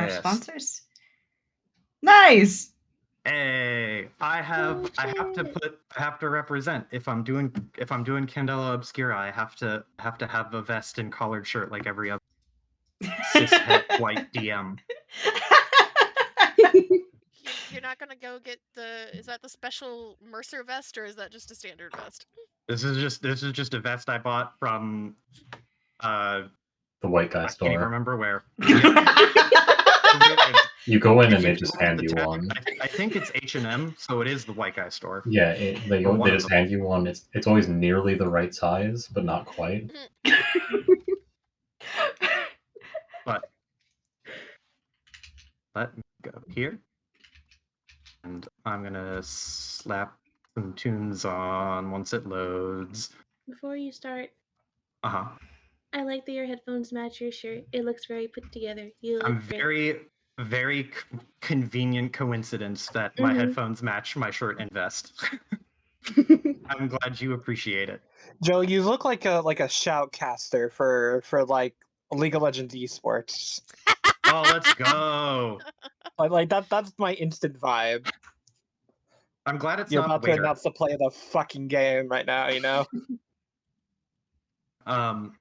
our this. sponsors. Nice. Hey, I have to represent. If I'm doing Candela Obscura, I have to have a vest and collared shirt like every other cishet white DM. You're not gonna go get is that the special Mercer vest or is that just a standard vest? This is just a vest I bought from the white guy store. I can't even remember where. You go in and they just hand you one. I think it's H&M, so it is the white guy store. Yeah, they just hand you one. It's always nearly the right size, but not quite. But let me go here, and I'm gonna slap some tunes on once it loads. Before you start, I like that your headphones match your shirt. It looks very put together. You look great. very convenient coincidence that my headphones match my shirt and vest. I'm glad you appreciate it. Joe, you look like a shoutcaster for like League of Legends esports. Oh, let's go! Like that's my instant vibe. I'm glad it's You're not about to announce the play of the fucking game right now, you know.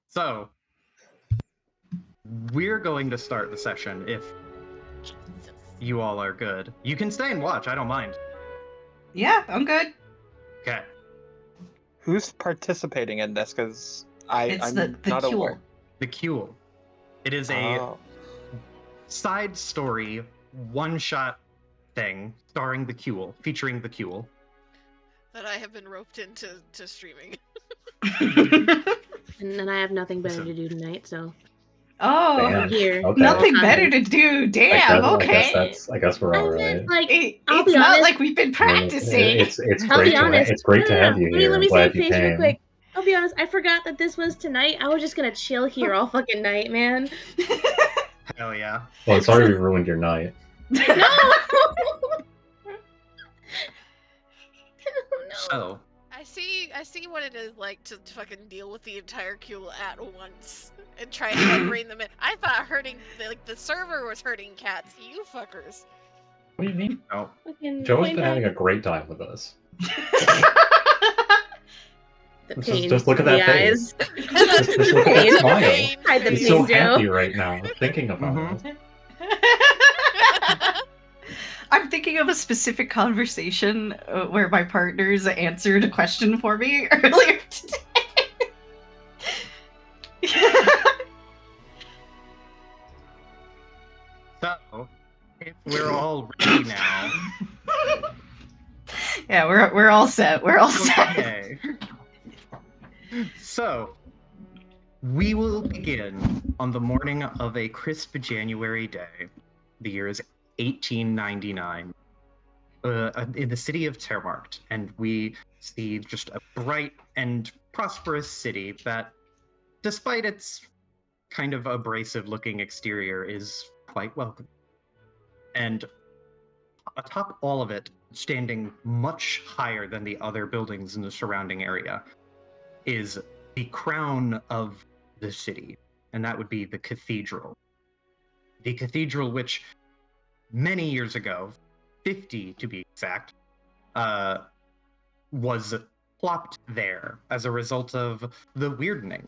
So we're going to start the session if you all are good. You can stay and watch. I don't mind. Yeah, I'm good. Okay. Who's participating in this? Because I'm the not Kuel. aware. The Kuel. It is a side story, one-shot thing starring the Kuel, featuring the Kuel. That I have been roped into streaming. And I have nothing better to do tonight, so. Oh, I'm here. Okay. Nothing better to do. Damn. Okay. I guess we're all right. Like, It's be not honest. like we've been practicing. It's I'll great. be honest. It's great to have you here. Let me I'm glad save you face real came. quick. I'll be honest. I forgot that this was tonight. I was just gonna chill here all fucking night, man. Hell yeah. Well, sorry we ruined your night. No. So. I see what it is like to fucking deal with the entire Kuel at once and try to bring them in. I thought the server was hurting cats. You fuckers. What do you mean? Oh. Joe's been having a great time with us. Just look at that face. Just look at that smile. He's so happy right now, thinking about it. I'm thinking of a specific conversation where my partners answered a question for me earlier today. So, if we're all ready now. Yeah, we're all set. We're all set. Okay. So, we will begin on the morning of a crisp January day. The year is 1899, in the city of Termarkt, and we see just a bright and prosperous city that, despite its kind of abrasive-looking exterior, is quite welcome. And atop all of it, standing much higher than the other buildings in the surrounding area, is the crown of the city, and that would be the cathedral. The cathedral which many years ago, 50 to be exact, was plopped there as a result of the Weirdning.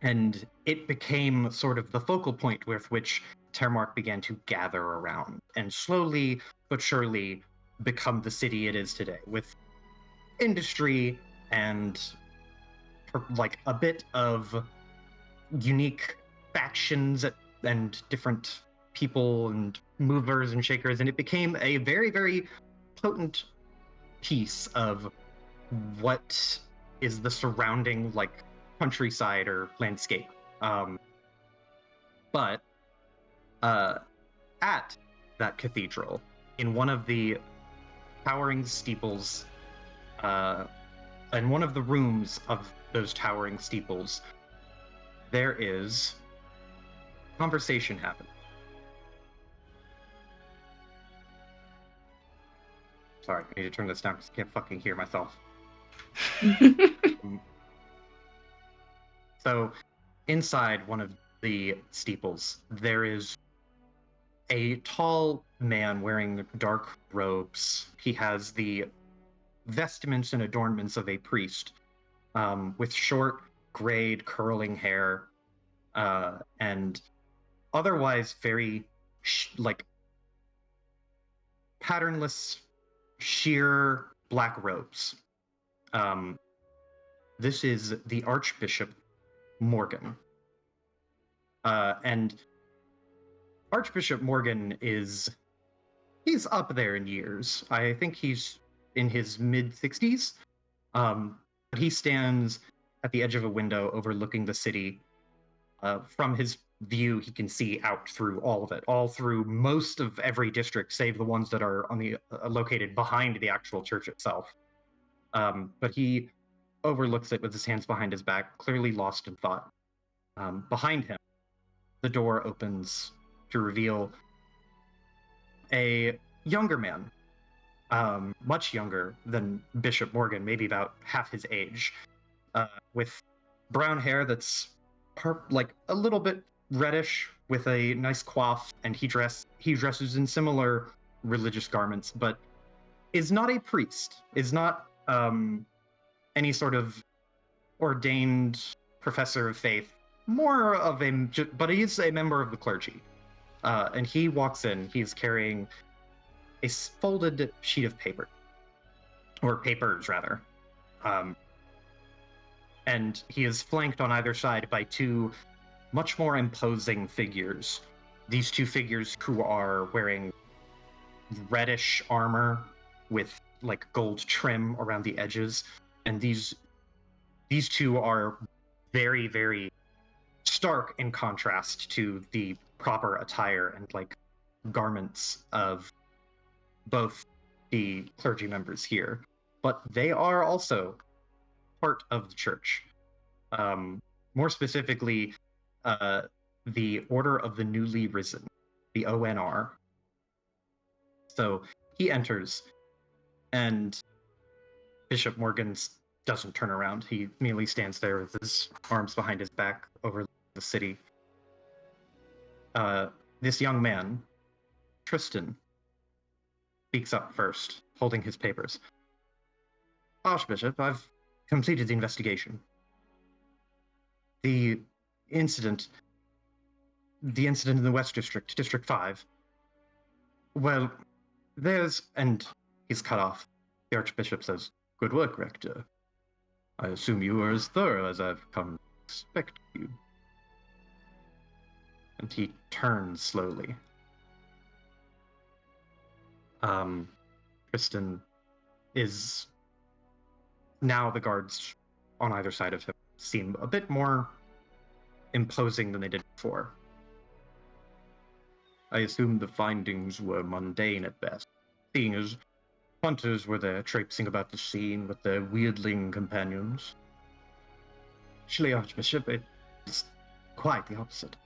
And it became sort of the focal point with which Termark began to gather around, and slowly but surely become the city it is today, with industry and like a bit of unique factions and different people and movers and shakers, and it became a very, very potent piece of what is the surrounding like countryside or landscape. But at that cathedral, in one of the towering steeples, in one of the rooms of those towering steeples, there is conversation happening. Sorry, I need to turn this down because I can't fucking hear myself. So, inside one of the steeples, there is a tall man wearing dark robes. He has the vestments and adornments of a priest, with short, grayed, curling hair, and otherwise very like patternless, sheer black robes. This is the Archbishop Morgan. And Archbishop Morgan he's up there in years. I think he's in his mid-60s. But he stands at the edge of a window overlooking the city. From his view, he can see out through all of it, all through most of every district, save the ones that are on the located behind the actual church itself. But he overlooks it with his hands behind his back, clearly lost in thought. Behind him, the door opens to reveal a younger man, much younger than Bishop Morgan, maybe about half his age, with brown hair that's like a little bit reddish, with a nice coif, and he dresses in similar religious garments, but is not a priest, is not any sort of ordained professor of faith, more of but he's a member of the clergy. And he walks in, he's carrying a folded sheet of paper, or papers rather. And he is flanked on either side by two much more imposing figures. These two figures who are wearing reddish armor with like gold trim around the edges. And these two are very, very stark in contrast to the proper attire and like garments of both the clergy members here. But they are also part of the church. More specifically, the Order of the Newly Risen, the ONR. So he enters, and Bishop Morgan doesn't turn around. He merely stands there with his arms behind his back over the city. This young man, Tristan, speaks up first, holding his papers. Archbishop, I've completed the investigation. The incident in the West District, District 5, well, and he's cut off. The Archbishop says, "Good work, Rector. I assume you were as thorough as I've come to expect you." And he turns slowly. Tristan is... Now the guards on either side of him seem a bit more imposing than they did before. I assume the findings were mundane at best, seeing as hunters were there traipsing about the scene with their weirdling companions. Actually, Archbishop, it's quite the opposite.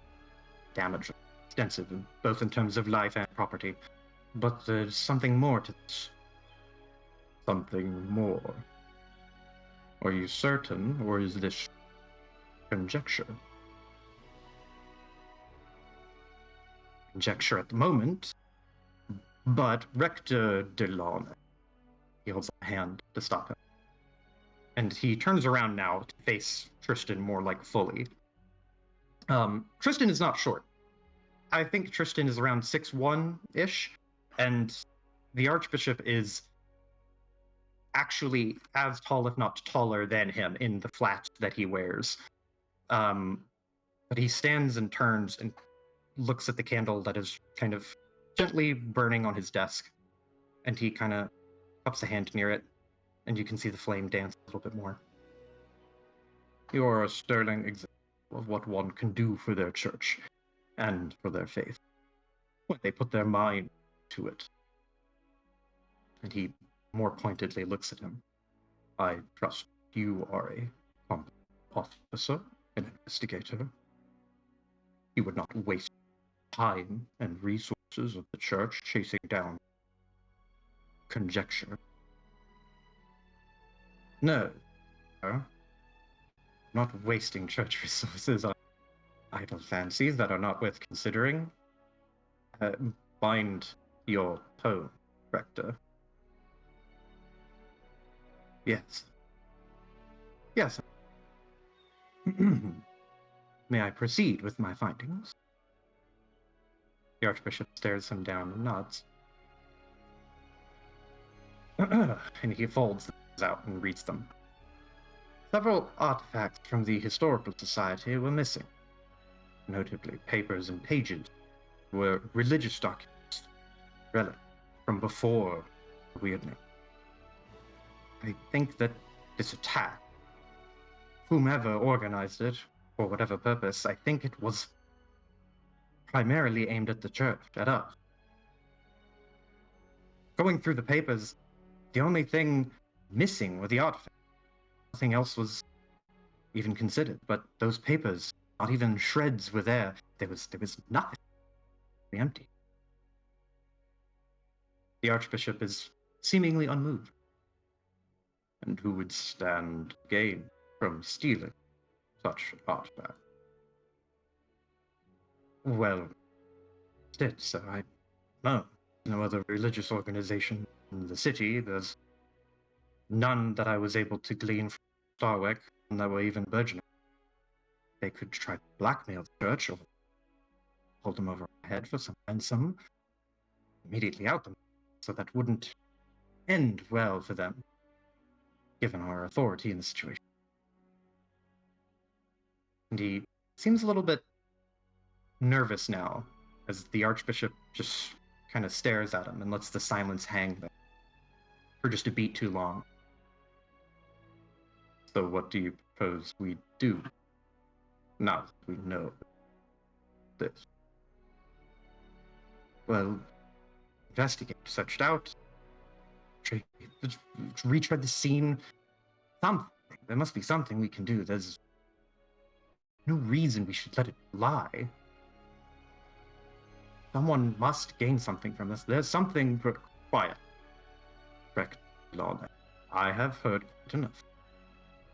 Damage extensive, both in terms of life and property. But there's something more to this. Something more. Are you certain, or is this conjecture? Conjecture at the moment, but Rector Delon. He holds a hand to stop him. And he turns around now to face Tristan more like fully. Tristan is not short. I think Tristan is around 6'1"-ish, and the Archbishop is actually as tall, if not taller, than him in the flat that he wears. But he stands and turns and looks at the candle that is kind of gently burning on his desk, and he kind of cups a hand near it, and you can see the flame dance a little bit more. You are a sterling example of what one can do for their church and for their faith when they put their mind to it. And he more pointedly looks at him. I trust you are a competent officer, an investigator. You would not waste time and resources of the church chasing down conjecture. No, sir. Not wasting church resources on idle fancies that are not worth considering. Find your tone, Rector. Yes. Yes. May I proceed with my findings? The Archbishop stares him down and nods. And he folds these out and reads them. Several artifacts from the Historical Society were missing. Notably, papers and pages were religious documents, relics from before the Weirdwood. I think that this attack, whomever organized it, for whatever purpose, I think it was primarily aimed at the church, at us. Going through the papers, the only thing missing were the artifacts. Nothing else was even considered, but those papers, not even shreds were there. There was nothing. Empty. The Archbishop is seemingly unmoved. And who would stand to gain from stealing such artifact? Well, instead, sir, I know no other religious organization in the city. There's none that I was able to glean from Starwick, and that were even burgeoning. They could try to blackmail the church or hold them over our head for some ransom, immediately out them, so that wouldn't end well for them, given our authority in the situation. And he seems a little bit nervous now, as the Archbishop just kind of stares at him and lets the silence hang there for just a beat too long. So what do you propose we do? Now that we know this. Well, investigate, search it out, retread the scene. Something. There must be something we can do. There's no reason we should let it lie. Someone must gain something from this. There's something. Quiet. Correct, Lord. I have heard it enough.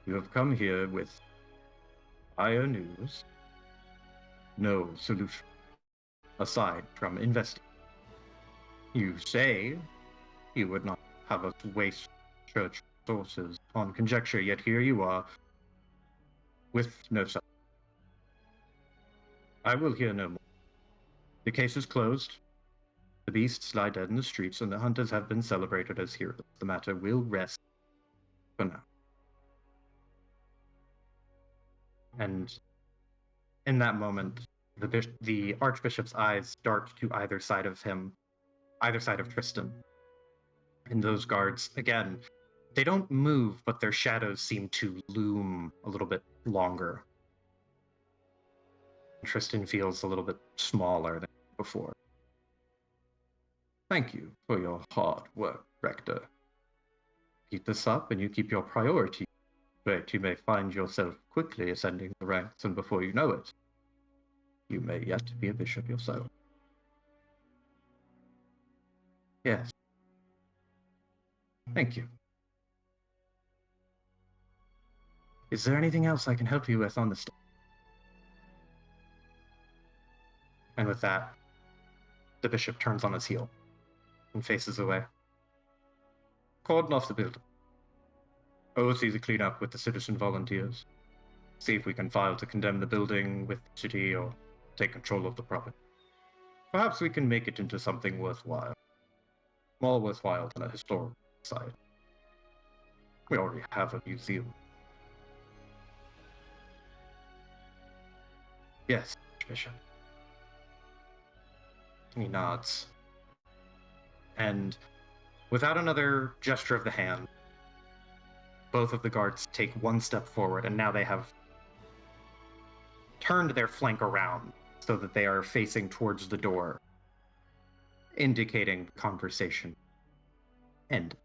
You have come here with dire news. No solution aside from investigation. You say you would not have us waste church resources on conjecture, yet here you are with no substance. I will hear no more. The case is closed. The beasts lie dead in the streets, and the hunters have been celebrated as heroes. The matter will rest for now. And in that moment, the Archbishop's eyes dart to either side of him, either side of Tristan. And those guards, again, they don't move, but their shadows seem to loom a little bit longer. Tristan feels a little bit smaller than before. Thank you for your hard work, Rector. Keep this up and you keep your priority straight. You may find yourself quickly ascending the ranks, and before you know it, you may yet be a bishop yourself. Yes. Thank you. Is there anything else I can help you with on this day? And with that, the bishop turns on his heel and faces away. Cordon off the building. Oversee the cleanup with the citizen volunteers. See if we can file to condemn the building with the city or take control of the property. Perhaps we can make it into something worthwhile. More worthwhile than a historical site. We already have a museum. Yes, Bishop. He nods. And without another gesture of the hand, both of the guards take one step forward, and now they have turned their flank around so that they are facing towards the door, indicating conversation end.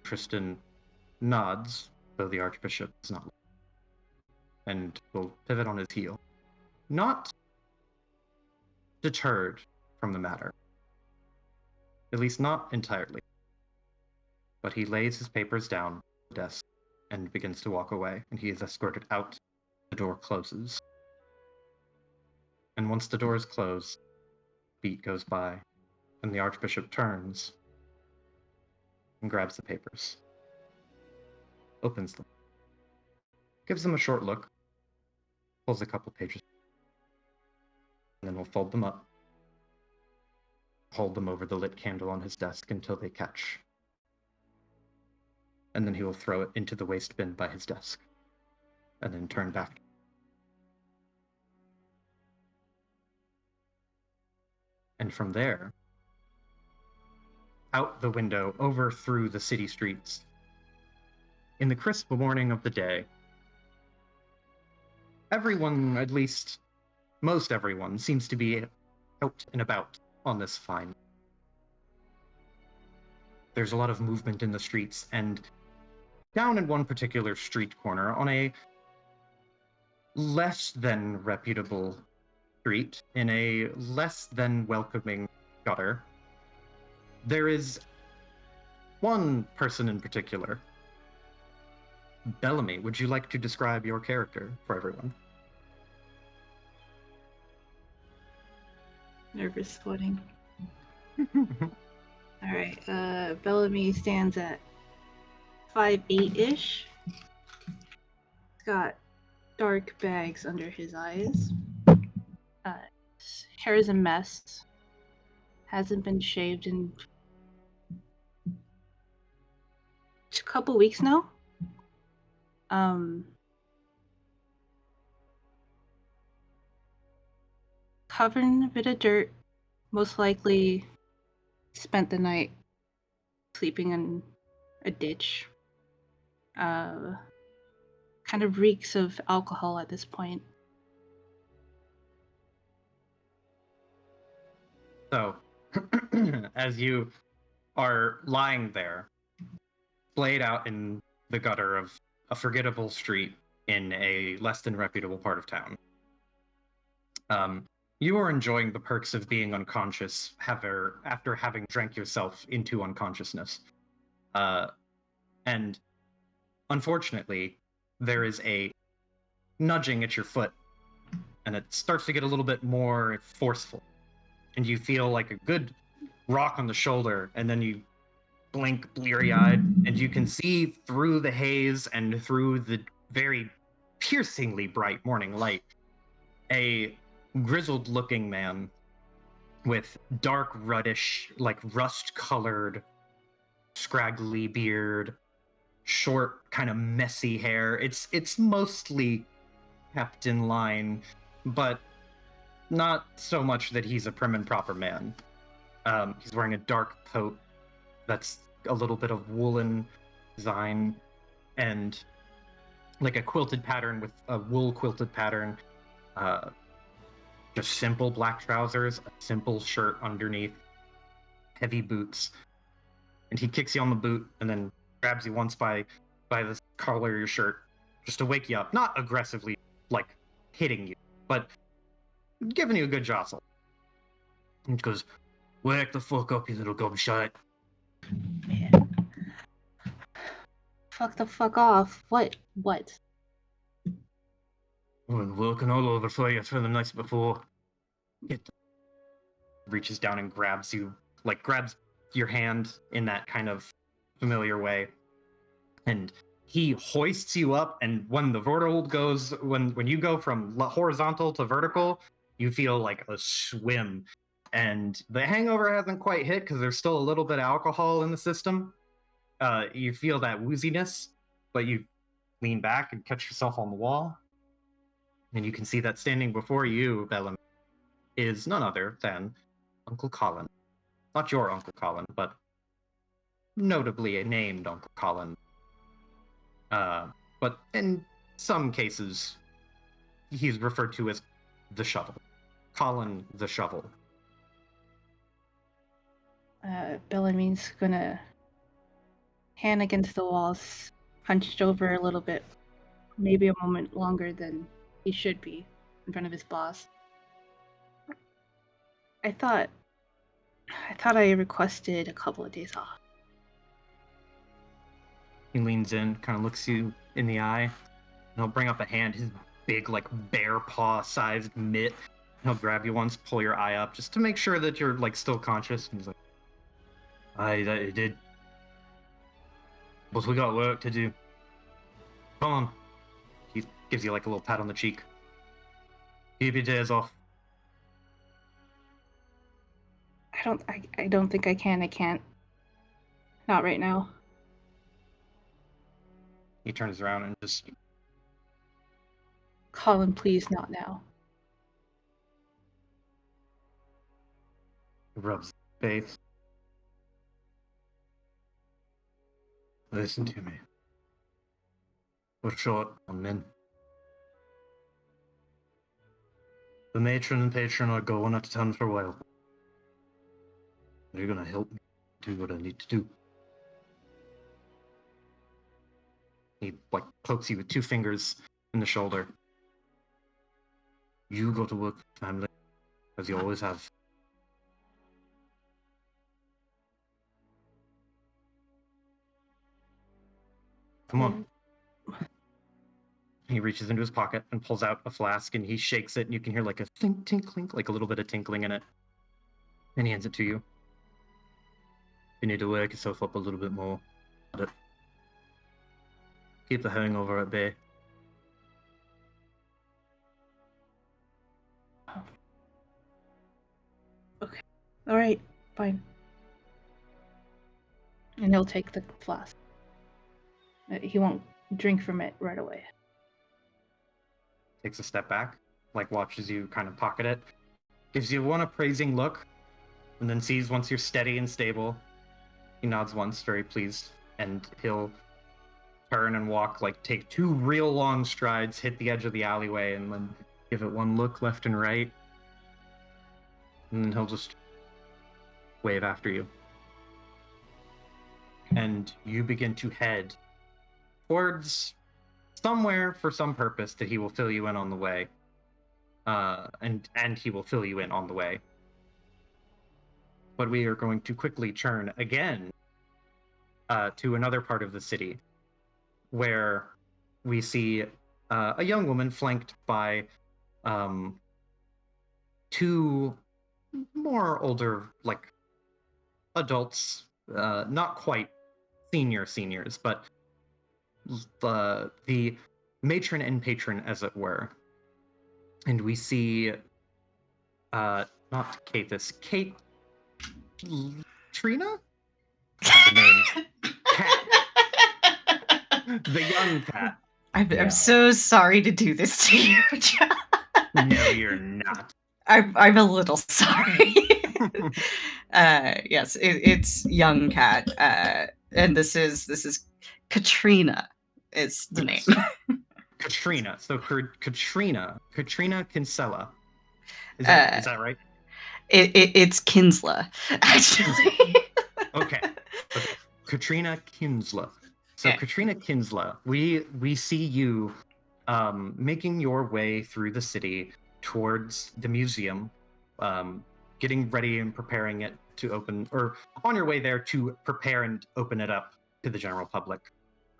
Tristan nods, though the Archbishop is not, and will pivot on his heel. Not deterred from the matter. At least not entirely. But he lays his papers down on the desk and begins to walk away, and he is escorted out. The door closes. And once the doors close, beat goes by, and the Archbishop turns and grabs the papers, opens them, gives them a short look, pulls a couple pages, and then will fold them up, hold them over the lit candle on his desk until they catch. And then he will throw it into the waste bin by his desk, and then turn back. And from there, out the window, over through the city streets, in the crisp morning of the day, everyone, at least most everyone, seems to be out and about on this fine. There's a lot of movement in the streets, and down in one particular street corner, on a less than reputable street, in a less than welcoming gutter, there is one person in particular. Bellamy, would you like to describe your character for everyone? Nervous sweating. Alright, Bellamy stands at 5'8"-ish. He's got dark bags under his eyes. His hair is a mess. Hasn't been shaved in a couple weeks now. Covered in a bit of dirt. Most likely spent the night sleeping in a ditch. Kind of reeks of alcohol at this point. So, as you are lying there, splayed out in the gutter of a forgettable street in a less than reputable part of town, you are enjoying the perks of being unconscious after having drank yourself into unconsciousness. And unfortunately, there is a nudging at your foot, and it starts to get a little bit more forceful. And you feel like a good rock on the shoulder, and then you blink bleary-eyed, and you can see through the haze and through the very piercingly bright morning light a grizzled-looking man with dark reddish, like rust-colored, scraggly beard, short, kind of messy hair. It's mostly kept in line, but not so much that he's a prim and proper man. He's wearing a dark coat that's a little bit of woolen design and like a quilted pattern with a wool quilted pattern. Just simple black trousers, a simple shirt underneath, heavy boots. And he kicks you on the boot and then grabs you once by the collar of your shirt just to wake you up. Not aggressively, like, hitting you, but giving you a good jostle. And he goes, "Wake the fuck up, you little gobshite." Man. Fuck the fuck off. What? I've been working all over for you for the nights before. Reaches down and grabs you, like grabs your hand in that kind of familiar way. And he hoists you up, and when the vertical goes, when you go from horizontal to vertical, you feel like a swim. And the hangover hasn't quite hit because there's still a little bit of alcohol in the system. You feel that wooziness, but you lean back and catch yourself on the wall. And you can see that standing before you, Bellamy, is none other than Uncle Colin. Not your Uncle Colin, but notably a named Uncle Colin. But in some cases, he's referred to as the Shovel. Colin the Shovel. Bellamy's gonna hand against the walls, hunched over a little bit, maybe a moment longer than he should be in front of his boss. I thought I requested a couple of days off. He leans in, kind of looks you in the eye, and he'll bring up a hand, his big, like, bear paw-sized mitt, He'll grab you once, pull your eye up, just to make sure that you're like still conscious. And he's like, I did. But we got work to do. Come on. He gives you like a little pat on the cheek. Keep your days off. I don't think I can. I can't. Not right now. He turns around and just... Colin, please, not now. rubs his face. Listen to me. We're short on men. The matron and patron are going out of town for a while. You're gonna help me do what I need to do. He like pokes you with 2 fingers in the shoulder. You go to work, family, as you always have. Come on. He reaches into his pocket and pulls out a flask, and he shakes it, and you can hear like a tink, tink, clink, like a little bit of tinkling in it. And he hands it to you. You need to wake yourself up a little bit more. Keep the hangover at bay. Okay. All right. Fine. And he'll take the flask. He won't drink from it right away. Takes a step back, like watches you kind of pocket it, gives you one appraising look, and then sees once you're steady and stable. He nods once, very pleased, and he'll turn and walk, like take 2 real long strides, hit the edge of the alleyway, and then give it one look left and right. And then he'll just wave after you. And you begin to head towards somewhere for some purpose that he will fill you in on the way. And he will fill you in on the way. But we are going to quickly turn again to another part of the city, where we see a young woman flanked by 2 more older, like, adults, not quite seniors, but the matron and patron, as it were. And we see, not Kathis, Kate Trina? The name. Cat. The young Cat. I'm so sorry to do this to you, John. No, you're not. I'm a little sorry. Yes, it's young Cat, and this is Katrina. Is the name. Katrina. So Katrina Kinsella. Is that right? It's Kinsla, actually. Okay. Katrina Kinsla. So yeah. Katrina Kinsla, we see you making your way through the city towards the museum, getting ready and preparing it to open, or on your way there to prepare and open it up to the general public.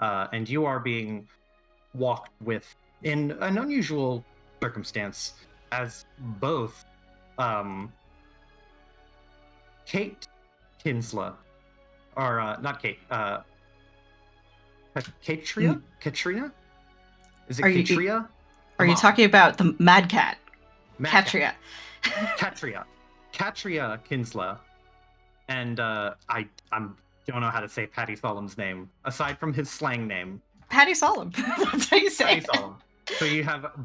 And you are being walked with in an unusual circumstance, as both Kate Kinsla, or not Kate, Katrina? Is it Katria? Are you talking about the Mad Cat? Katria. Katria Kinsla. And I don't know how to say Patty Solemn's name, aside from his slang name. Patty Solemn. That's how you say Patty Solemn. So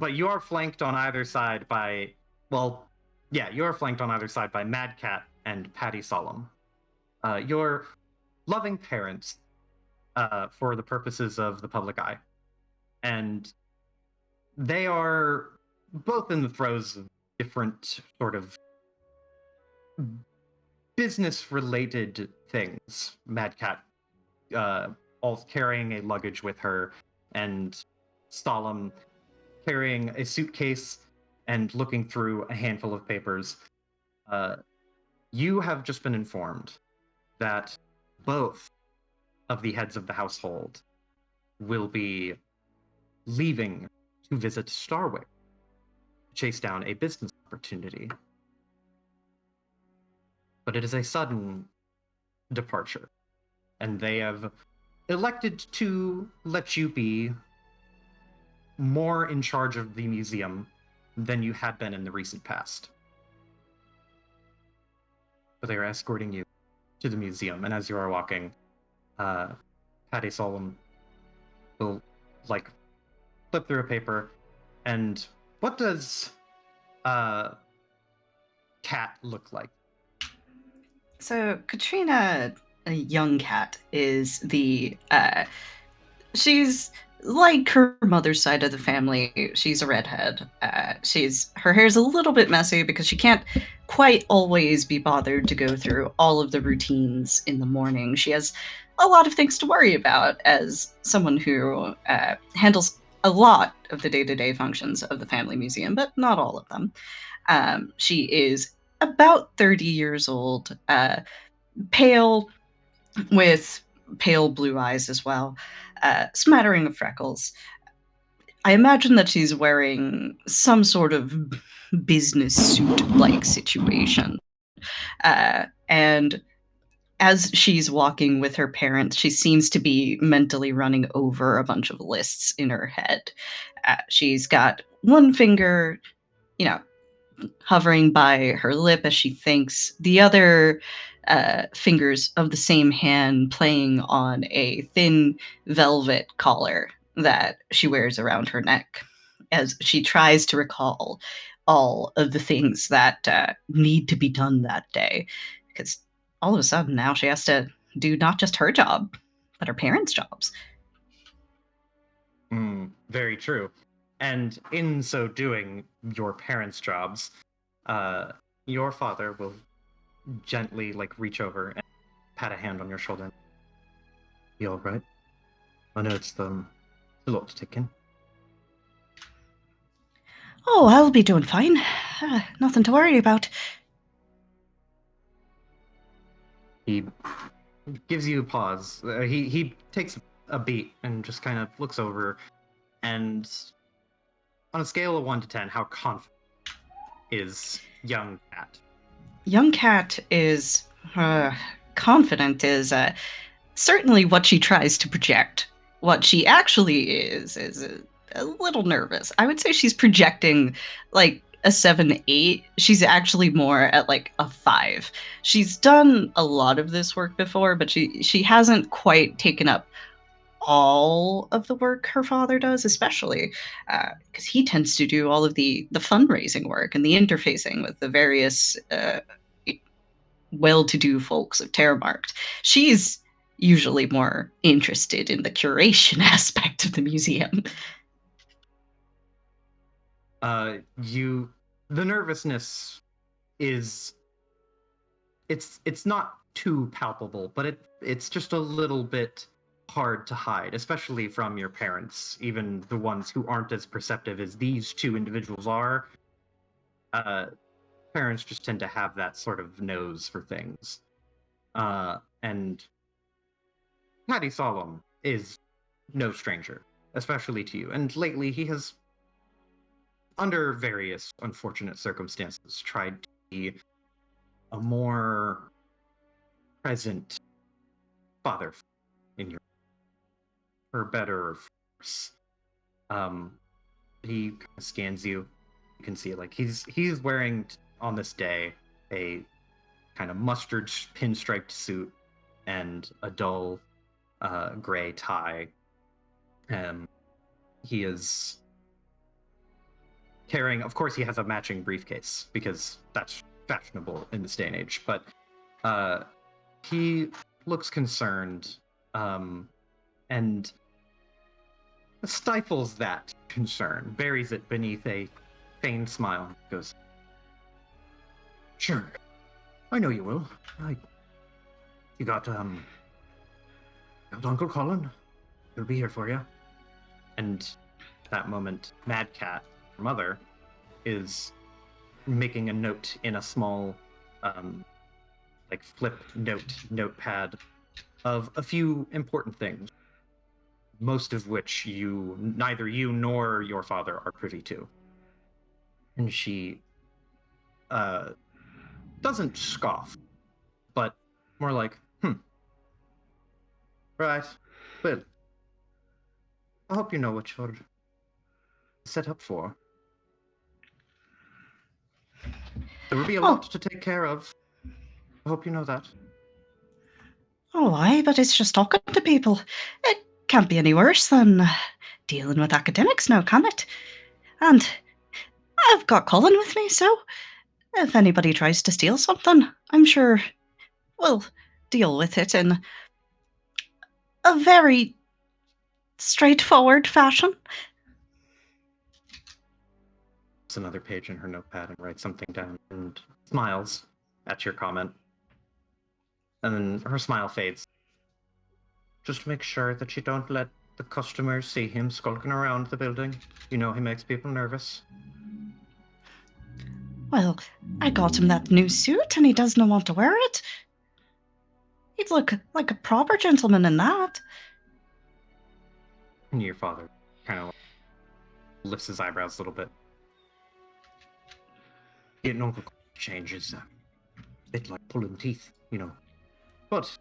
you are flanked on either side by, you are flanked on either side by Mad Cat and Patty Solemn. Your loving parents, for the purposes of the public eye. And they are both in the throes of different sort of business-related things. Mad Cat all carrying a luggage with her, and Solemn carrying a suitcase and looking through a handful of papers. You have just been informed that both of the heads of the household will be leaving to visit Starwick. chase down a business opportunity. But it is a sudden departure, and they have elected to let you be more in charge of the museum than you had been in the recent past. But they are escorting you to the museum, and as you are walking, Patty Solemn will, like, flip through a paper, and what does Cat look like? So Katrina, a young cat, is she's like her mother's side of the family. She's a redhead. Her hair's a little bit messy because she can't quite always be bothered to go through all of the routines in the morning. She has a lot of things to worry about as someone who handles a lot of the day-to-day functions of the family museum, but not all of them. She is about 30 years old, pale, with pale blue eyes as well, smattering of freckles. I imagine that she's wearing some sort of business suit-like situation. And as she's walking with her parents, she seems to be mentally running over a bunch of lists in her head. She's got one finger, hovering by her lip as she thinks, the other fingers of the same hand playing on a thin velvet collar that she wears around her neck as she tries to recall all of the things that need to be done that day. Because all of a sudden now she has to do not just her job, but her parents' jobs. Very true. And in so doing, your parents' jobs, your father will gently, reach over and pat a hand on your shoulder. You all right? I know it's a lot to take in. Oh, I'll be doing fine. Nothing to worry about. He gives you a pause. He takes a beat and just kind of looks over, and on a scale of 1 to 10, how confident is young Cat? Young Cat is confident is certainly what she tries to project. What she actually is a little nervous. I would say she's projecting like a 7-8. She's actually more at like a 5. She's done a lot of this work before, but she hasn't quite taken up all of the work her father does, especially because he tends to do all of the fundraising work and the interfacing with the various well-to-do folks of Terramarkt. She's usually more interested in the curation aspect of the museum. The nervousness is, it's not too palpable, but it's just a little bit hard to hide, especially from your parents, even the ones who aren't as perceptive as these two individuals are. Parents just tend to have that sort of nose for things. And Patty Solemn is no stranger, especially to you. And lately he has, under various unfortunate circumstances, tried to be a more present father in your, for better or for worse. He kind of scans you. You can see he's wearing on this day a kind of mustard pinstriped suit and a dull gray tie. He is carrying, of course, he has a matching briefcase because that's fashionable in this day and age. But he looks concerned and stifles that concern, buries it beneath a feigned smile, and goes, "Sure, I know you will. You got Uncle Colin. He'll be here for you." And at that moment, Mad Cat, her mother, is making a note in a small, flip notepad of a few important things, most of which neither you nor your father are privy to. And she doesn't scoff, but more like, right. Well, I hope you know what you're set up for. There will be a lot to take care of. I hope you know that. Oh, aye, but it's just talking to people. It can't be any worse than dealing with academics now, can it? And I've got Colin with me, so if anybody tries to steal something, I'm sure we'll deal with it in a very straightforward fashion. It's another page in her notepad and writes something down and smiles at your comment. And then her smile fades. Just make sure that you don't let the customers see him skulking around the building. You know he makes people nervous. Well, I got him that new suit and he doesn't want to wear it. He'd look like a proper gentleman in that. And your father kind of lifts his eyebrows a little bit. Getting Uncle changes a bit like pulling teeth, you know. But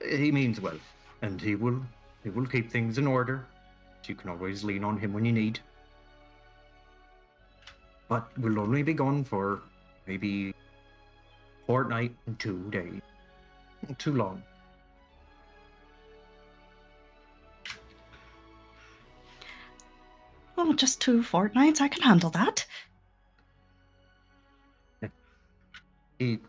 he means well, and he will keep things in order. You can always lean on him when you need. But we'll only be gone for maybe a fortnight and 2 days. Not too long. Oh, just 2 fortnights, I can handle that. He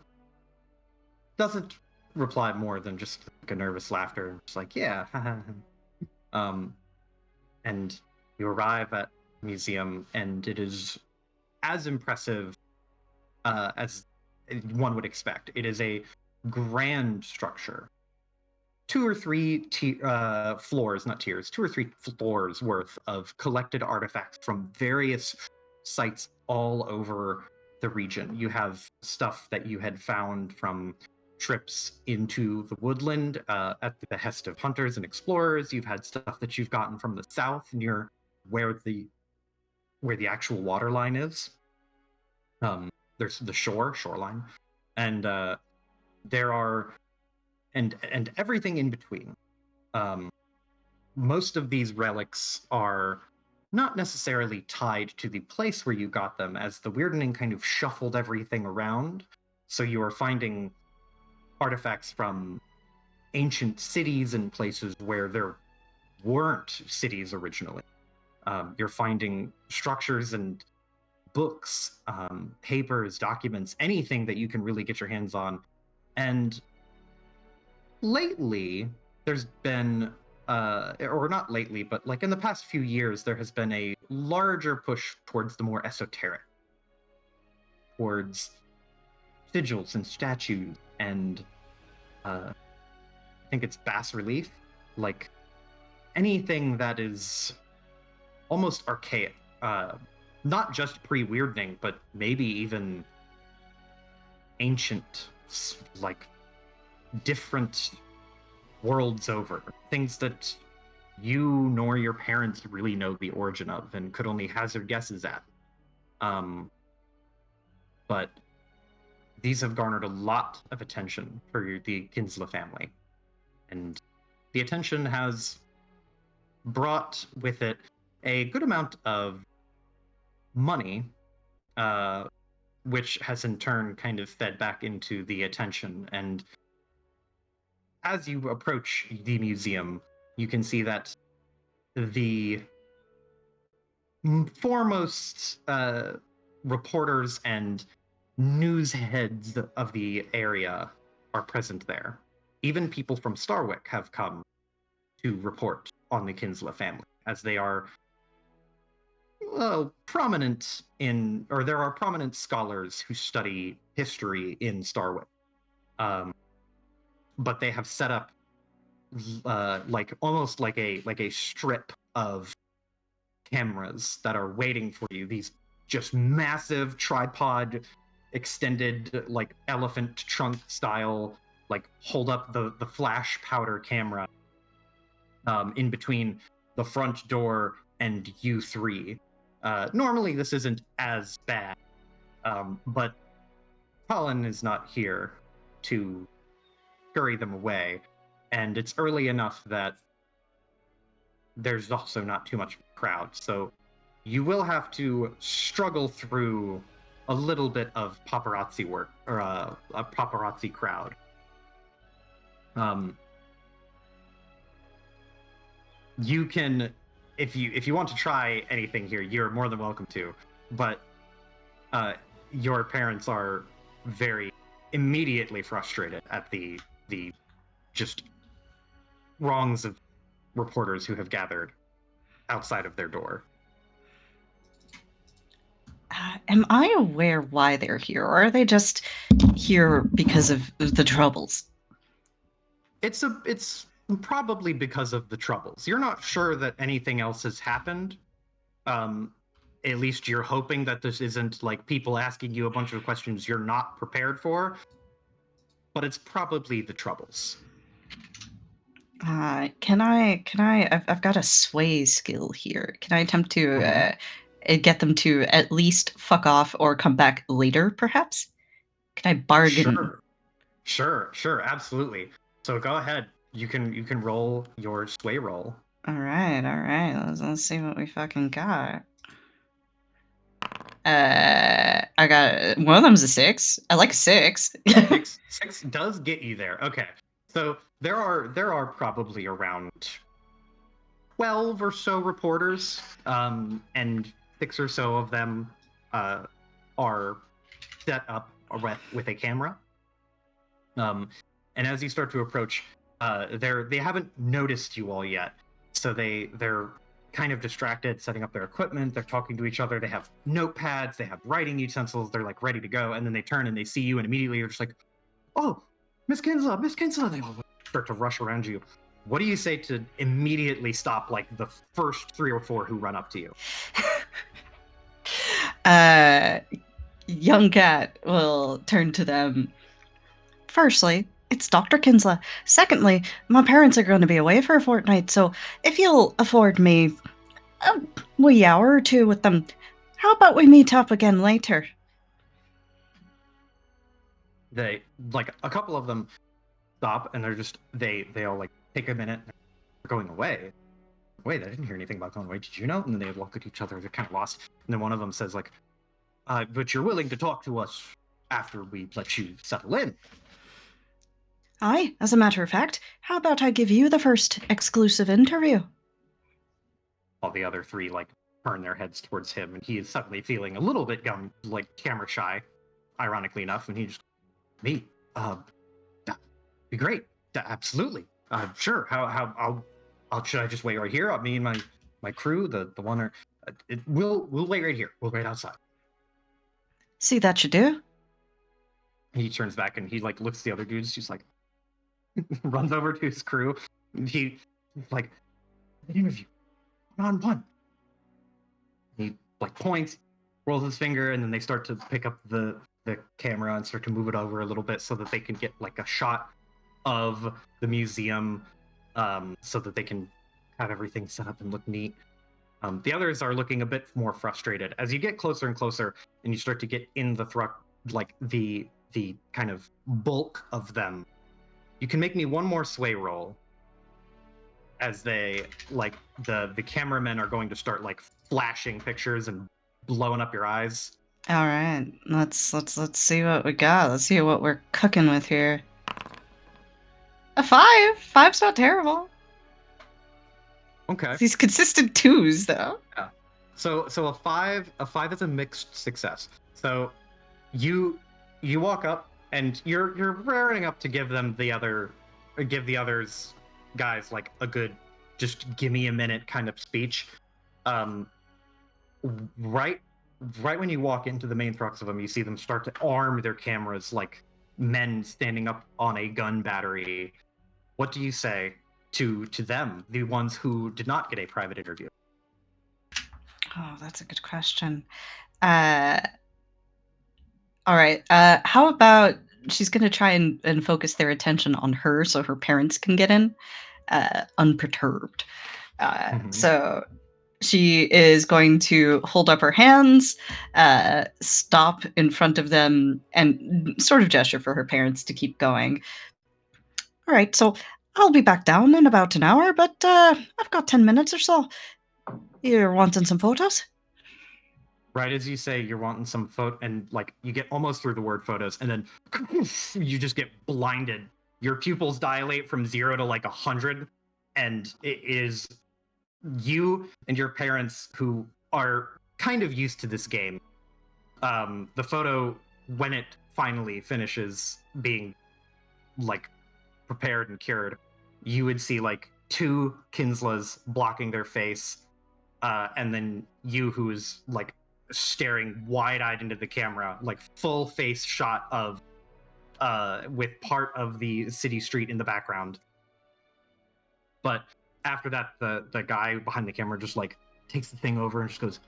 doesn't reply more than just like a nervous laughter. Just like, yeah. And you arrive at the museum, and it is as impressive as one would expect. It is a grand structure. 2 or 3 floors, not tiers, 2 or 3 floors worth of collected artifacts from various sites all over the region. You have stuff that you had found from trips into the woodland at the behest of hunters and explorers. You've had stuff that you've gotten from the south near where the actual water line is. There's the shoreline, and there are and everything in between. Most of these relics are not necessarily tied to the place where you got them, as the Weirdning kind of shuffled everything around. So you are finding artifacts from ancient cities and places where there weren't cities originally. You're finding structures and books, papers, documents, anything that you can really get your hands on. And lately, there's been, or not lately, but like in the past few years, there has been a larger push towards the more esoteric, towards sigils and statues and I think it's bas relief, like anything that is almost archaic, not just pre-Weirdning, but maybe even ancient, like different worlds over, things that you nor your parents really know the origin of and could only hazard guesses at. But these have garnered a lot of attention for the Kinsella family. And the attention has brought with it a good amount of money, which has in turn kind of fed back into the attention. And as you approach the museum, you can see that the foremost reporters and news heads of the area are present there. Even people from Starwick have come to report on the Kinsella family, as they are prominent in, or there are prominent scholars who study history in Starwick. But they have set up like almost like a strip of cameras that are waiting for you. These just massive tripod extended, like elephant trunk style, like hold up the flash powder camera in between the front door and U3. Normally this isn't as bad, but Colin is not here to scurry them away, and it's early enough that there's also not too much crowd, so you will have to struggle through a little bit of paparazzi work, or a paparazzi crowd. You can, if you want to try anything here, you're more than welcome to, but your parents are very immediately frustrated at the just wrongs of reporters who have gathered outside of their door. Am I aware why they're here, or are they just here because of the troubles? It's probably because of the troubles. You're not sure that anything else has happened. At least you're hoping that this isn't like people asking you a bunch of questions you're not prepared for. But it's probably the troubles. Can I? I've got a sway skill here. Can I attempt to get them to at least fuck off or come back later, perhaps? Can I bargain? Sure, absolutely. So go ahead. You can roll your sway roll. All right. Let's see what we fucking got. I got one of them's a 6. I like 6. 6 does get you there. Okay. So there are probably around 12 or so reporters, and 6 or so of them are set up with a camera. And as you start to approach, they haven't noticed you all yet, so they're kind of distracted, setting up their equipment. They're talking to each other. They have notepads. They have writing utensils. They're like ready to go, and then they turn and they see you, and immediately you're just like, "Oh, Miss Kinsella!" They all start to rush around you. What do you say to immediately stop like the first 3 or 4 who run up to you? Young Cat will turn to them. Firstly, it's Dr. Kinsella. Secondly, my parents are going to be away for a fortnight, so if you'll afford me a wee hour or 2 with them, how about we meet up again later? They, like, a couple of them stop, and they're just, they all, like, take a minute. They're going away. Wait, I didn't hear anything about going away. Did you know? And then they look at each other. They're kind of lost. And then one of them says, like, but you're willing to talk to us after we let you settle in. Aye, as a matter of fact, how about I give you the first exclusive interview? All the other 3, like, turn their heads towards him, and he is suddenly feeling a little bit, like, camera shy, ironically enough, and he just, me, that'd be great. Absolutely. Sure. How should I just wait right here? Me and my crew, the one, we'll wait right here. We'll wait outside. See that you do? He turns back and he, like, looks at the other dudes, just like, runs over to his crew. And he, like, an interview, one-on-one. He, like, points, rolls his finger, and then they start to pick up the camera and start to move it over a little bit so that they can get, like, a shot of the museum, so that they can have everything set up and look neat. The others are looking a bit more frustrated. As you get closer and closer, and you start to get in the kind of bulk of them, you can make me one more sway roll. As they, like, the cameramen are going to start, like, flashing pictures and blowing up your eyes. All right, let's see what we got. Let's see what we're cooking with here. A 5. 5's not terrible. Okay. These consistent 2s, though. Yeah. So a 5 is a mixed success. So you walk up and you're raring up to give the others guys like a good, just give me a minute kind of speech. Right when you walk into the main thrux of them, you see them start to arm their cameras like men standing up on a gun battery. What do you say to them, the ones who did not get a private interview? Oh, that's a good question. All right. How about she's going to try and focus their attention on her so her parents can get in unperturbed. So she is going to hold up her hands, stop in front of them, and sort of gesture for her parents to keep going. All right, so I'll be back down in about an hour, but I've got 10 minutes or so. You're wanting some photos? Right as you say you're wanting some photo, and like you get almost through the word photos, and then you just get blinded. Your pupils dilate from 0 to like 100, and it is you and your parents who are kind of used to this game. The photo, when it finally finishes being like prepared and cured, you would see like 2 Kinslas blocking their face, and then you who is like staring wide-eyed into the camera, like full face shot of with part of the city street in the background. But after that, the guy behind the camera just like takes the thing over and just goes,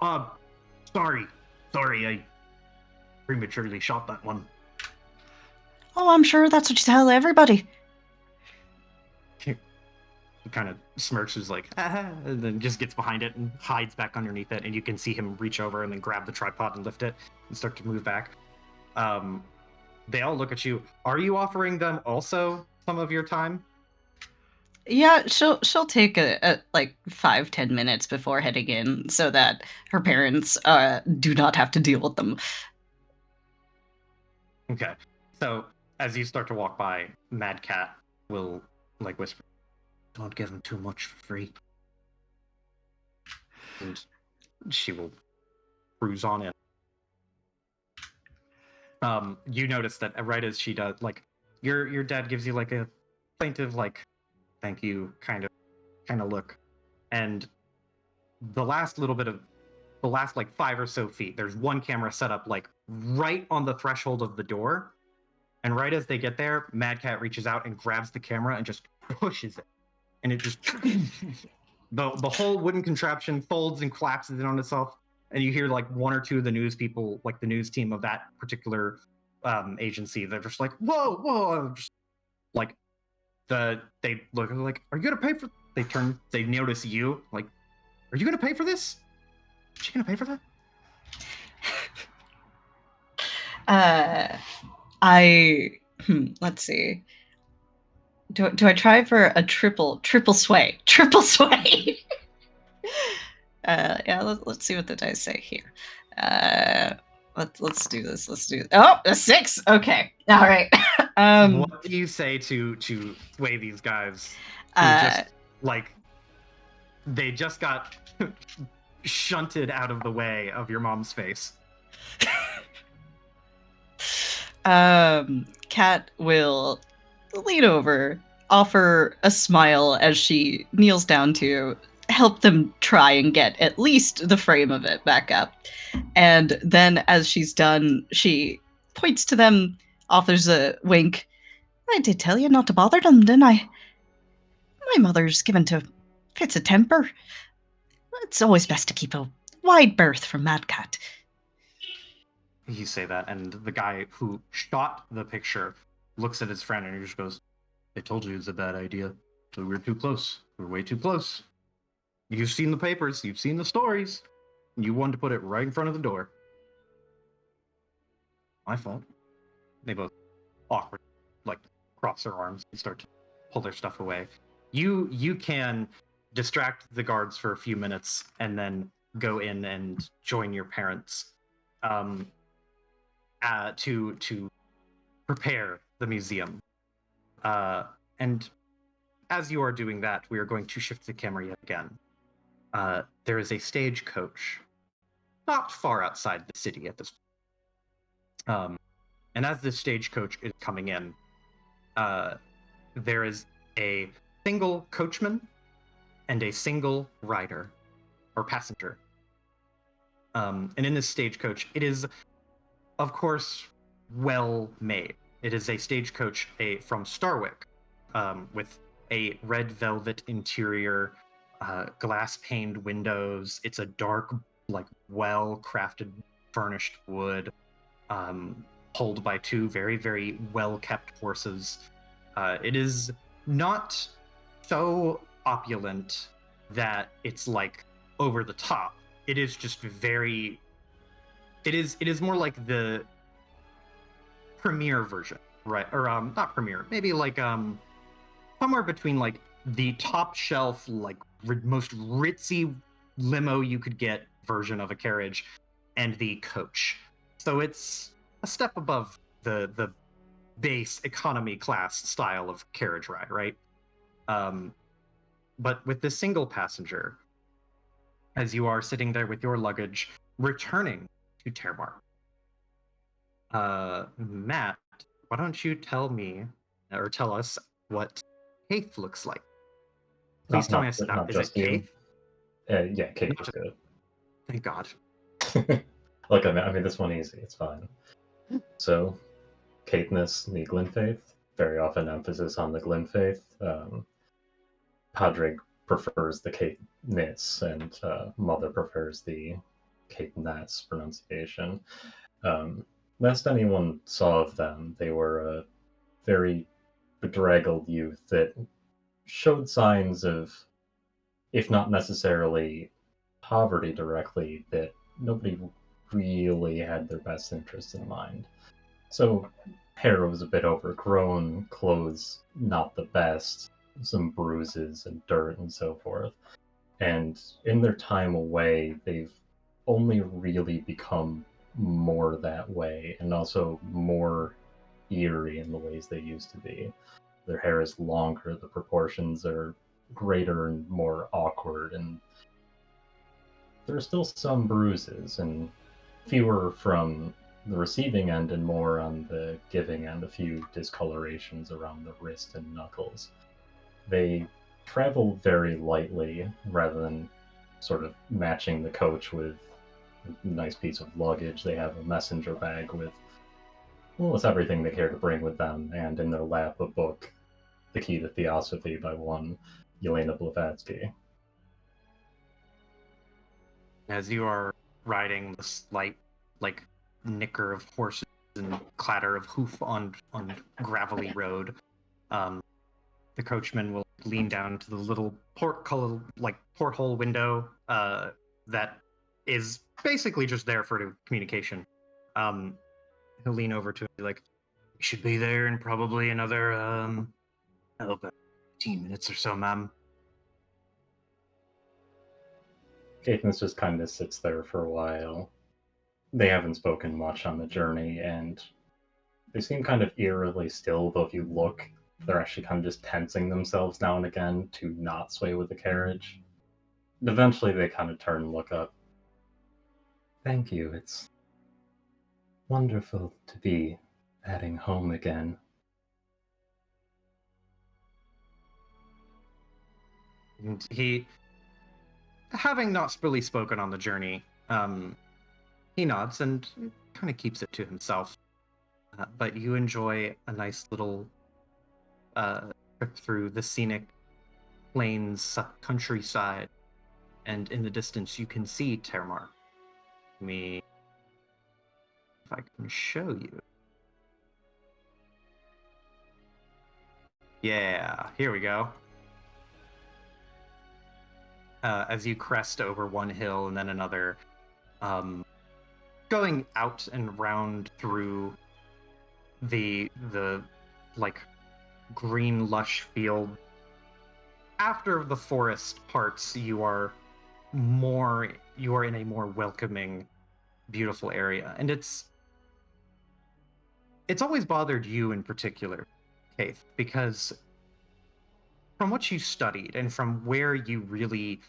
sorry, I prematurely shot that one. Oh, I'm sure that's what you tell everybody. He kind of smirks, is like, and then just gets behind it and hides back underneath it, and you can see him reach over and then grab the tripod and lift it and start to move back. They all look at you. Are you offering them also some of your time? Yeah, she'll take a like 5-10 minutes before heading in so that her parents do not have to deal with them. Okay. So as you start to walk by, Mad Cat will like whisper, "Don't give him too much for free." And she will cruise on in. You notice that right as she does, like your dad gives you like a plaintive like thank you kind of look, and the last like 5 or so feet, there's one camera set up like right on the threshold of the door, and right as they get there, Mad Cat reaches out and grabs the camera and just pushes it, and it just the whole wooden contraption folds and collapses in on itself, and you hear like 1 or 2 of the news people, like the news team of that particular agency, they're just like, whoa, just like they look like, are you gonna pay for? They notice you, like, are you gonna pay for this? Is she gonna pay for that? Let's see. Do I try for a triple sway? Triple sway. Yeah, let's see what the dice say here. Let's do this. Oh, a 6. Okay. All right. What do you say to sway these guys who just like they just got shunted out of the way of your mom's face? Kat will lean over, offer a smile as she kneels down to help them try and get at least the frame of it back up. And then as she's done, she points to them, offers a wink. I did tell you not to bother them, didn't I? My mother's given to fits of temper. It's always best to keep a wide berth from Mad Cat. You say that, and the guy who shot the picture looks at his friend and he just goes, "I told you it was a bad idea. So we're too close. We're way too close. You've seen the papers. You've seen the stories. You wanted to put it right in front of the door. My fault." They both awkward, like cross their arms and start to pull their stuff away. You can distract the guards for a few minutes and then go in and join your parents to prepare the museum. And as you are doing that, we are going to shift the camera yet again. There is a stagecoach not far outside the city at this point. And as this stagecoach is coming in, there is a single coachman and a single rider or passenger. And in this stagecoach, it is, of course, well made. It is a stagecoach from Starwick, with a red velvet interior, glass-paned windows. It's a dark, like, well-crafted, furnished wood, pulled by 2 very, very well-kept horses. It is not so opulent that it's like over the top. It is just very. It is more like the premiere version, right? Or not premiere, maybe like somewhere between like the top shelf, like most ritzy limo you could get version of a carriage, and the coach. So it's a step above the base economy class style of carriage ride, right? But with the single passenger, as you are sitting there with your luggage, returning to Termar. Matt, why don't you tell me, or tell us, what Kaith looks like? Please tell me it's not. Is it Kaith? Yeah, Kaith is good. Thank God. Look, I mean, this one easy. It's fine. So, Caithness, the Glinfaith. Very often emphasis on the Glinfaith. Padre prefers the Caithness, and Mother prefers the Caithness pronunciation. Last anyone saw of them, they were a very bedraggled youth that showed signs of, if not necessarily poverty directly, that nobody really had their best interests in mind. So hair was a bit overgrown, clothes not the best, some bruises and dirt and so forth. And in their time away, they've only really become more that way, and also more eerie in the ways they used to be. Their hair is longer, the proportions are greater and more awkward, and there are still some bruises, and fewer from the receiving end and more on the giving end, a few discolorations around the wrist and knuckles. They travel very lightly rather than sort of matching the coach with a nice piece of luggage. They have a messenger bag with almost everything they care to bring with them, and in their lap a book, The Key to Theosophy by one Yelena Blavatsky. As you are riding the slight, like, nicker of horses and clatter of hoof on gravelly road, the coachman will lean down to the little porthole window that is basically just there for communication. He'll lean over to it and be like, "We should be there in probably another about 15 minutes or so, ma'am." Caithness just kind of sits there for a while. They haven't spoken much on the journey, and they seem kind of eerily still, though if you look, they're actually kind of just tensing themselves now and again to not sway with the carriage. Eventually they kind of turn and look up. "Thank you, it's wonderful to be heading home again." And he, having not really spoken on the journey, he nods and kind of keeps it to himself. But you enjoy a nice little trip through the scenic plains countryside, and in the distance you can see Termar. If I can show you. Yeah, here we go. As you crest over one hill and then another, going out and round through the like green lush field. After the forest parts, you are in a more welcoming, beautiful area, and it's always bothered you in particular, Kaith, because from what you studied and from where you really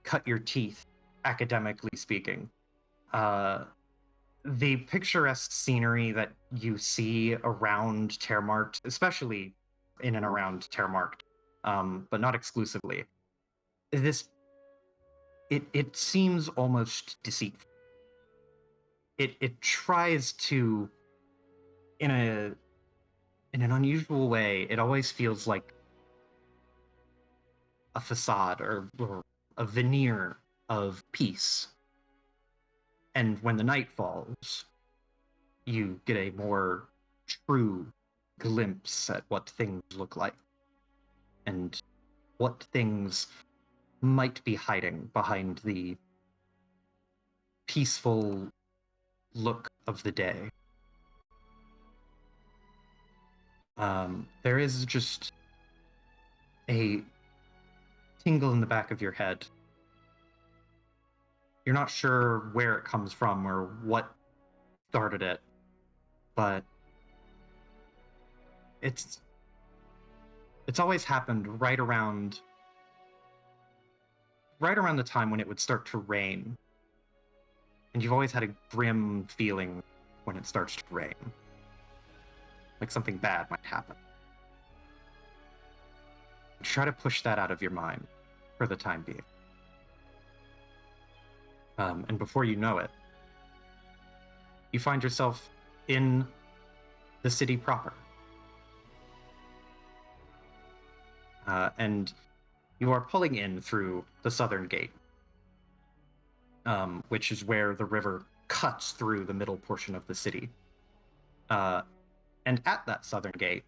cut your teeth, academically speaking, the picturesque scenery that you see around Termarkt, especially in and around Termarkt, but not exclusively, it seems almost deceitful. It tries to, in an unusual way, it always feels like a facade or a veneer of peace. And when the night falls, you get a more true glimpse at what things look like and what things might be hiding behind the peaceful look of the day. There is just a tingle in the back of your head. You're not sure where it comes from or what started it, but it's always happened right around the time when it would start to rain. And you've always had a grim feeling when it starts to rain. Like something bad might happen. Try to push that out of your mind for the time being. And before you know it, you find yourself in the city proper. And you are pulling in through the southern gate, which is where the river cuts through the middle portion of the city. And at that southern gate,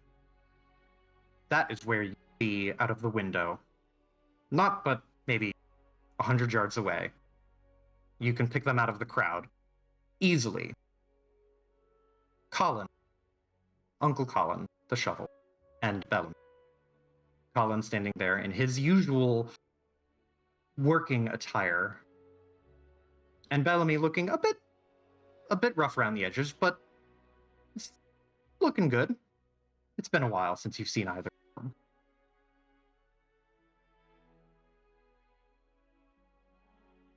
that is where you see out of the window, not but maybe 100 yards away, you can pick them out of the crowd easily. Colin, Uncle Colin, the shovel, and Bellamy. Colin standing there in his usual working attire, and Bellamy looking a bit rough around the edges, but it's looking good. It's been a while since you've seen either of them.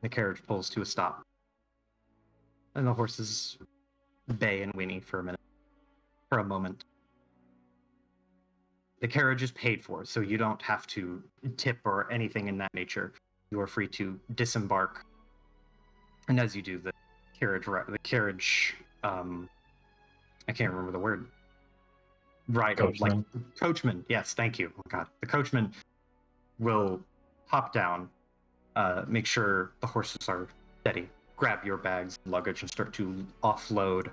The carriage pulls to a stop, and the horses bay and whinny for a moment. The carriage is paid for, so you don't have to tip or anything in that nature. You are free to disembark. And as you do, the carriage, I can't remember the word. Coachman. Coachman, yes, thank you. Oh God. The coachman will hop down, make sure the horses are steady, grab your bags and luggage, and start to offload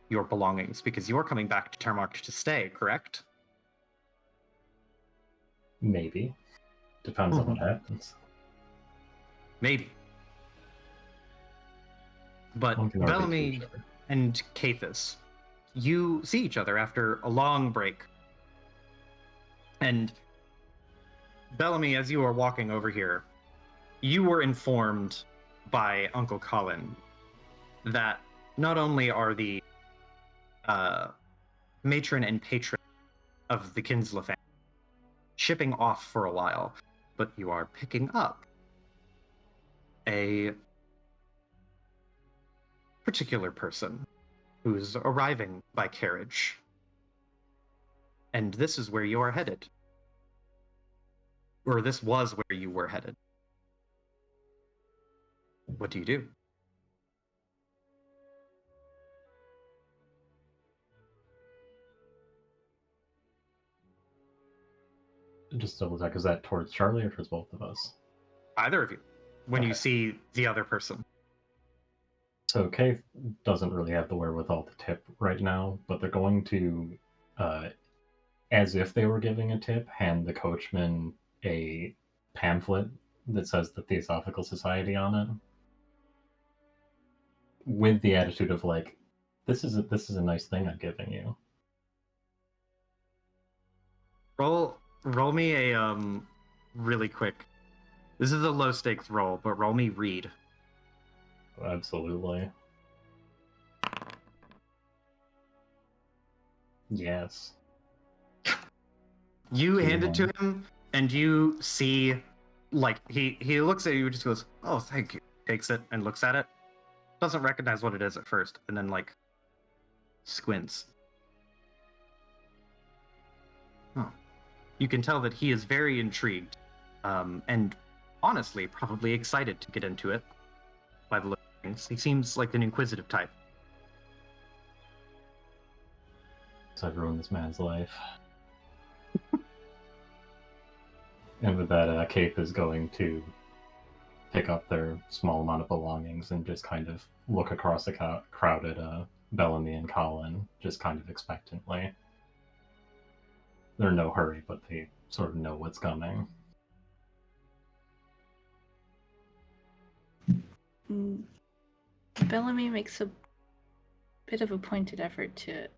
your belongings, because you are coming back to Termark to stay, correct? Maybe. Depends on what happens. Maybe. But One can argue to Bellamy each other. and Cathus, you see each other after a long break. And Bellamy, as you are walking over here, you were informed by Uncle Colin that not only are the matron and patron of the Kinsla family shipping off for a while, but you are picking up a particular person who's arriving by carriage. And this is where you are headed. Or this was where you were headed. What do you do? Just double check, is that towards Charlie or towards both of us? Either of you. When you Okay. see the other person. So Kay doesn't really have the wherewithal to tip right now, but they're going to, as if they were giving a tip, hand the coachman a pamphlet that says the Theosophical Society on it, with the attitude of like, this is a nice thing I'm giving you. Roll me a really quick. This is a low stakes roll, but roll me read. Absolutely. Yes. You hand it to Mhm. him, and you see, like, he looks at you and just goes, "Oh, thank you." Takes it and looks at it. Doesn't recognize what it is at first, and then, like, squints. Oh. You can tell that he is very intrigued, and honestly, probably excited to get into it by the look of things. He seems like an inquisitive type. So I've ruined this man's life. And with that, Kaith is going to pick up their small amount of belongings and just kind of look across the crowd at Bellamy and Colin, just kind of expectantly. They're in no hurry, but they sort of know what's coming. Mm, Bellamy makes a bit of a pointed effort to,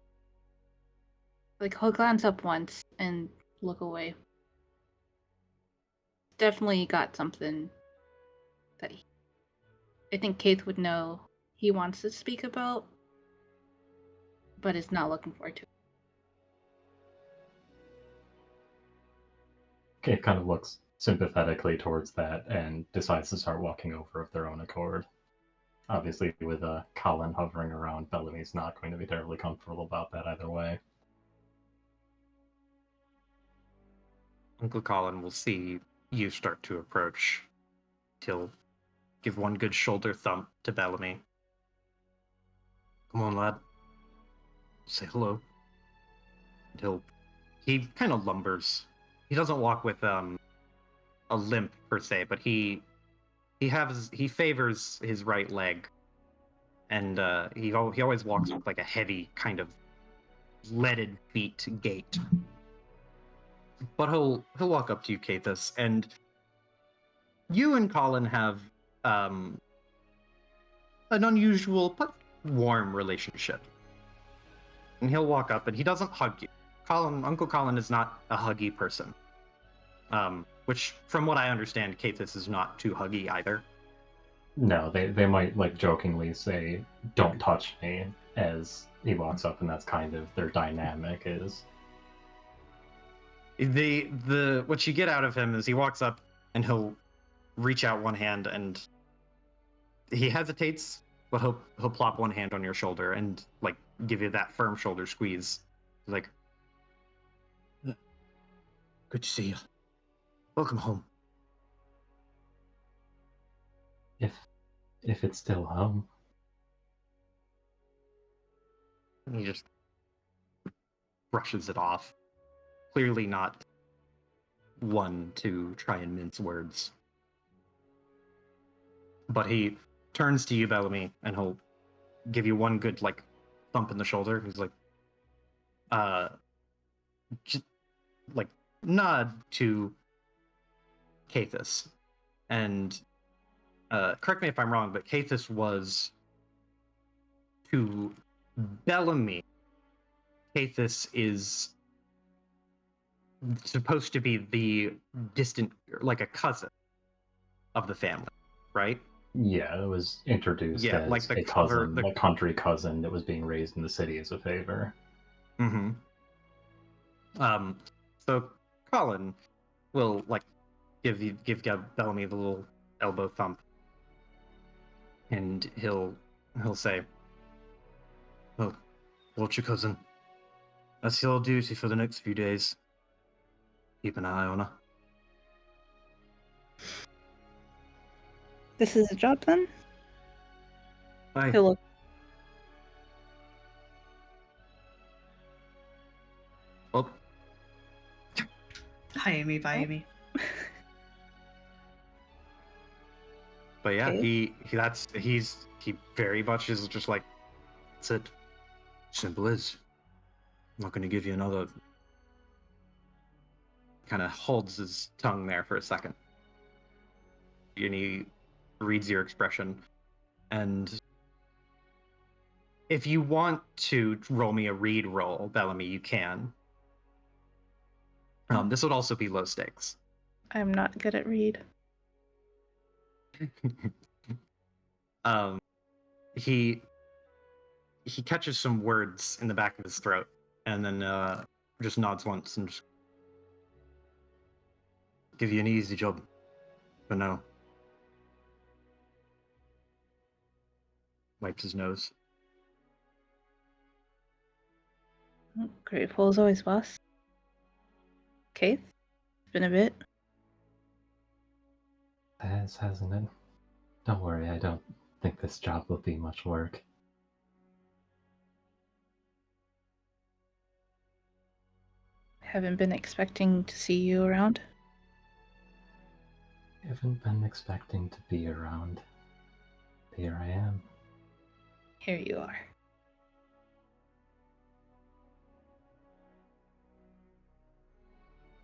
like, he'll glance up once and look away. Definitely got something that I think Keith would know he wants to speak about, but is not looking forward to it. Kate kind of looks sympathetically towards that and decides to start walking over of their own accord. Obviously, with Colin hovering around, Bellamy's not going to be terribly comfortable about that either way. Uncle Colin will see you start to approach. He'll give one good shoulder thump to Bellamy. Come on, lad. Say hello. He kind of lumbers. He doesn't walk with a limp per se, but he favors his right leg, and he always walks with like a heavy kind of leaded feet gait. But he'll walk up to you, Kathis, and you and Colin have an unusual but warm relationship. And he'll walk up, and he doesn't hug you. Uncle Colin is not a huggy person. Which, from what I understand, Kathis is not too huggy either. No, they might like jokingly say, "Don't touch me," as he walks up, and that's kind of their dynamic is. What you get out of him is he walks up and he'll reach out one hand, and he hesitates, but he'll plop one hand on your shoulder and like give you that firm shoulder squeeze. Like, good to see you. Welcome home. If it's still home. And he just brushes it off. Clearly not one to try and mince words. But he turns to you, Bellamy, and he'll give you one good like thump in the shoulder. He's like, just like nod to Kathis. And correct me if I'm wrong, but Kathis was to Bellamy. Kathis is supposed to be the distant, like a cousin of the family, right? Yeah, it was introduced as like the a cousin, a country cousin that was being raised in the city as a favor. Mm-hmm. So Colin will like give Bellamy the little elbow thump, and he'll say, "Oh, watch your cousin. That's your duty for the next few days. Keep an eye on her." This is a job then? Aye. He'll look. Oh, Hi, Amy. Bye, Amy. but yeah, Okay. he very much is just like, that's it. Simple as. I'm not going to give you another. Kind of holds his tongue there for a second, and he reads your expression. And if you want to roll me a read roll, Bellamy, you can. This would also be low stakes. I'm not good at read. He catches some words in the back of his throat, and then just nods once and just give you an easy job for now. Wipes his nose. Grateful as always, boss. Keith? It's been a bit. Hasn't it? Don't worry, I don't think this job will be much work. Haven't been expecting to see you around. Haven't been expecting to be around. Here I am. Here you are.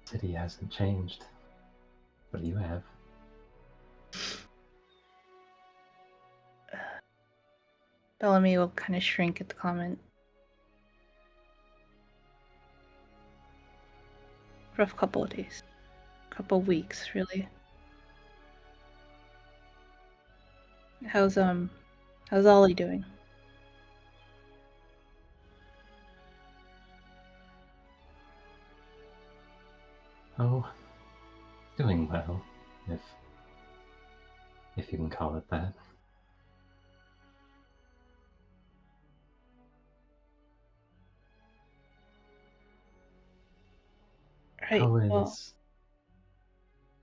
City hasn't changed, but you have. Bellamy will kind of shrink at the comment. Rough couple of days. Couple weeks, really. How's Ollie doing? Oh, doing well, if you can call it that. Right. Well,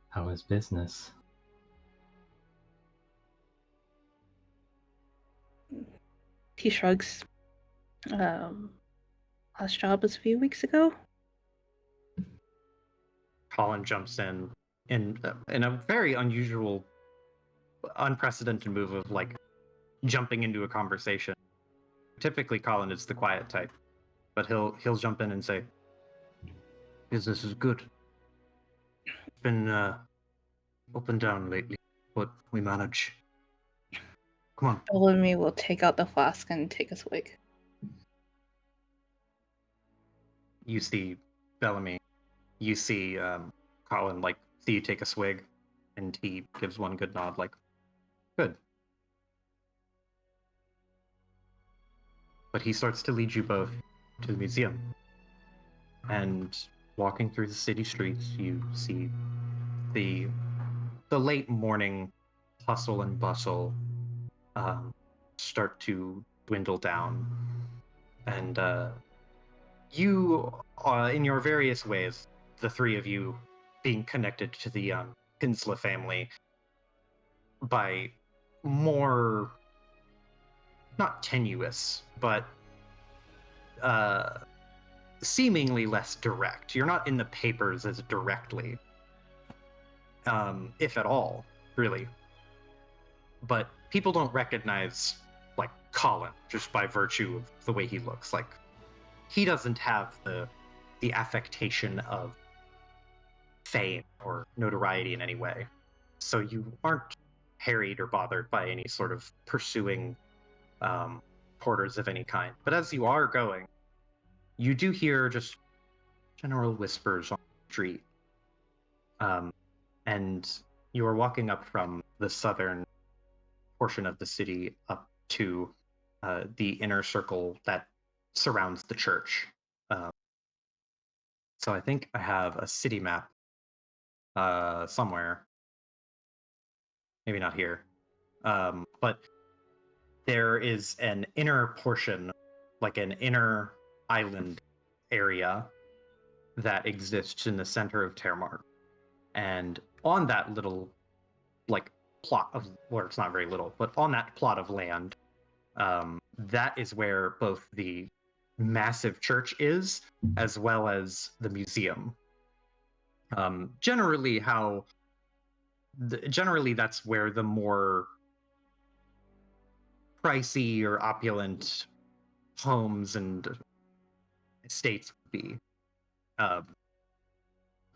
How is business? he shrugs. Last job was a few weeks ago. Colin jumps in a very unusual, unprecedented move of like jumping into a conversation. Typically, Colin is the quiet type, but he'll jump in and say, "Business is good. It's been up and down lately, but we manage. Come on." Bellamy will take out the flask and take a swig. You see Bellamy. You see Colin like see you take a swig, and he gives one good nod, like, "Good." But he starts to lead you both to the museum. And walking through the city streets, you see the late morning hustle and bustle start to dwindle down. And you, in your various ways, the three of you being connected to the Kinsla family by more, not tenuous, but seemingly less direct. You're not in the papers as directly, if at all, really. But people don't recognize, like, Colin just by virtue of the way he looks. Like, he doesn't have the affectation of fame or notoriety in any way. So you aren't harried or bothered by any sort of pursuing porters of any kind. But as you are going, you do hear just general whispers on the street. And you are walking up from the southern portion of the city up to the inner circle that surrounds the church. So I think I have a city map somewhere. Maybe not here. But there is an inner portion, like an inner island area that exists in the center of Termark. And on that little, like, plot of, well, it's not very little, but on that plot of land, that is where both the massive church is, as well as the museum. Generally, that's where the more pricey or opulent homes and estates would be.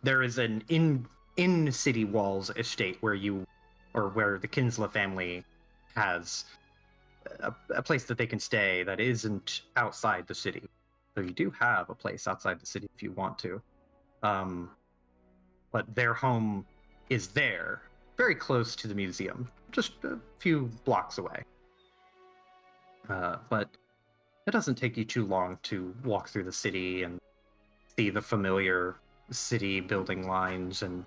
There is an in city walls estate where the Kinsla family has a place that they can stay that isn't outside the city. So you do have a place outside the city if you want to. But their home is there, very close to the museum, just a few blocks away. But it doesn't take you too long to walk through the city and see the familiar city building lines and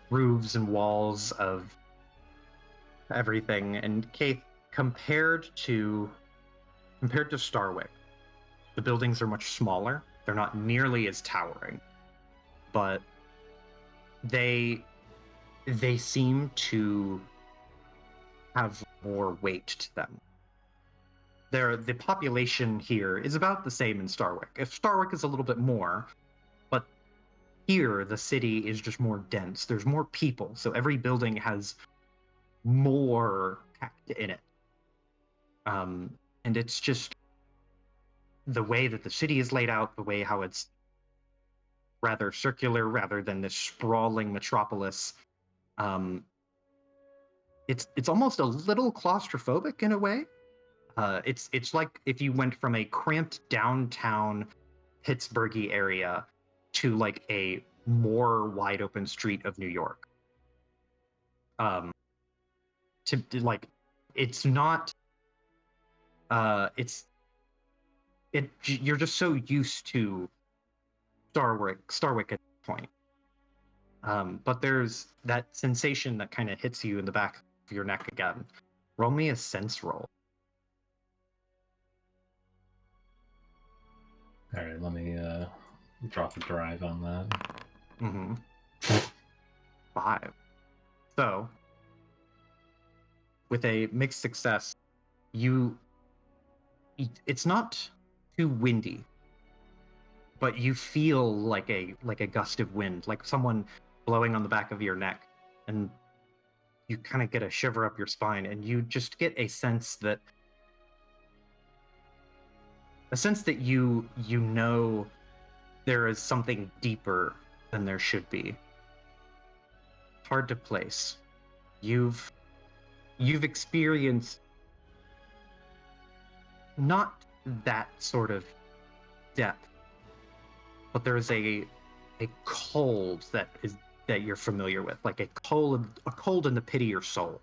roofs and walls of everything. And Keith, compared to Starwick, the buildings are much smaller. They're not nearly as towering, but they seem to have more weight to them. The population here is about the same in Starwick. If Starwick is a little bit more, but here the city is just more dense. There's more people, so every building has more packed in it. And it's just the way that the city is laid out, the way how it's rather circular rather than this sprawling metropolis. It's almost a little claustrophobic in a way, It's like if you went from a cramped downtown Pittsburghy area to like a more wide open street of New York. Like, it's not. You're just so used to Starwick at this point. But there's that sensation that kind of hits you in the back of your neck again. Roll me a sense roll. All right, let me drop a drive on that. Mm-hmm. 5. So, with a mixed success, it's not too windy, but you feel like a gust of wind, like someone blowing on the back of your neck, and you kind of get a shiver up your spine, and you just get a sense that you know there is something deeper than there should be. Hard to place. You've experienced not that sort of depth, but there is a cold that you're familiar with, like a cold in the pit of your soul.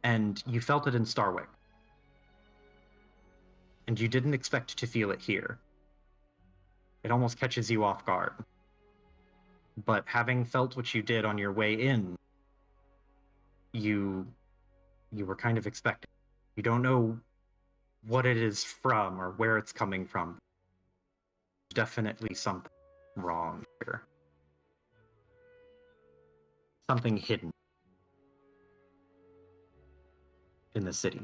And you felt it in Starwick. And you didn't expect to feel it here. It almost catches you off guard. But having felt what you did on your way in, you were kind of expecting. You don't know what it is from or where it's coming from. Definitely something wrong here. Something hidden in the city.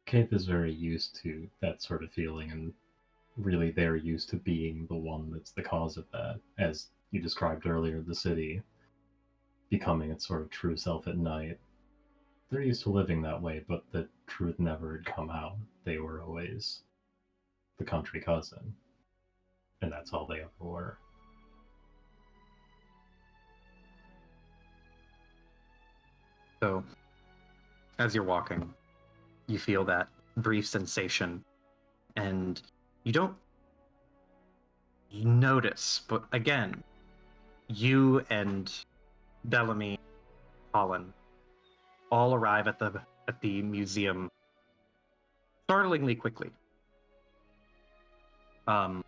Kate is very used to that sort of feeling, and really they're used to being the one that's the cause of that. As you described earlier, the city becoming its sort of true self at night. They're used to living that way, but the truth never had come out. They were always the country cousin, and that's all they ever were. So, as you're walking, you feel that brief sensation, and you don't notice, but again, you and Bellamy, Colin, all arrive at the museum startlingly quickly. And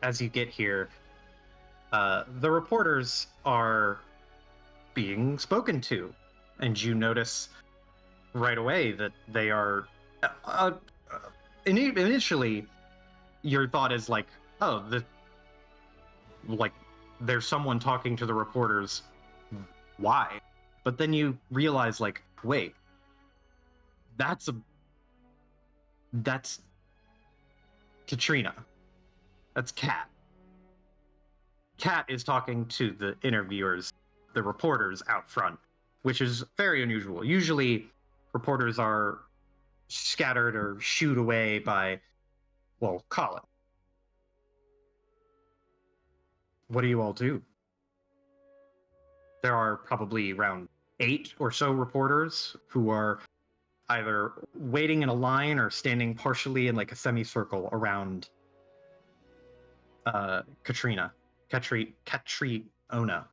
as you get here, the reporters are being spoken to, and you notice right away that they are. Initially, your thought is like, "Oh, there's someone talking to the reporters. Why?" But then you realize, like, wait, that's Katrina. That's Kat. Kat is talking to the interviewers, the reporters out front, which is very unusual. Usually, reporters are scattered or shooed away by, well, Colin. What do you all do? There are probably around 8 or so reporters who are either waiting in a line or standing partially in like a semicircle around Katrina. Katriona.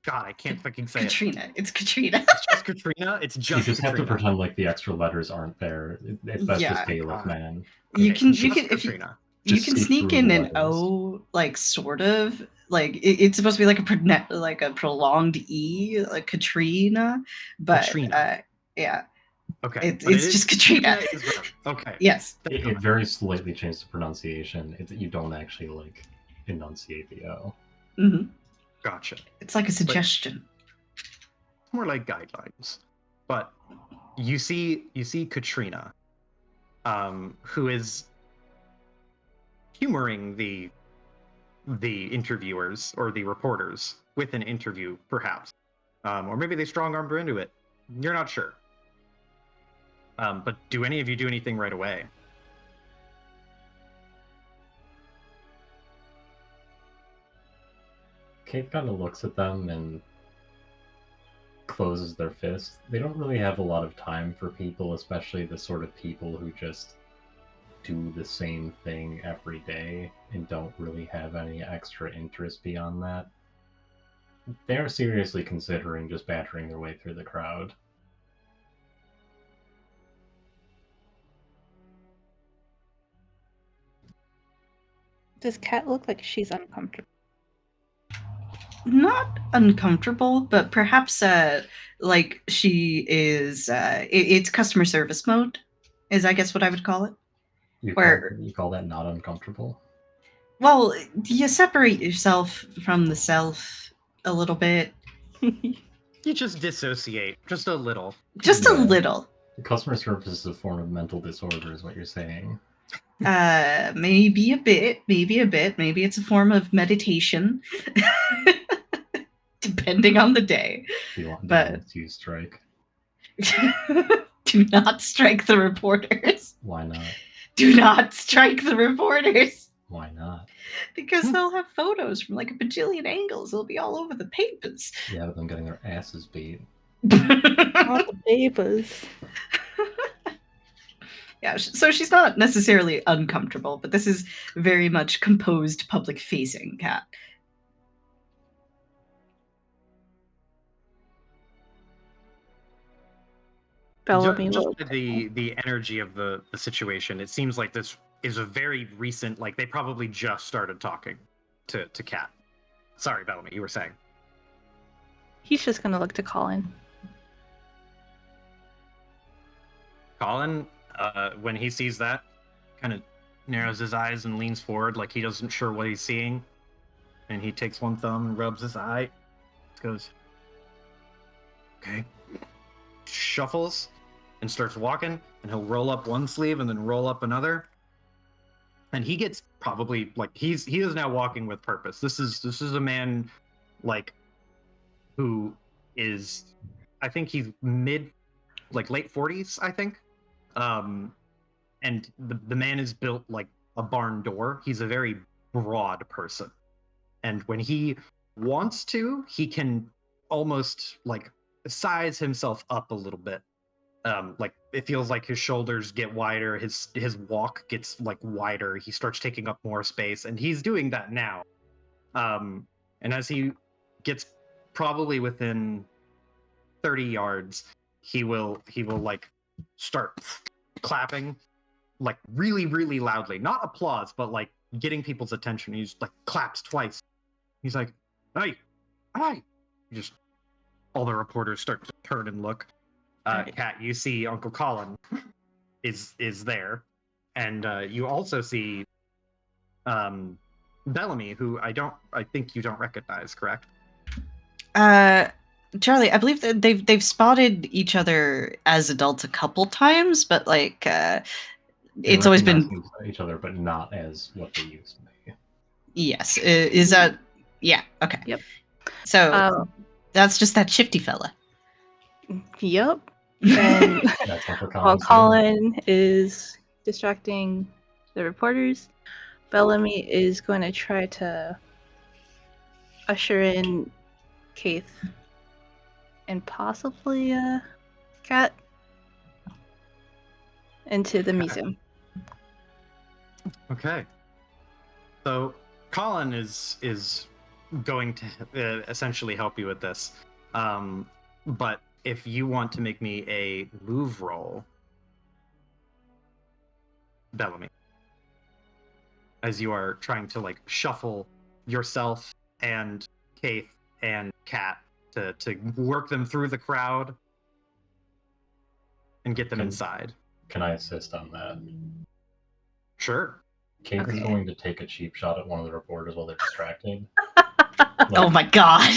God, I can't fucking say Katrina. It's Katrina. It's just Katrina. It's You just just have to Katrina. pretend like the extra letters aren't there. That's Yeah. just Gaelic, man. You Okay, can just if you Katrina. you Just can speak sneak through in the an letters. O, like sort of like it's supposed to be like a prolonged E, like Katrina, but Katrina. yeah, Okay, it's but it is, just Katrina. Is rough. Okay. Yes. It very slightly changed the pronunciation. You don't actually like enunciate the O. Hmm. Gotcha. It's like a suggestion. More like guidelines. But you see Katrina, who is humoring the interviewers or the reporters with an interview, perhaps, or maybe they strong-armed her into it. You're not sure. But do any of you do anything right away? Kate kind of looks at them and closes their fist. They don't really have a lot of time for people, especially the sort of people who just do the same thing every day and don't really have any extra interest beyond that. They're seriously considering just battering their way through the crowd. Does Kat look like she's uncomfortable? Not uncomfortable, but perhaps like she is. It's customer service mode, is I guess what I would call it. You Where call that not uncomfortable? well, you separate yourself from the self a little bit, You just dissociate, just a little. just a Yeah. little. Customer service is a form of mental disorder, is what you're saying. Maybe a bit, maybe it's a form of meditation. Depending on the day. Do you want But- to strike? Do not strike the reporters. Why not? Do not strike the reporters. Why not? Because they'll have photos from like a bajillion angles. They'll be all over the papers. Yeah, but them getting their asses beat. Not the papers. Yeah, so she's not necessarily uncomfortable, but this is very much composed public facing Cat. Bellamy Just will. the energy of the situation. It seems like this is a very recent. Like they probably just started talking to Kat. Sorry, Bellamy, you were saying. He's just gonna look to Colin. Colin, when he sees that, kind of narrows his eyes and leans forward like he doesn't sure what he's seeing. And he takes one thumb and rubs his eye. Goes, okay. Shuffles and starts walking, and he'll roll up one sleeve and then roll up another. And he gets probably like he is now walking with purpose. This is a man like who is, I think he's late 40s, I think. And the man is built like a barn door. He's a very broad person. And when he wants to, he can almost like size himself up a little bit. Like it feels like his shoulders get wider, his walk gets like wider, he starts taking up more space, and he's doing that now. And as he gets probably within 30 yards, he will like start clapping like really, really loudly. Not applause, but like getting people's attention. He's like claps twice. He's like, hey, hey. Just all the reporters start to turn and look. Kat, you see Uncle Colin is there. And you also see Bellamy, who I think you don't recognize, correct? Charlie, I believe that they've spotted each other as adults a couple times, but like They it's always been recognize each other, but not as what they used to be. yes. Is that yeah? Okay. Yep. So that's just that shifty fella. Yep. And That's what while Colin is distracting the reporters, Bellamy is going to try to usher in Keith and possibly Kat into the museum. Okay. So Colin is going to essentially help you with this. But if you want to make me a move roll, Bellamy, as you are trying to like shuffle yourself and Keith and Kat to work them through the crowd and get them inside. Can I assist on that? Sure. Kate is Okay. going to take a cheap shot at one of the reporters while they're distracted. Oh my god.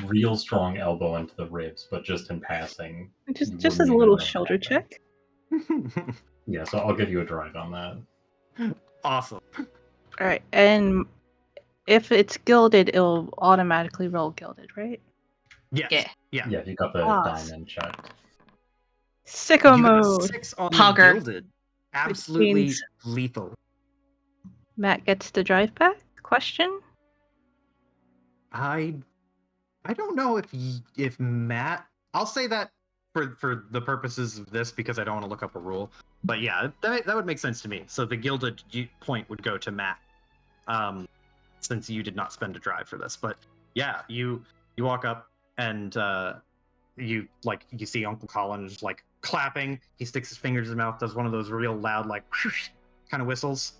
Real strong elbow into the ribs, but just in passing. Just as a little shoulder check. Yeah, so I'll give you a drive on that. Awesome. All right, and if it's gilded, it'll automatically roll gilded, right? Yes. Yeah. Yeah. Yeah, you got the Awesome. diamond checked. Sicko You got a mode. 6 on the Pogger. gilded. Absolutely means- lethal. Matt gets the drive back? Question? I don't know if Matt. I'll say that for the purposes of this because I don't want to look up a rule. But yeah, that would make sense to me. So the gilded point would go to Matt, since you did not spend a drive for this. But yeah, you walk up and you see Uncle Colin just like clapping. He sticks his fingers in his mouth, does one of those real loud like kind of whistles.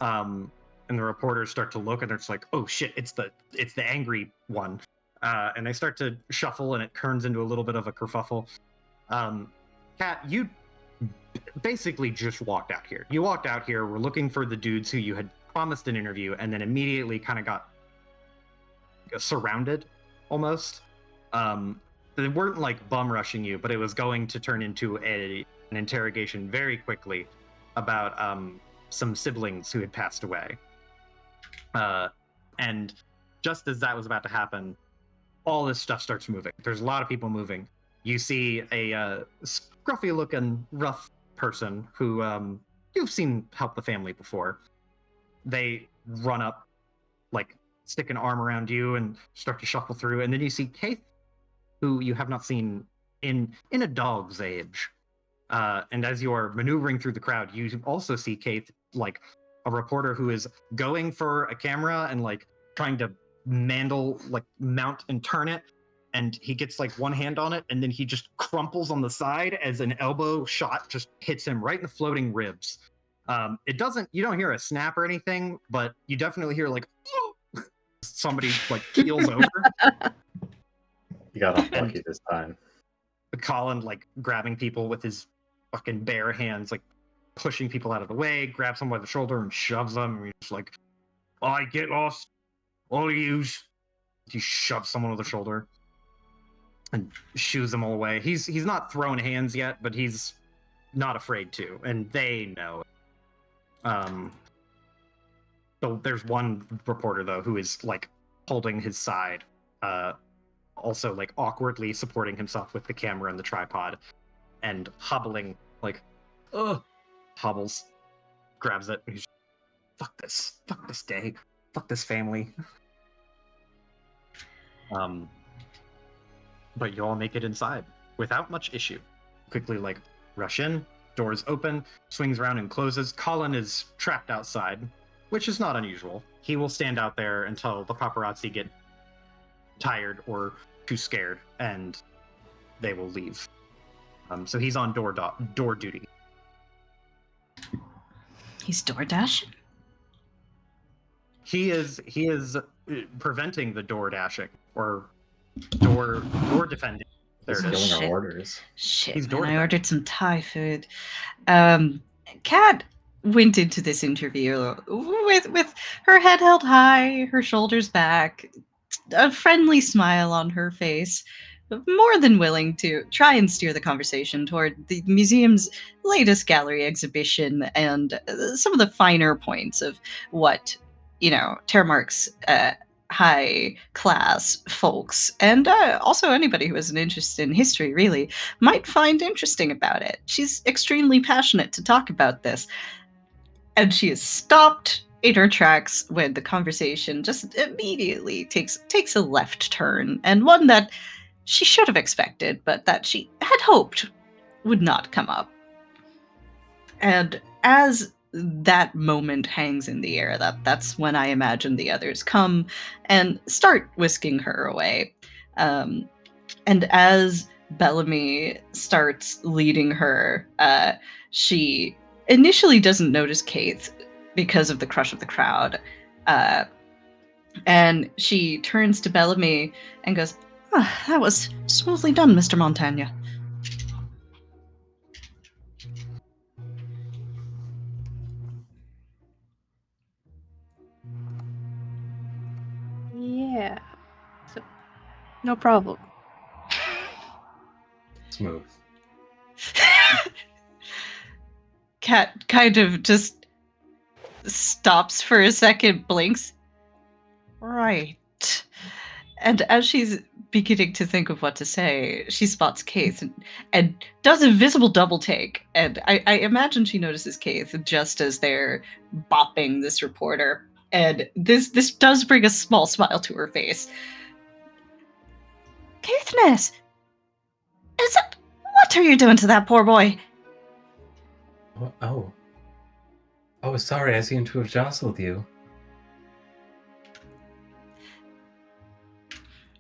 And the reporters start to look and it's like, oh shit, it's the angry one. And they start to shuffle and it turns into a little bit of a kerfuffle. Kat, you basically just walked out here. You walked out here, we're looking for the dudes who you had promised an interview and then immediately kind of got surrounded almost. They weren't like bum rushing you, but it was going to turn into an interrogation very quickly about some siblings who had passed away. And just as that was about to happen, all this stuff starts moving. There's a lot of people moving. You see a scruffy-looking, rough person who you've seen help the family before. They run up, like, stick an arm around you and start to shuffle through. And then you see Keith, who you have not seen in a dog's age. And as you are maneuvering through the crowd, you also see Keith, like, a reporter who is going for a camera and, like, trying to mount and turn it. And he gets, like, one hand on it, and then he just crumples on the side as an elbow shot just hits him right in the floating ribs. You don't hear a snap or anything, but you definitely hear, like, somebody, like, keels over. You got off lucky this time. Colin, like, grabbing people with his fucking bare hands, like, pushing people out of the way, grabs them by the shoulder and shoves them. And he's like, I get lost. All of yous. He shoves someone with the shoulder and shoos them all away. He's not thrown hands yet, but he's not afraid to, and they know. So there's one reporter though who is like holding his side, also like awkwardly supporting himself with the camera and the tripod, and hobbling like, hobbles, grabs it, and he's fuck this day, fuck this family. But you all make it inside without much issue. Quickly, like, rush in, doors open, swings around and closes. Colin is trapped outside, which is not unusual. He will stand out there until the paparazzi get tired or too scared, and they will leave. So he's on door duty. He's door dashing? He is preventing the door dashing or door defending. There it is. Stealing our orders. Shit, He's man, door I defending. ordered some Thai food. Kat went into this interview with her head held high, her shoulders back, a friendly smile on her face, more than willing to try and steer the conversation toward the museum's latest gallery exhibition and some of the finer points of what, Termark's high class folks, and also anybody who has an interest in history really might find interesting about it. She's extremely passionate to talk about this, and she is stopped in her tracks when the conversation just immediately takes a left turn, and one that she should have expected, but that she had hoped would not come up. And as that moment hangs in the air, that's when I imagine the others come and start whisking her away. And as Bellamy starts leading her, she initially doesn't notice Keith because of the crush of the crowd. And she turns to Bellamy and goes, that was smoothly done, Mr. Montaigne. Yeah. So, no problem. Smooth. Kat kind of just stops for a second, blinks. Right. And as she's beginning to think of what to say, she spots Keith and does a visible double take. And I imagine she notices Keith just as they're bopping this reporter. And this does bring a small smile to her face. Katniss! What are you doing to that poor boy? Oh. Oh, sorry, I seem to have jostled you.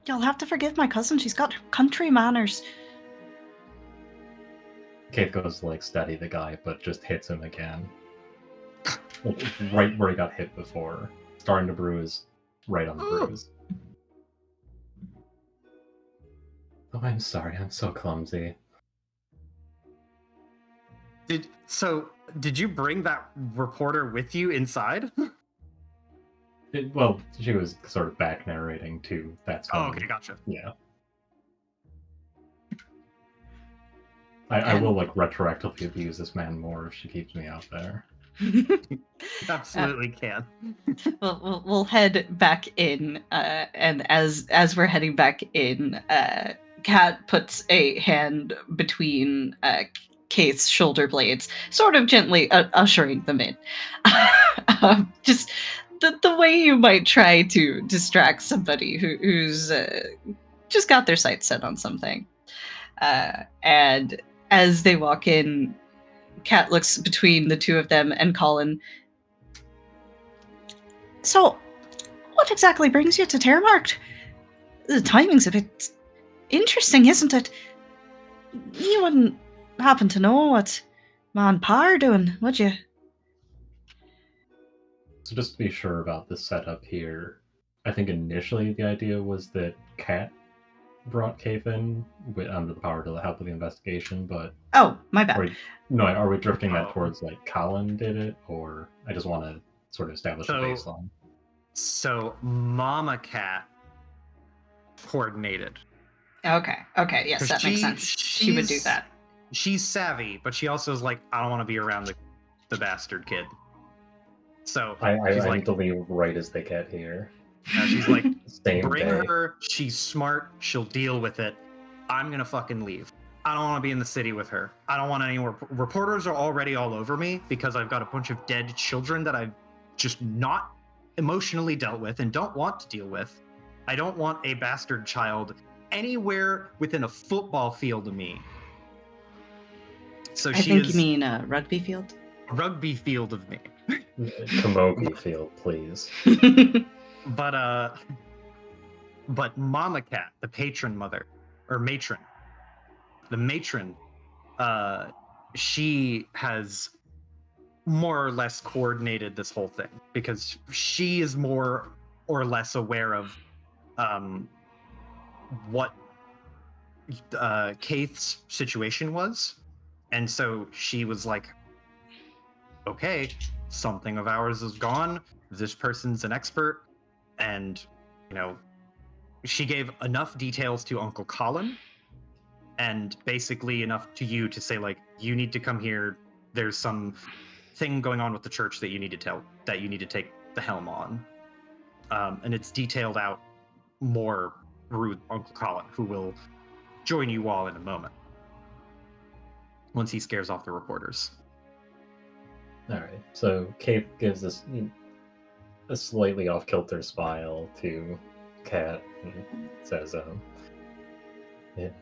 You'll have to forgive my cousin. She's got country manners. Kate goes to, steady the guy, but just hits him again. Right where he got hit before. Starting to bruise, right on the bruise. Oh, I'm sorry, I'm so clumsy. Did you bring that reporter with you inside? Well, she was sort of back narrating too. That's when, Oh, okay, gotcha. Yeah. I will retroactively abuse this man more if she keeps me out there. Absolutely can. We'll head back in, and as we're heading back in, Kat puts a hand between Kate's shoulder blades, sort of gently ushering them in. Just the way you might try to distract somebody who's just got their sights set on something. And as they walk in, Kat looks between the two of them and Colin. So, what exactly brings you to Terramarkt? The timing's a bit interesting, isn't it? You wouldn't happen to know what Ma and Pa are doing, would you? So just to be sure about the setup here, I think initially the idea was that Kat brought Kate in under the power to help with the investigation, but... Oh, my bad. Are we drifting that towards, Colin did it, or I just want to sort of establish a baseline? So, Mama Cat coordinated. Okay, yes, that makes sense. She would do that. She's savvy, but she also is like, I don't want to be around the bastard kid. So, I need to leave right as they get here. She's like, Bring her, she's smart, she'll deal with it. I'm gonna fucking leave. I don't want to be in the city with her. I don't want any more. Reporters are already all over me because I've got a bunch of dead children that I've just not emotionally dealt with and don't want to deal with. I don't want a bastard child anywhere within a football field of me. So I think you mean a rugby field? A rugby field of me. Camogie field, please. But Mama Cat, the patron mother, or matron, the matron, she has more or less coordinated this whole thing because she is more or less aware of what Kate's situation was. And so she was like, okay, something of ours is gone. This person's an expert. And, she gave enough details to Uncle Colin and basically enough to you to say, you need to come here. There's some thing going on with the church that you need to take the helm on. And it's detailed out more through Uncle Colin, who will join you all in a moment once he scares off the reporters. All right. So Kate gives this a slightly off-kilter smile to Kat and says, "It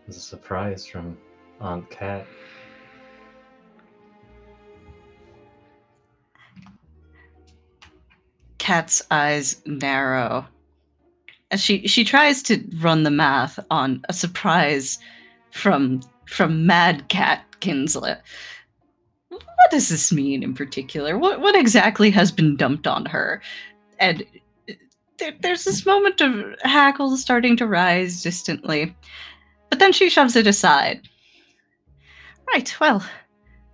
was a surprise from Aunt Kat." Kat's eyes narrow as she tries to run the math on a surprise from Mad Cat Kinslet. What does this mean in particular? What exactly has been dumped on her? And there's this moment of hackles starting to rise distantly, but then she shoves it aside. Right, well,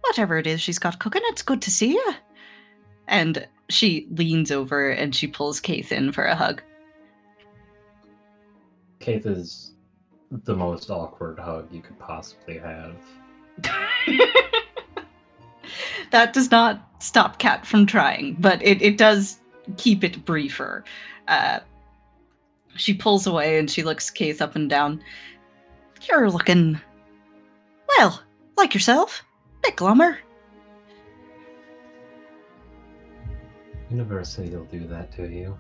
whatever it is she's got cooking, it's good to see you. And she leans over and she pulls Kate in for a hug. Kate is the most awkward hug you could possibly have. That does not stop Kat from trying, but it does keep it briefer. She pulls away and she looks Kate up and down. You're looking, well, like yourself. Bit glummer. University will do that to you.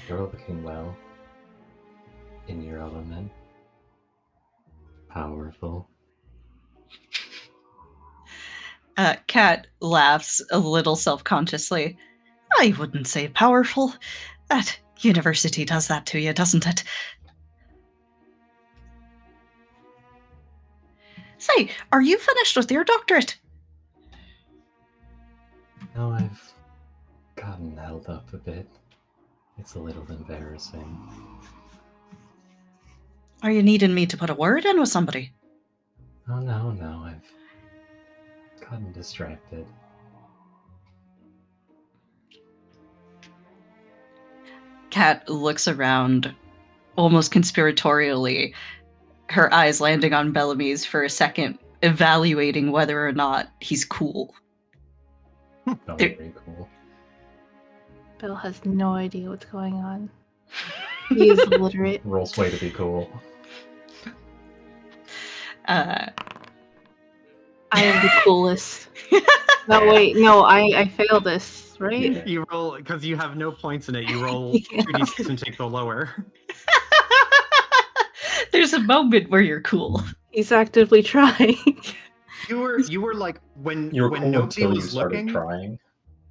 You're looking well. In your element. Powerful. Kat laughs a little self-consciously. I wouldn't say powerful. That university does that to you, doesn't it? Say, are you finished with your doctorate? No, I've gotten held up a bit. It's a little embarrassing. Are you needing me to put a word in with somebody? Oh, no, I've gotten distracted. Kat looks around almost conspiratorially, her eyes landing on Bellamy's for a second, evaluating whether or not he's cool. Oh, very cool. Bill has no idea what's going on. He is illiterate. Rolls way to be cool. I am the coolest. No, wait, no, I failed this, right? Yeah. You roll, because you have no points in it, you roll Yeah. 2d6 and take the lower. There's a moment where you're cool. He's actively trying. You were like, when You were cool nobody until you was started looking. trying.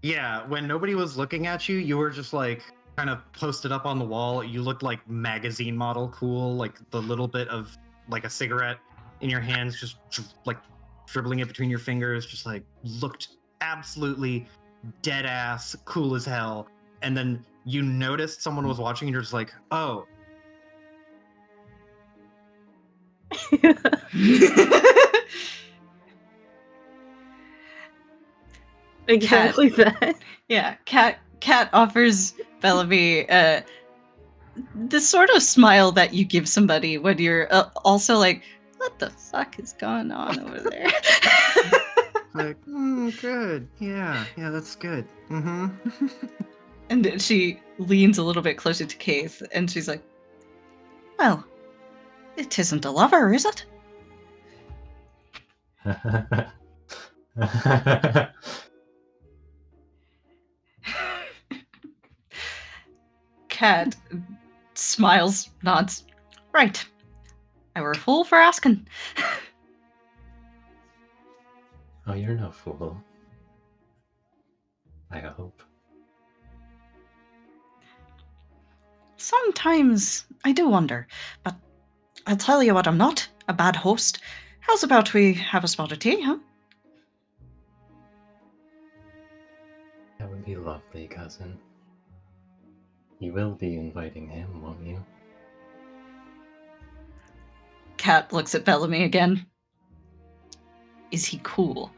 Yeah, when nobody was looking at you, you were just like kind of posted up on the wall. You looked like magazine model cool, like the little bit of like a cigarette in your hands, just like dribbling it between your fingers, just like looked absolutely dead ass cool as hell. And then you noticed someone was watching and you're just like, oh, Exactly that. Yeah, Kat offers Bellamy the sort of smile that you give somebody when you're also like, what the fuck is going on over there? like, good. Yeah, that's good. Mm-hmm. And then she leans a little bit closer to Keith, and she's like, well, it isn't a lover, is it? Kat smiles, nods. Right. I were a fool for asking. Oh, you're no fool. I hope. Sometimes I do wonder, but I'll tell you what, I'm not a bad host. How's about we have a spot of tea, huh? That would be lovely, cousin. You will be inviting him, won't you? Kat looks at Bellamy again. Is he cool?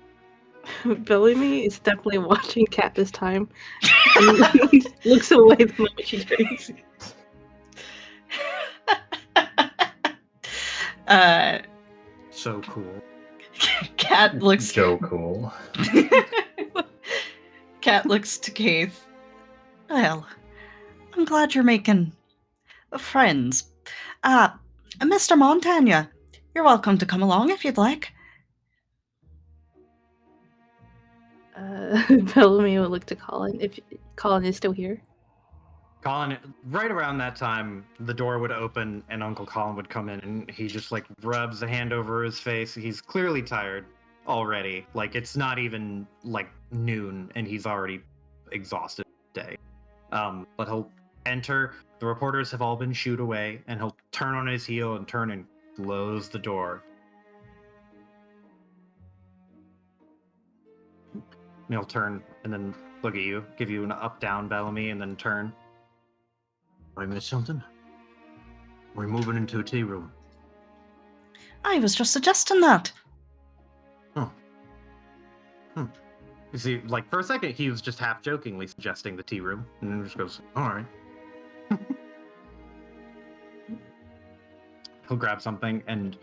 Bellamy is definitely watching Kat this time. And looks away the moment she turns. So cool. Kat looks. Joe cool. Kat looks to Keith. Well, I'm glad you're making friends. Mr. Montagna, you're welcome to come along if you'd like. Bellamy will look to Colin if Colin is still here. Colin, right around that time, the door would open and Uncle Colin would come in and he just like rubs a hand over his face. He's clearly tired already. Like it's not even like noon and he's already exhausted today. But he'll enter. The reporters have all been shooed away and he'll turn on his heel and turn and close the door. And he'll turn and then look at you, give you an up-down Bellamy, and then turn. I missed something? We're moving into a tea room. I was just suggesting that. Oh. You see, like, for a second, he was just half-jokingly suggesting the tea room, and then just goes, all right. He'll grab something and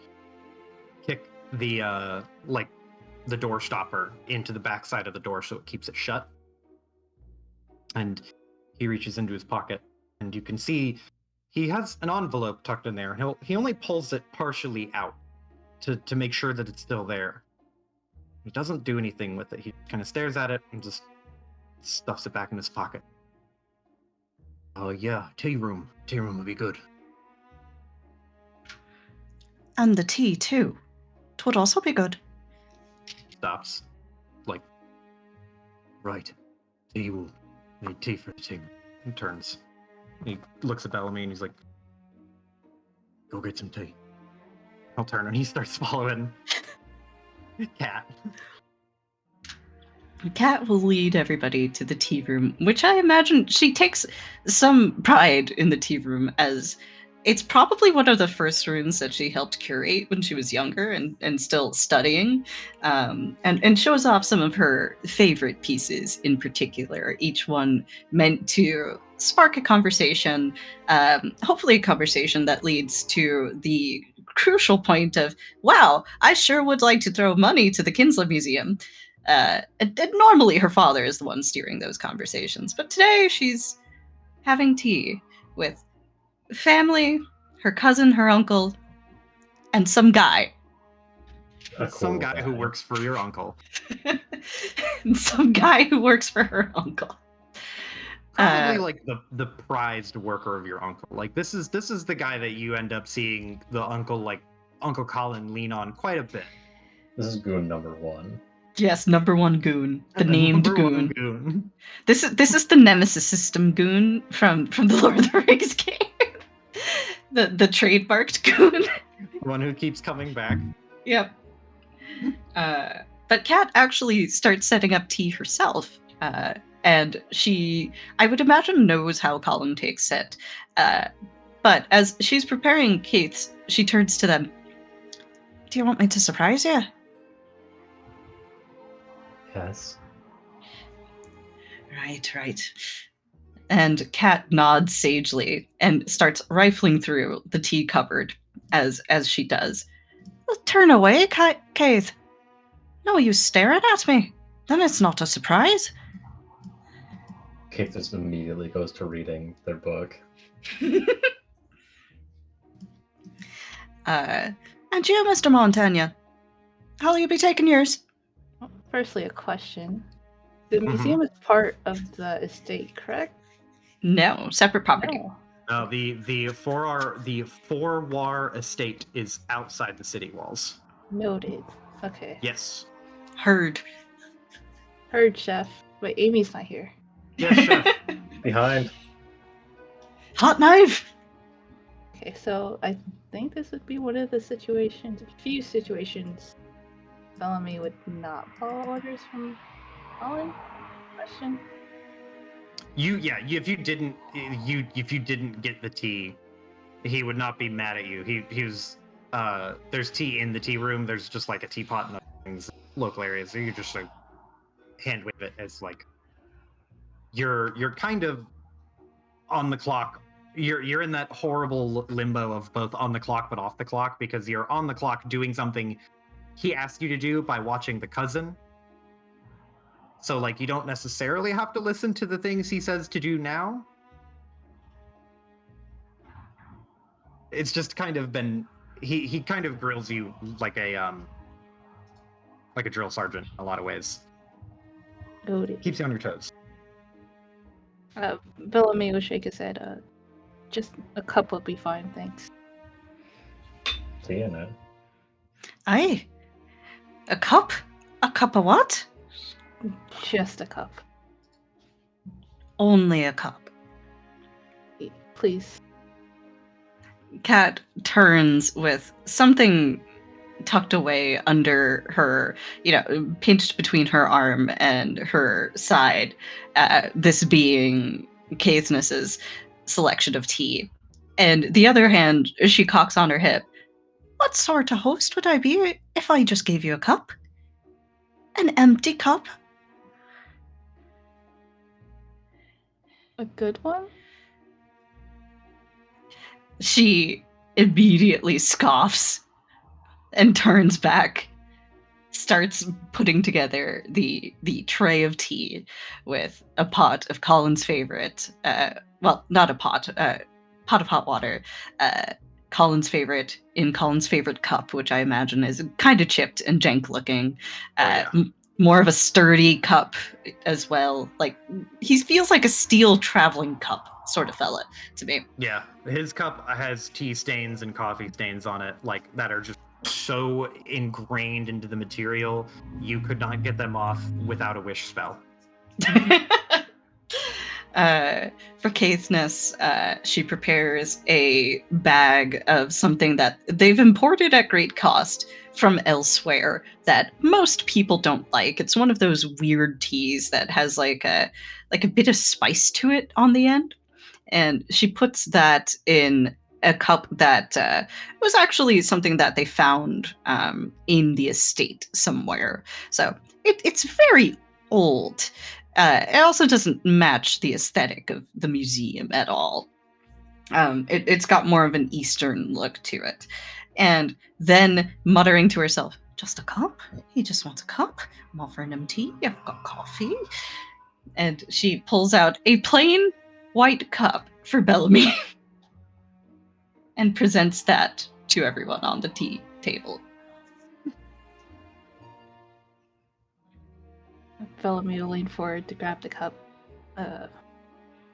kick the, the door stopper into the back side of the door so it keeps it shut. And he reaches into his pocket, and you can see he has an envelope tucked in there. And he only pulls it partially out to make sure that it's still there. He doesn't do anything with it. He kind of stares at it and just stuffs it back in his pocket. Oh yeah, tea room. Tea room would be good. And the tea, too. It would also be good. Stops. Like, right. Tea will need tea for the tea room. He turns. He looks at Bellamy and he's like, go get some tea. I'll turn and he starts following Cat. Kat will lead everybody to the tea room, which I imagine she takes some pride in the tea room, as it's probably one of the first rooms that she helped curate when she was younger and still studying, and shows off some of her favorite pieces in particular, each one meant to spark a conversation, hopefully a conversation that leads to the crucial point of, wow, I sure would like to throw money to the Kinsler Museum. And normally her father is the one steering those conversations, but today she's having tea with family, her cousin, her uncle, and some guy. Some guy who works for your uncle. And some guy who works for her uncle. Probably like the prized worker of your uncle. Like this is the guy that you end up seeing the uncle, like Uncle Colin, lean on quite a bit. This is goon number 1. Yes, number 1 goon, the named Number goon. one goon. This is the Nemesis system goon from the Lord of the Rings game. the trademarked goon. One who keeps coming back. Yep. But Kat actually starts setting up tea herself, and she, I would imagine, knows how Colin takes it. But as she's preparing Keith's, she turns to them. Do you want me to surprise you? Yes. Right. And Kat nods sagely and starts rifling through the tea cupboard as she does. Well, turn away, Keith. No use staring at me. Then it's not a surprise. Keith just immediately goes to reading their book. And you, Mr. Montaigne, how'll you be taking yours? Firstly, a question. The museum is part of the estate, correct? No, separate property. No. The Forwar estate is outside the city walls. Noted. Okay. Yes. Heard, chef. Wait, Amy's not here. Yes, chef. Behind. Hot knife! Okay, so I think this would be one of the few situations Bellamy would not follow orders from Colin? Question? If you didn't get the tea, he would not be mad at you. He was there's tea in the tea room. There's just like a teapot and other things in local areas. So you just like hand wave it as like you're kind of on the clock. You're in that horrible limbo of both on the clock but off the clock, because you're on the clock doing something he asked you to do by watching The Cousin. So, like, you don't necessarily have to listen to the things he says to do now. It's just kind of been... He kind of grills you like a drill sergeant in a lot of ways. Noted. Keeps you on your toes. Bellamy will shake his head. Just a cup will be fine, thanks. Tea in it. Aye. A cup? A cup of what? Just a cup. Only a cup. Please. Kat turns with something tucked away under her, pinched between her arm and her side, this being Caithness's selection of tea. And the other hand, she cocks on her hip. What sort of host would I be if I just gave you a cup? An empty cup? A good one? She immediately scoffs and turns back, starts putting together the tray of tea with a pot of Colin's favorite, not a pot, pot of hot water, Colin's favorite, in Colin's favorite cup, which I imagine is kind of chipped and jank looking, more of a sturdy cup as well. Like, he feels like a steel traveling cup sort of fella to me. Yeah, his cup has tea stains and coffee stains on it, like that are just so ingrained into the material, you could not get them off without a wish spell. For Caithness, she prepares a bag of something that they've imported at great cost from elsewhere that most people don't like. It's one of those weird teas that has like a bit of spice to it on the end, and she puts that in a cup that was actually something that they found in the estate somewhere. So it's very old. It also doesn't match the aesthetic of the museum at all. It's got more of an Eastern look to it. And then muttering to herself, just a cup? He just wants a cup. I'm offering him tea. I've got coffee. And she pulls out a plain white cup for Bellamy and presents that to everyone on the tea table. Bellamy will lean forward to grab the cup.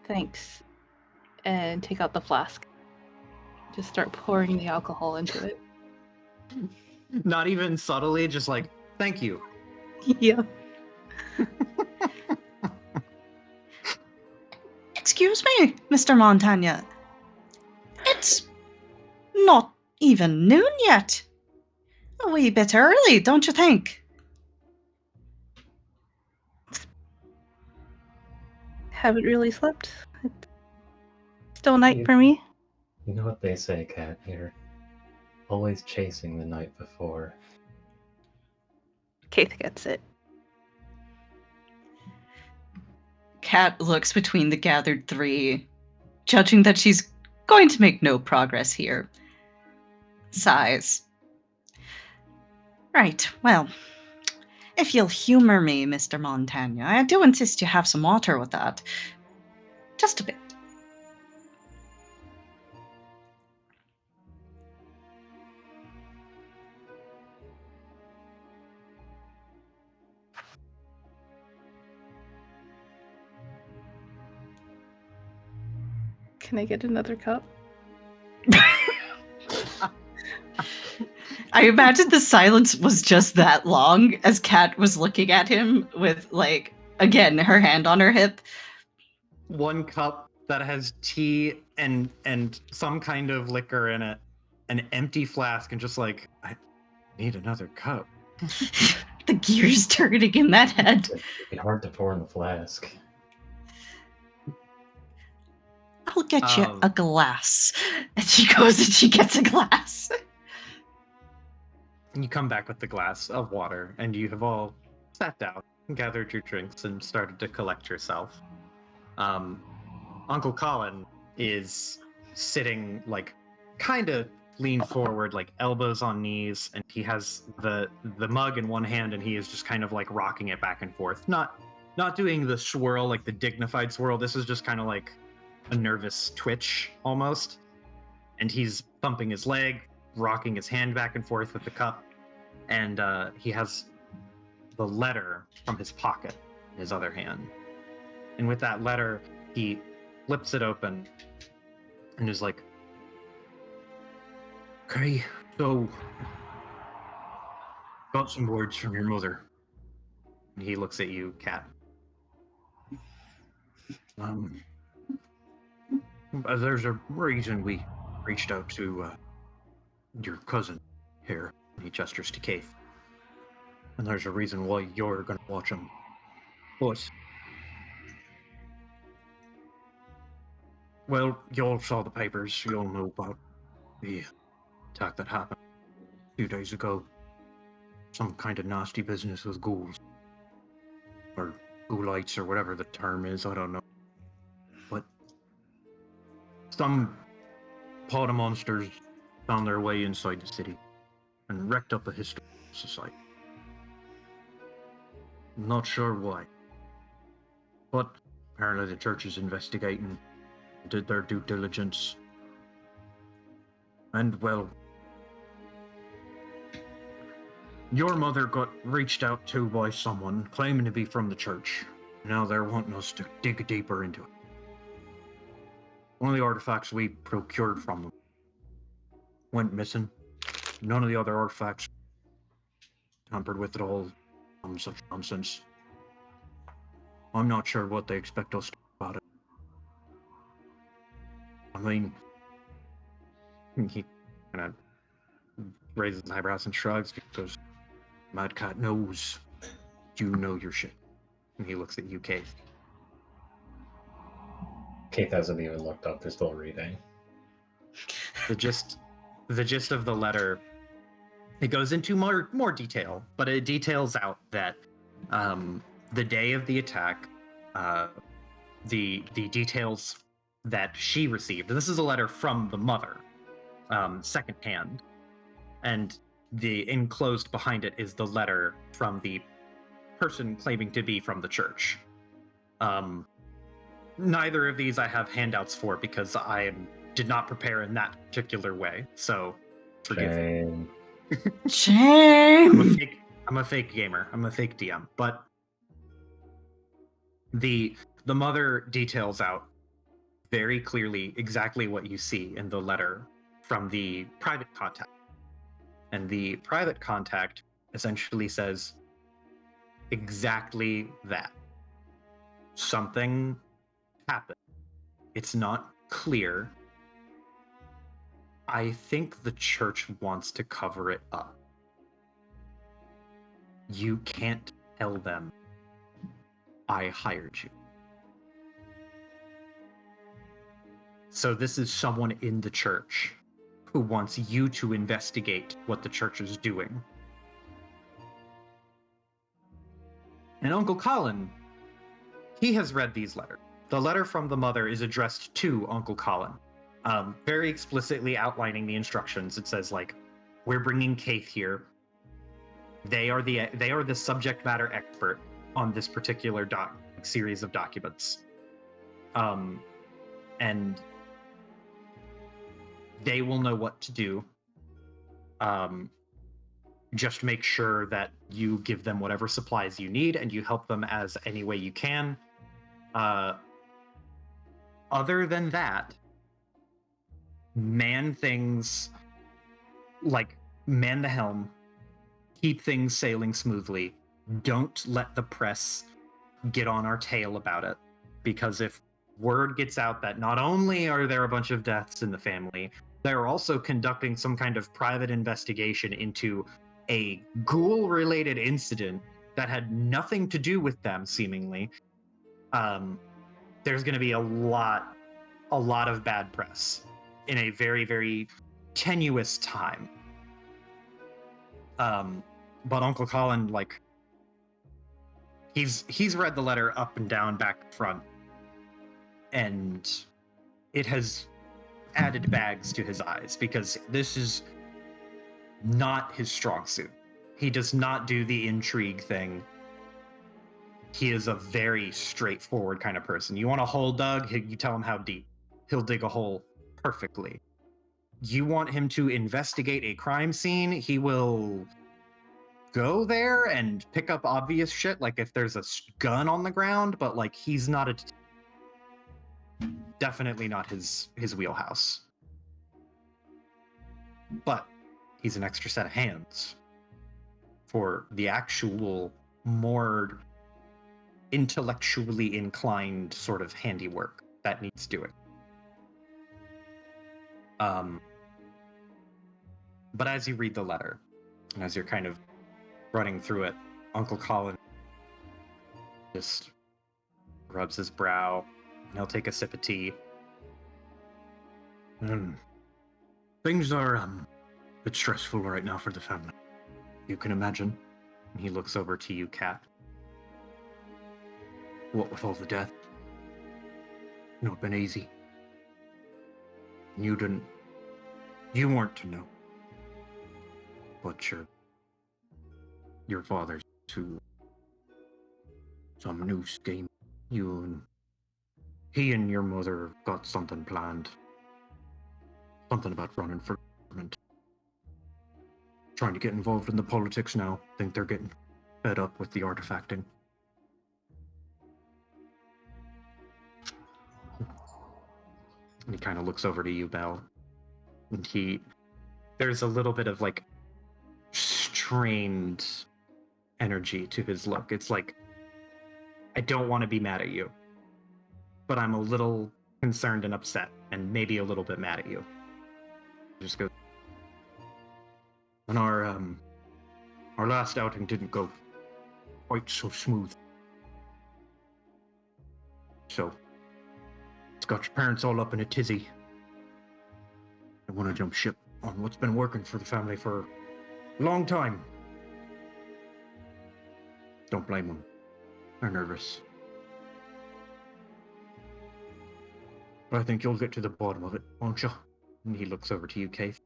Thanks. And take out the flask. Just start pouring the alcohol into it. Not even subtly, just like, thank you. Yeah. Excuse me, Mr. Montagna. It's not even noon yet. A wee bit early, don't you think? Haven't really slept. It's still night for me. You know what they say, Cat, here? Always chasing the night before. Keith gets it. Kat looks between the gathered three, judging that she's going to make no progress here. Sighs. Right, well, if you'll humor me, Mr. Montagna, I do insist you have some water with that. Just a bit. Can I get another cup? I imagine the silence was just that long as Kat was looking at him with, like, again, her hand on her hip. One cup that has tea and some kind of liquor in it, an empty flask, and just like, I need another cup. The gears turning in that head. It'd be hard to pour in the flask. I'll get you a glass. And she goes and she gets a glass. You come back with the glass of water, and you have all sat down, gathered your drinks, and started to collect yourself. Uncle Colin is sitting, like, kind of leaned forward, like elbows on knees, and he has the mug in one hand, and he is just kind of like rocking it back and forth. Not doing the swirl, like the dignified swirl. This is just kind of like a nervous twitch almost. And he's thumping his leg, rocking his hand back and forth with the cup, and he has the letter from his pocket in his other hand. And with that letter, he flips it open and is like, okay, so got some words from your mother. And he looks at you, Kat. There's a reason we reached out to your cousin here. He gestures to Keith. And there's a reason why you're gonna watch him. But, well, you all saw the papers. You all know about the attack that happened 2 days ago. Some kind of nasty business with ghouls. Or ghoulites, or whatever the term is, I don't know. But some pot of monsters found their way inside the city and wrecked up a historical society. Not sure why. But apparently the church is investigating, did their due diligence. And, well, Your mother got reached out to by someone claiming to be from the church. Now they're wanting us to dig deeper into it. One of the artifacts we procured from them went missing. None of the other artifacts tampered with at all. Such nonsense. I'm not sure what they expect us to do about it. I mean, he kind of raises his eyebrows and shrugs because Mad Cat knows you know your shit. And he looks at you, Keith. Keith hasn't even looked up, they're still reading. The gist of the letter, it goes into more detail, but it details out that the day of the attack, the details that she received. This is a letter from the mother, secondhand, and the enclosed behind it is the letter from the person claiming to be from the church. Neither of these I have handouts for because I did not prepare in that particular way, so forgive me. Shame. I'm a fake gamer. I'm a fake DM, but the mother details out very clearly exactly what you see in the letter from the private contact. And the private contact essentially says exactly that. Something happened. It's not clear. I think the church wants to cover it up. You can't tell them I hired you. So this is someone in the church who wants you to investigate what the church is doing. And Uncle Colin, he has read these letters. The letter from the mother is addressed to Uncle Colin, very explicitly outlining the instructions. It says, like, we're bringing Keith here. They are the subject matter expert on this particular series of documents. And they will know what to do. Just make sure that you give them whatever supplies you need and you help them as any way you can. Other than that, man things, like man the helm, keep things sailing smoothly. Don't let the press get on our tail about it, because if word gets out that not only are there a bunch of deaths in the family, they're also conducting some kind of private investigation into a ghoul-related incident that had nothing to do with them, seemingly. There's going to be a lot of bad press in a very, very tenuous time. But Uncle Colin, like, he's read the letter up and down, back and front, and it has added bags to his eyes because this is not his strong suit. He does not do the intrigue thing. He is a very straightforward kind of person. You want a hole dug? You tell him how deep. He'll dig a hole perfectly. You want him to investigate a crime scene? He will go there and pick up obvious shit, like if there's a gun on the ground, but like he's not definitely not his wheelhouse. But he's an extra set of hands for the actual more intellectually inclined sort of handiwork that needs doing. But as you read the letter, and as you're kind of running through it, Uncle Colin just rubs his brow, and he'll take a sip of tea. Things are a bit stressful right now for the family. You can imagine. And he looks over to you, Kat. What with all the death? Not been easy. You weren't to know. But your father's to some new scheme. He and your mother got something planned. Something about running for government. trying to get involved in the politics now. Think they're getting fed up with the artifacting. And he kind of looks over to you, Belle. And there's a little bit of like strained energy to his look. It's like, I don't want to be mad at you, but I'm a little concerned and upset, and maybe a little bit mad at you. He just goes, and our last outing didn't go quite so smooth. So, it's got your parents all up in a tizzy. They want to jump ship on what's been working for the family for a long time. Don't blame them. They're nervous. But I think you'll get to the bottom of it, won't you? And he looks over to you, Keith.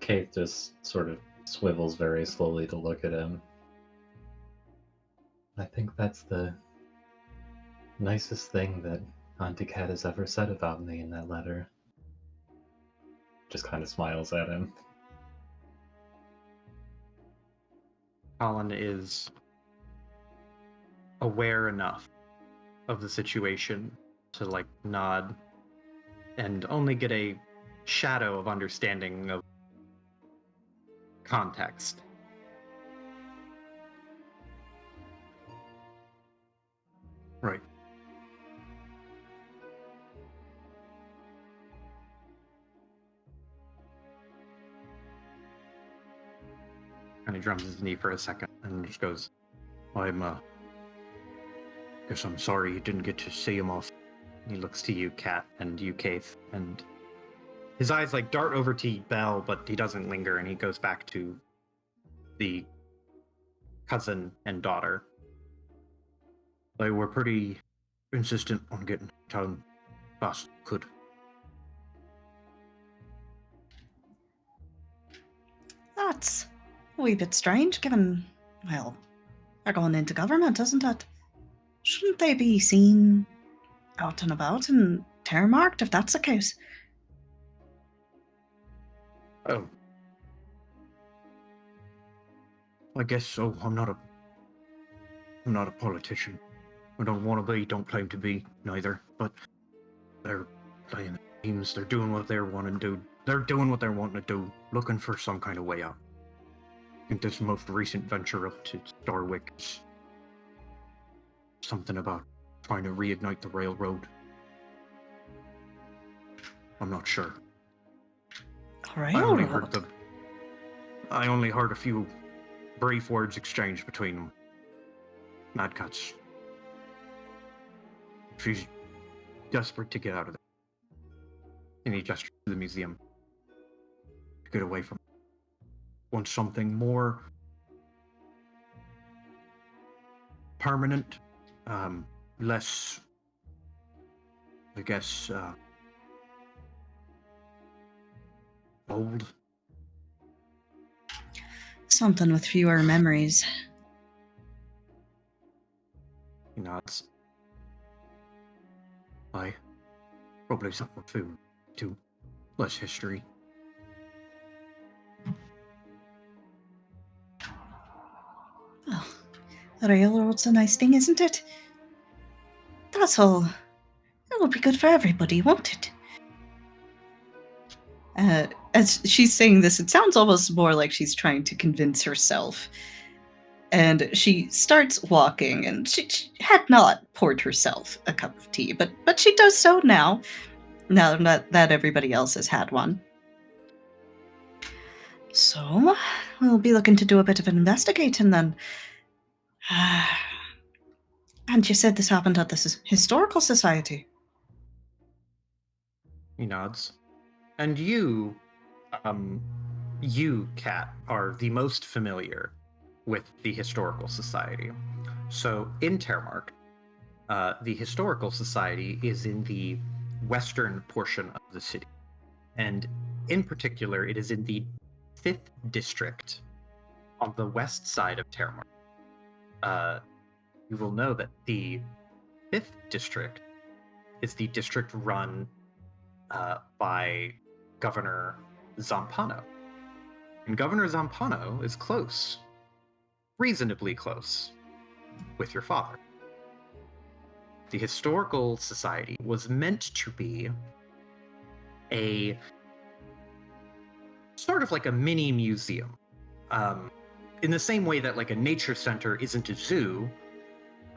Keith just sort of swivels very slowly to look at him. I think that's the nicest thing that Auntie Cat has ever said about me in that letter. Just kind of smiles at him. Colin is aware enough of the situation to like nod and only get a shadow of understanding of context. Right. And he drums his knee for a second and just goes, guess I'm sorry you didn't get to see him off. He looks to you, Kat, and you, Keith, and his eyes like dart over to Belle, but he doesn't linger, and he goes back to the cousin and daughter. They were pretty insistent on getting to town fast as could. That's a wee bit strange, given, well, they're going into government, isn't it? Shouldn't they be seen out and about in Termarked, if that's the case? Oh. I guess so. I'm not a politician. I don't want to be, don't claim to be, neither. But they're playing the games. They're doing what they're wanting to do. They're doing what they're wanting to do, looking for some kind of way out. I think this most recent venture up to Starwick is something about trying to reignite the railroad. I'm not sure. I only heard a few brief words exchanged between them. Mad Cat's. She's desperate to get out of there. And he gestures to the museum. To get away from it. Wants something more permanent, less, I guess, old. Something with fewer memories. He nods. Aye. Probably something with food, too. Less history. Well, the railroad's a nice thing, isn't it? That's all. It'll be good for everybody, won't it? As she's saying this, it sounds almost more like she's trying to convince herself. And she starts walking, and she had not poured herself a cup of tea, but she does so now that everybody else has had one. So, we'll be looking to do a bit of investigating then. And you said this happened at the Historical Society? He nods. And you, Kat, are the most familiar with the Historical Society. So, in Termark, the Historical Society is in the western portion of the city. And in particular, it is in the 5th district on the west side of Termark. You will know that the 5th district is the district run by Governor Zampano. And Governor Zampano is close, reasonably close, with your father. The Historical Society was meant to be a sort of like a mini museum. In the same way that like a nature center isn't a zoo,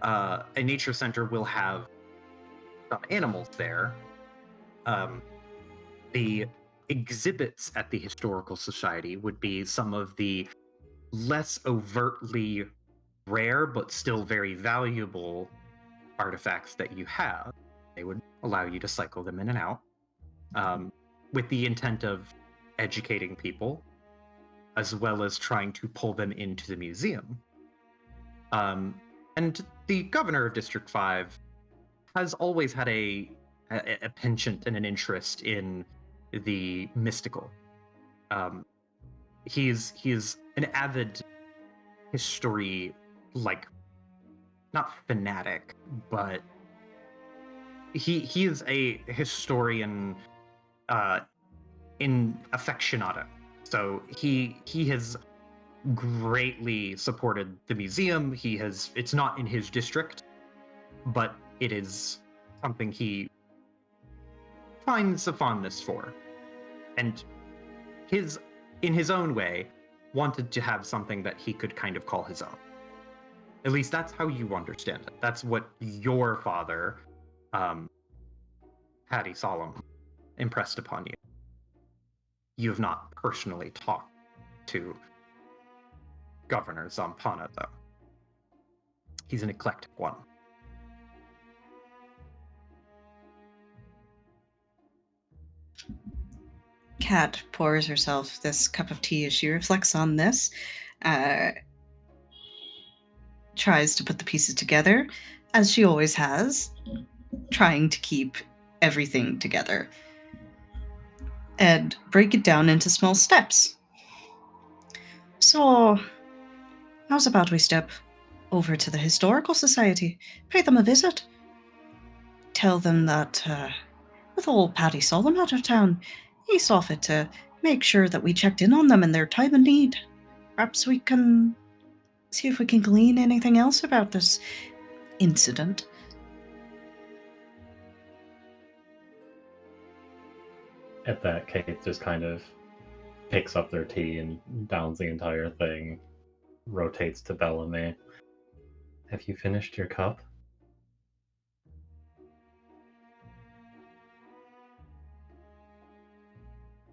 a nature center will have some animals there. The exhibits at the Historical Society would be some of the less overtly rare but still very valuable artifacts that you have. They would allow you to cycle them in and out, with the intent of educating people, as well as trying to pull them into the museum. And the governor of District 5 has always had a penchant and an interest in the mystical. He's an avid history, like, not fanatic, but he is a historian in aficionado. So he has greatly supported the museum. It's not in his district, but it is something he finds a fondness for. And in his own way, wanted to have something that he could kind of call his own. At least that's how you understand it. That's what your father, Hattie Solemn, impressed upon you. You have not personally talked to Governor Zampano, though. He's an eclectic one. Kat pours herself this cup of tea as she reflects on this, tries to put the pieces together, as she always has, trying to keep everything together, and break it down into small steps. So, how's about we step over to the Historical Society, pay them a visit, tell them that with old Paddy Solemn out of town, he saw fit to make sure that we checked in on them in their time of need. Perhaps we can see if we can glean anything else about this incident. At that, Kate just kind of picks up their tea and downs the entire thing, rotates to Bellamy. Have you finished your cup?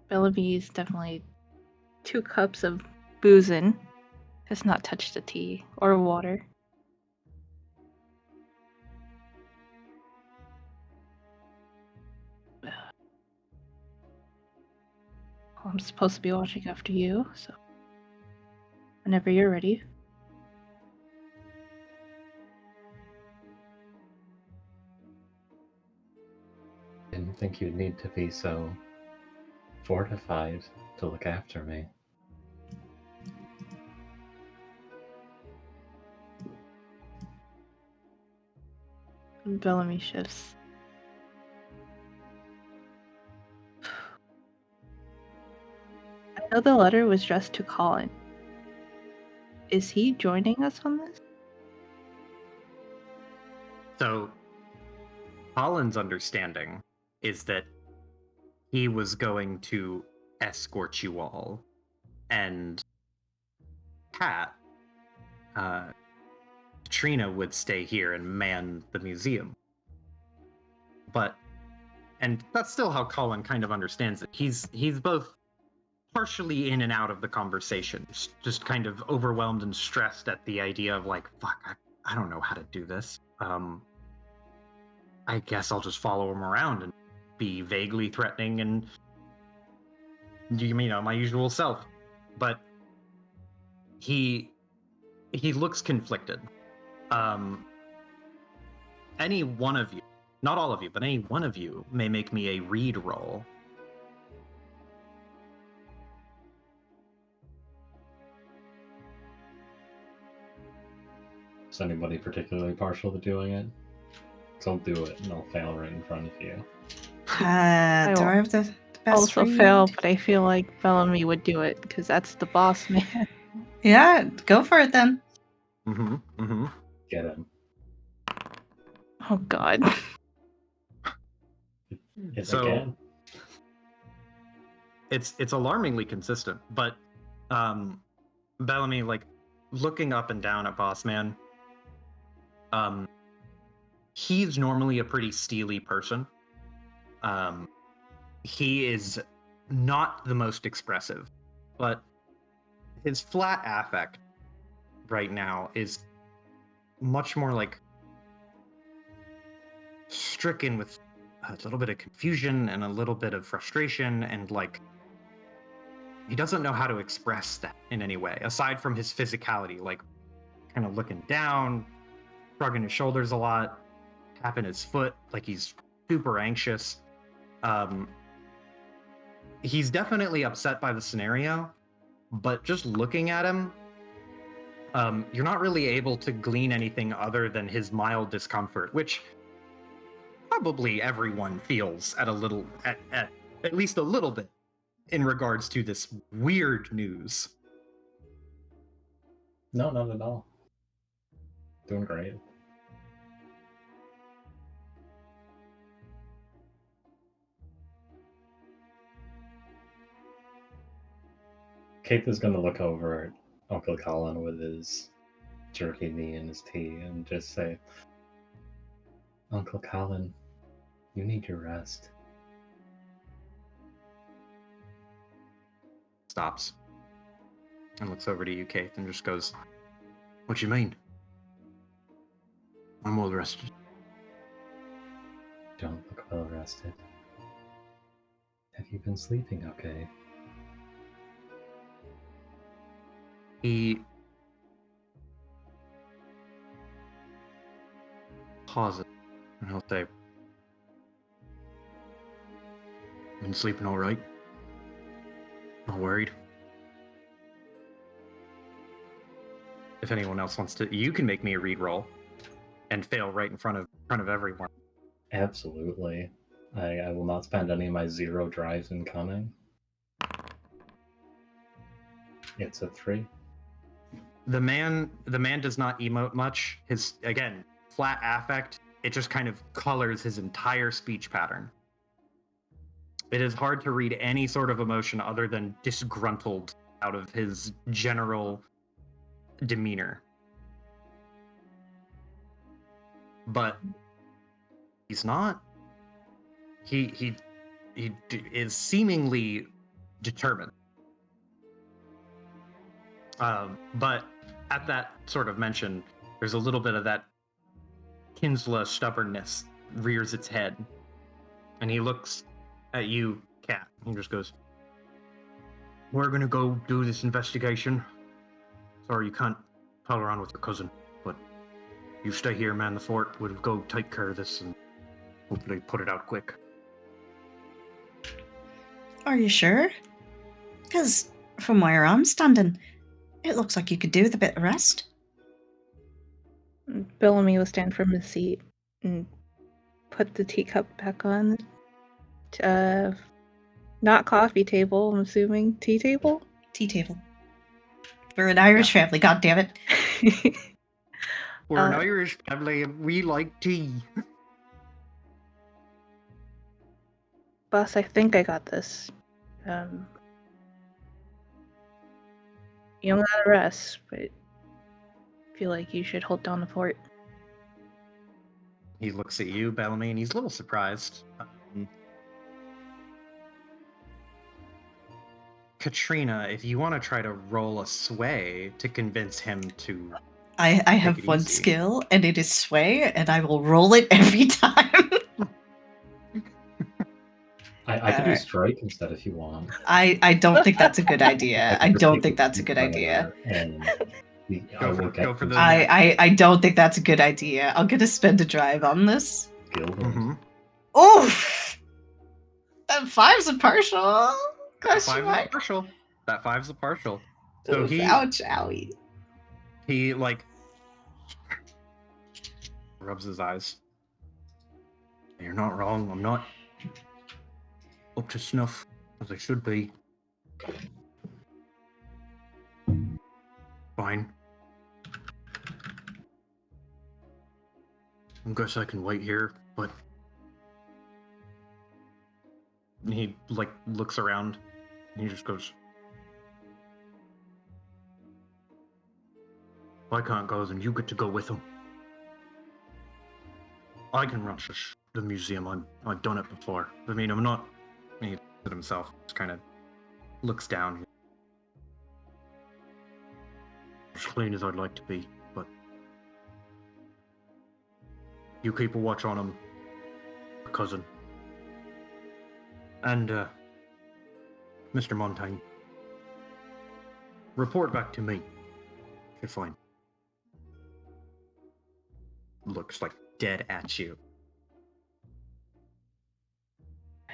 Bellamy's definitely 2 cups of booze in. Has not touched the tea or water. I'm supposed to be watching after you, so whenever you're ready. Didn't think you'd need to be so fortified to look after me. Bellamy shifts. I know the letter was addressed to Colin. Is he joining us on this? So, Colin's understanding is that he was going to escort you all, and Pat, Katrina would stay here and man the museum. And that's still how Colin kind of understands it. He's both partially in and out of the conversation, just kind of overwhelmed and stressed at the idea of like, fuck, I don't know how to do this. I guess I'll just follow him around and be vaguely threatening and, you know, my usual self. But he looks conflicted. Any one of you, not all of you, but any one of you may make me a read roll. Is anybody particularly partial to doing it? So I'll do it and I'll fail right in front of you. Do I have best also read. fail, but I feel like Bellamy would do it because that's the boss man. Yeah, go for it then. Mm-hmm. Mm-hmm. Get him. Oh god. Is So- again. It's alarmingly consistent, but Bellamy, like, looking up and down at Boss Man, he's normally a pretty steely person. He is not the most expressive, but his flat affect right now is much more like stricken with a little bit of confusion and a little bit of frustration, and like he doesn't know how to express that in any way aside from his physicality, like kind of looking down, shrugging his shoulders a lot, tapping his foot like he's super anxious. He's definitely upset by the scenario, but just looking at him, you're not really able to glean anything other than his mild discomfort, which probably everyone feels at least a little bit in regards to this weird news. No, not at all. Doing great. Kate is going to look over at Uncle Colin with his jerky knee and his tea and just say, Uncle Colin, you need your rest. Stops and looks over to you, Kate, and just goes, "What you mean? I'm well rested." Don't look well rested. Have you been sleeping okay? He pauses and he'll say, "Been sleeping all right? Not worried?" If anyone else wants to, you can make me a read roll and fail right in front of everyone. Absolutely. I will not spend any of my 0 drives in cunning. It's a 3. The man does not emote much. His, again, flat affect, it just kind of colors his entire speech pattern. It is hard to read any sort of emotion other than disgruntled out of his general demeanor. But he's not. He is seemingly determined. But at that sort of mention, there's a little bit of that Kinsla stubbornness rears its head, and he looks at you, Kat, and just goes, "We're gonna go do this investigation. Sorry you can't pal around with your cousin, but you stay here, man the fort. We'll go take care of this and hopefully put it out quick." Are you sure? Because from where I'm standing, it looks like you could do with a bit of rest. Bellamy will stand from his seat and put the teacup back on. Not coffee table, I'm assuming. Tea table? Tea table. We're an Irish family, god damn it. We're an Irish family and we like tea. Boss, I think I got this. You don't gotta rest, but I feel like you should hold down the fort. He looks at you, Bellamy, and he's a little surprised. Katrina, if you want to try to roll a sway to convince him to... I have it one easy. skill, and it is sway, and I will roll it every time. I could do strike instead if you want. I don't think that's a good idea. I could don't take think the that's a good idea. And Go for the- I don't think that's a good idea. I'm gonna spend a drive on this. Mhm. Oof! That 5's a partial. That Question five's a mark. partial. That five's a partial. So Oof, he ouch, owie. he like rubs his eyes. "You're not wrong. I'm not up to snuff. as they should be. Fine. I guess I can wait here, but... And he, like, looks around, and he just goes... If I can't go, then you get to go with him. I can run the museum. I've done it before. I mean, I'm not... He looks at himself, just kind of looks down. As clean as I'd like to be, but... You keep a watch on him, cousin. And, Mr. Montaigne. Report back to me. You're fine. Looks like dead at you.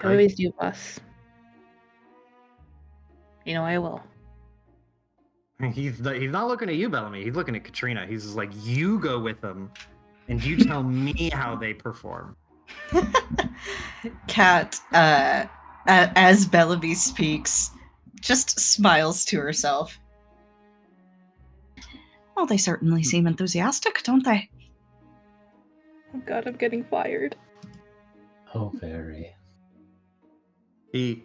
I always do, boss. You know I will. He's not looking at you, Bellamy. He's looking at Katrina. He's just like, you go with them, and you tell me how they perform. Kat, as Bellamy speaks, just smiles to herself. Well, they certainly seem enthusiastic, don't they? Oh god, I'm getting fired. Oh, very. He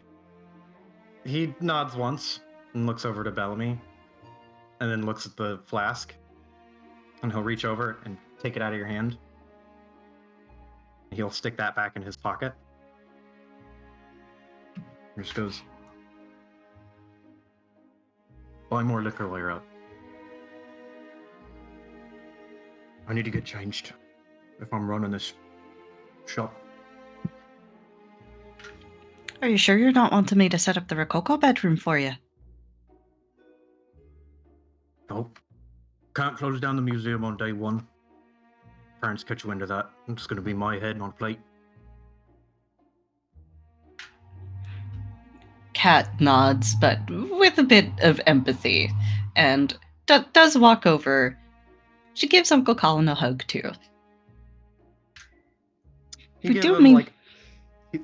nods once and looks over to Bellamy, and then looks at the flask, and he'll reach over and take it out of your hand. He'll stick that back in his pocket. He just goes, buy more liquor while you're out. I need to get changed if I'm running this shop. Are you sure you're not wanting me to set up the Rococo bedroom for you? Nope. Can't close down the museum on day one. Parents catch you into that. It's going to be my head on plate. Kat nods, but with a bit of empathy, and does walk over. She gives Uncle Colin a hug, too. You give him, like...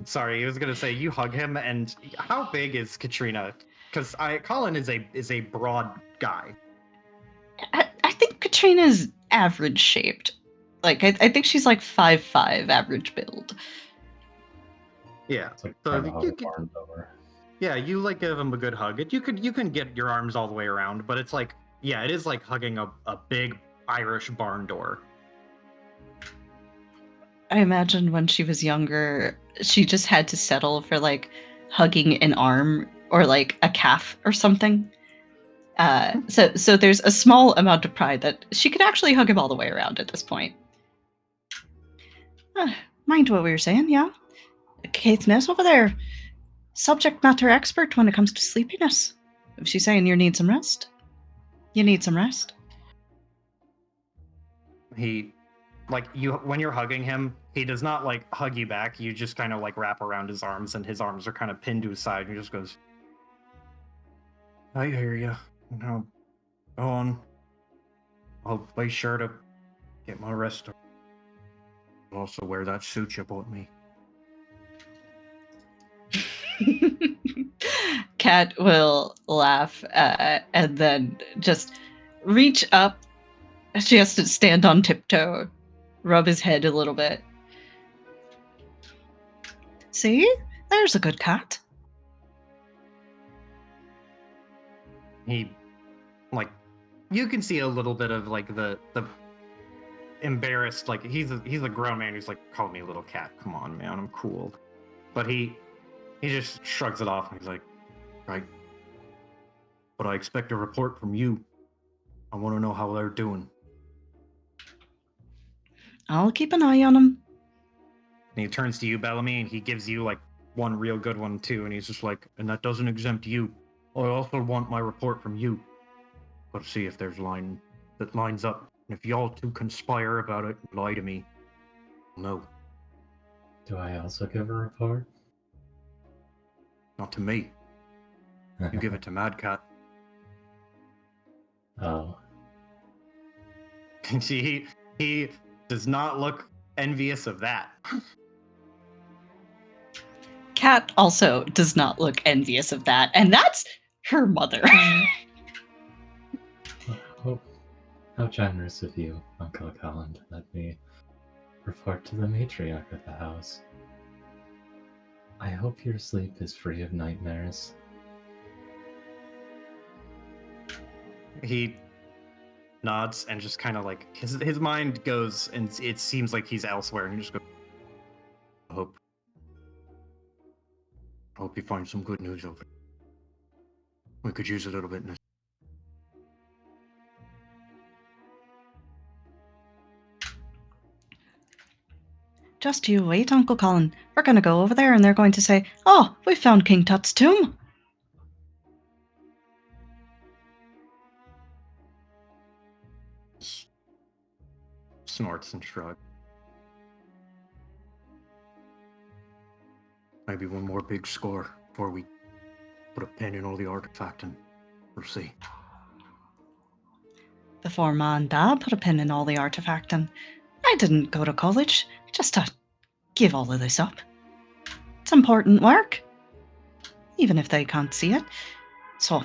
Sorry, I was going to say, you hug him, and how big is Katrina? Because Colin is a broad guy. I think Katrina's average-shaped. Like, I think she's like 5'5", average build. Yeah. It's like So trying to hug a barn door. Yeah, you like give him a good hug. You can get your arms all the way around, but it's like, yeah, it is like hugging a big Irish barn door. I imagine when she was younger, she just had to settle for like hugging an arm or like a calf or something. So there's a small amount of pride that she could actually hug him all the way around at this point. Mind what we were saying, yeah? Kate Ness over there, subject matter expert when it comes to sleepiness. If she's saying you need some rest, you need some rest. He, like, you when you're hugging him, he does not like hug you back. You just kind of like wrap around his arms, and his arms are kind of pinned to his side. And he just goes, "I hear you. Now, go on. I'll be sure to get my rest. I'll also wear that suit you bought me." Kat will laugh and then just reach up. She has to stand on tiptoe, rub his head a little bit. See? There's a good cat. He, like, you can see a little bit of like the embarrassed, like he's a grown man who's like, call me a little cat. Come on, man, I'm cool. But he just shrugs it off and he's like, right. But I expect a report from you. I want to know how they're doing. I'll keep an eye on him. And he turns to you, Bellamy, and he gives you like one real good one too. And he's just like, and that doesn't exempt you. I also want my report from you. Got to see if there's line that lines up. And if y'all two conspire about it, lie to me. No. Do I also give a report? Not to me. You give it to Mad Cat. Oh. And he does not look envious of that. Kat also does not look envious of that, and that's her mother. Oh, how generous of you, Uncle Colin, to let me report to the matriarch of the house. I hope your sleep is free of nightmares. He nods and just kind of like his mind goes, and it seems like he's elsewhere, and he just goes, I hope you find some good news over. We could use a little bit in this. Just you wait, Uncle Colin. We're going to go over there and they're going to say, "Oh, we found King Tut's tomb." Snorts and shrugs. Maybe one more big score before we put a pin in all the artifact, and we'll see. Before Ma and Dad put a pin in all the artifact, and I didn't go to college just to give all of this up. It's important work, even if they can't see it. So,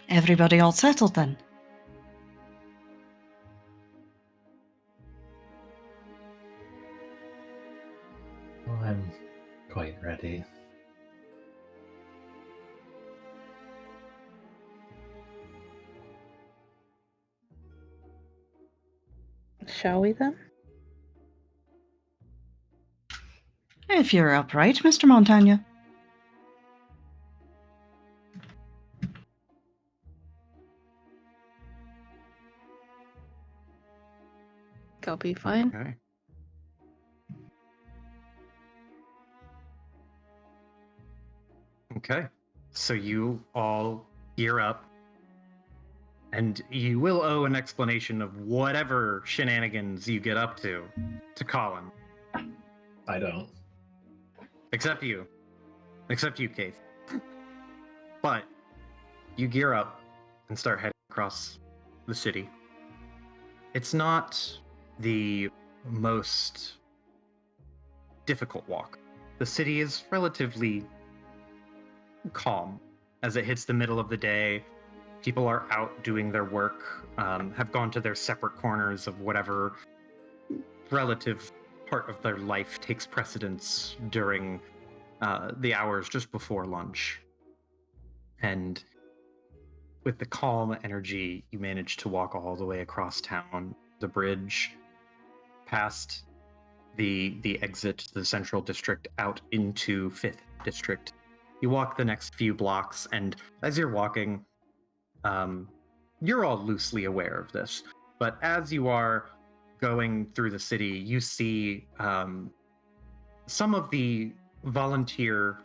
everybody all settled then? Well, I'm quite ready. Shall we then? If you're upright, Mr. Montaigne. I'll be fine. Okay. Okay. So you all gear up, and you will owe an explanation of whatever shenanigans you get up to Colin. I don't. Except you, Keith. But you gear up and start heading across the city. It's not the most difficult walk. The city is relatively calm as it hits the middle of the day. People are out doing their work, have gone to their separate corners of whatever relative part of their life takes precedence during the hours just before lunch. And with the calm energy, you manage to walk all the way across town, the bridge, past the exit to the Central District, out into 5th District. You walk the next few blocks, and as you're walking, you're all loosely aware of this, but as you are going through the city, you see some of the volunteer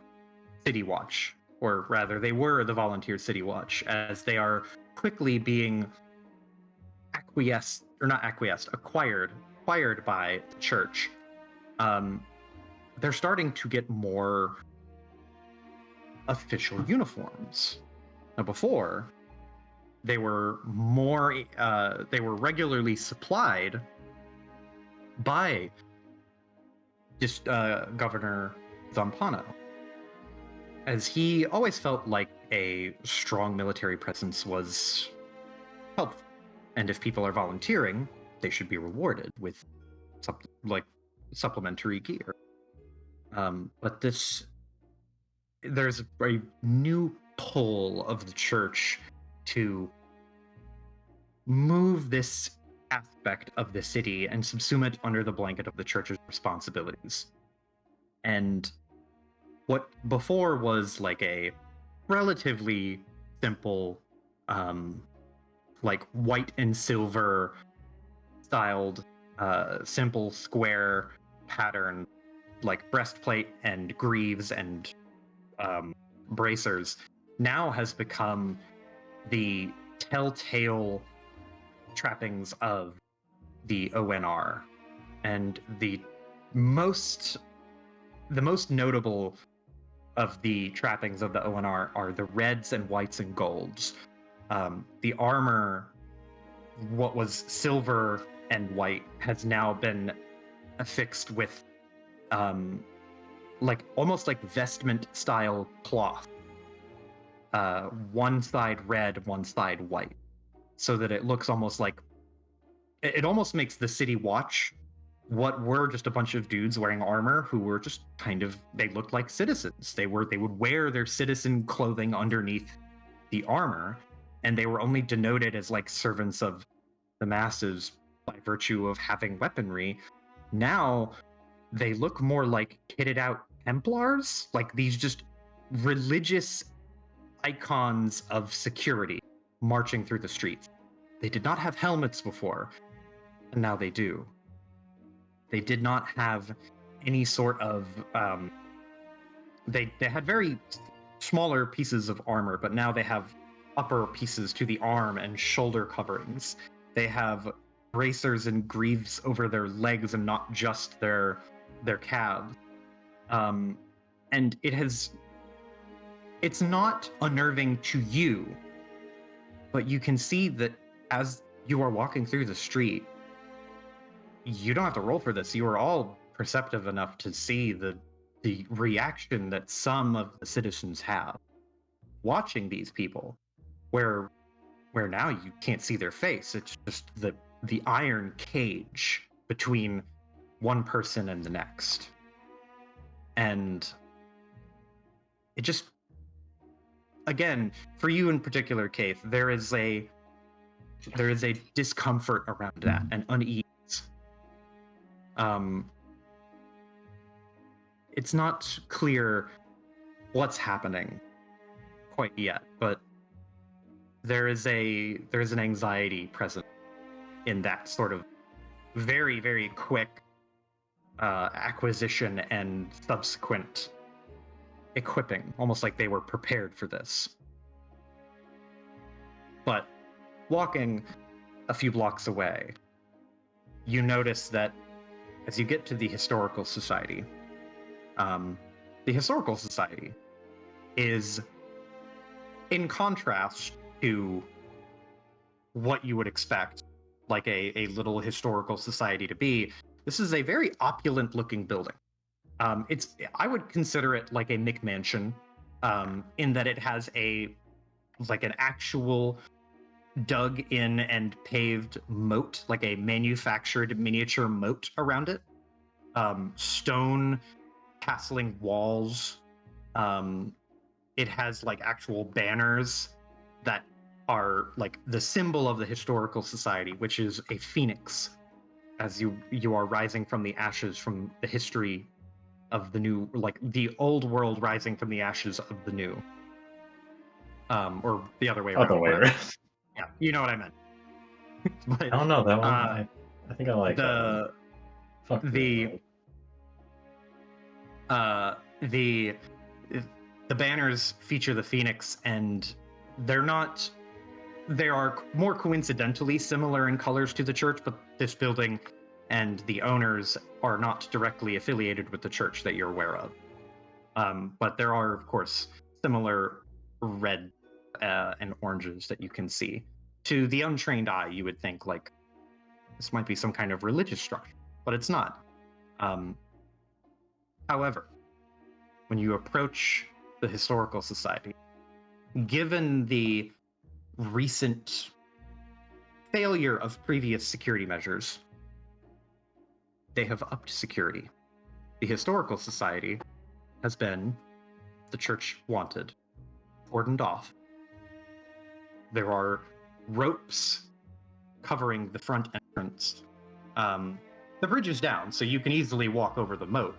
City Watch, or rather, they were the volunteer City Watch, as they are quickly being acquired by the church. They're starting to get more official uniforms. Now, before, they were regularly supplied by Governor Zampano, as he always felt like a strong military presence was helpful, and if people are volunteering, they should be rewarded with something like supplementary gear. But there's a new pull of the church to move this aspect of the city and subsume it under the blanket of the church's responsibilities. And what before was like a relatively simple, like white and silver styled, simple square pattern, like breastplate and greaves and bracers, now has become the telltale trappings of the ONR. And the most notable of the trappings of the ONR are the reds and whites and golds. The armor, what was silver and white, has now been affixed with like almost like vestment style cloth. One side red, one side white, so that it looks almost like it almost makes the city watch what were just a bunch of dudes wearing armor who were just kind of, they looked like citizens. They would wear their citizen clothing underneath the armor, and they were only denoted as like servants of the masses by virtue of having weaponry. Now they look more like kitted out Templars, like these just religious icons of security marching through the streets. They did not have helmets before, and now they do. They did not have any sort of they had very smaller pieces of armor, but now they have upper pieces to the arm and shoulder coverings. They have bracers and greaves over their legs and not just their calves. And it's not unnerving to you, but you can see that as you are walking through the street, you don't have to roll for this. You are all perceptive enough to see the reaction that some of the citizens have watching these people, where now you can't see their face. It's just the iron cage between one person and the next. And it just, again, for you in particular, Keith, there is a discomfort around that, an unease. It's not clear what's happening quite yet, but there is an anxiety present in that sort of very, very quick acquisition and subsequent equipping, almost like they were prepared for this. But walking a few blocks away, you notice that as you get to the Historical Society, is in contrast to what you would expect like a little historical society to be. This is a very opulent looking building. I would consider it like a McMansion, in that it has an actual dug in and paved moat, like a manufactured miniature moat around it. Stone castling walls. It has like actual banners that are like the symbol of the Historical Society, which is a phoenix, as you are rising from the ashes from the history of the new, like the old world rising from the ashes of the new. Or the other way around. Other way around. Yeah, you know what I meant. But, I don't know that one. I think I like that one. Fuck the banners feature the phoenix, and they are more coincidentally similar in colors to the church, but this building and the owners are not directly affiliated with the church that you're aware of. But there are, of course, similar red and oranges that you can see. To the untrained eye, you would think like this might be some kind of religious structure, but it's not. However, when you approach the Historical Society, given the recent failure of previous security measures, they have upped security. The Historical Society has been, the church wanted, cordoned off. There are ropes covering the front entrance. The bridge is down, so you can easily walk over the moat,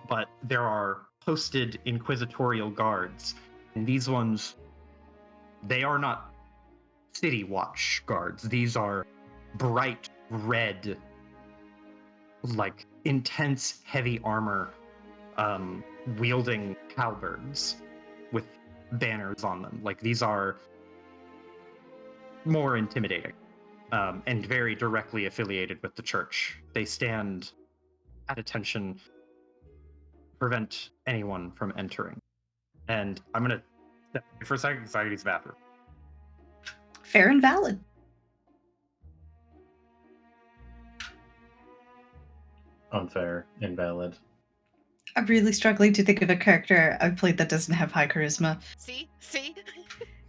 but there are posted inquisitorial guards, and these ones, they are not city watch guards. These are bright red, like intense heavy armor, wielding halberds with banners on them. Like these are more intimidating, and very directly affiliated with the church. They stand at attention, prevent anyone from entering. And I'm gonna step away for a second because I gotta use the bathroom. Fair and valid. Unfair, invalid. I'm really struggling to think of a character I've played that doesn't have high charisma. See?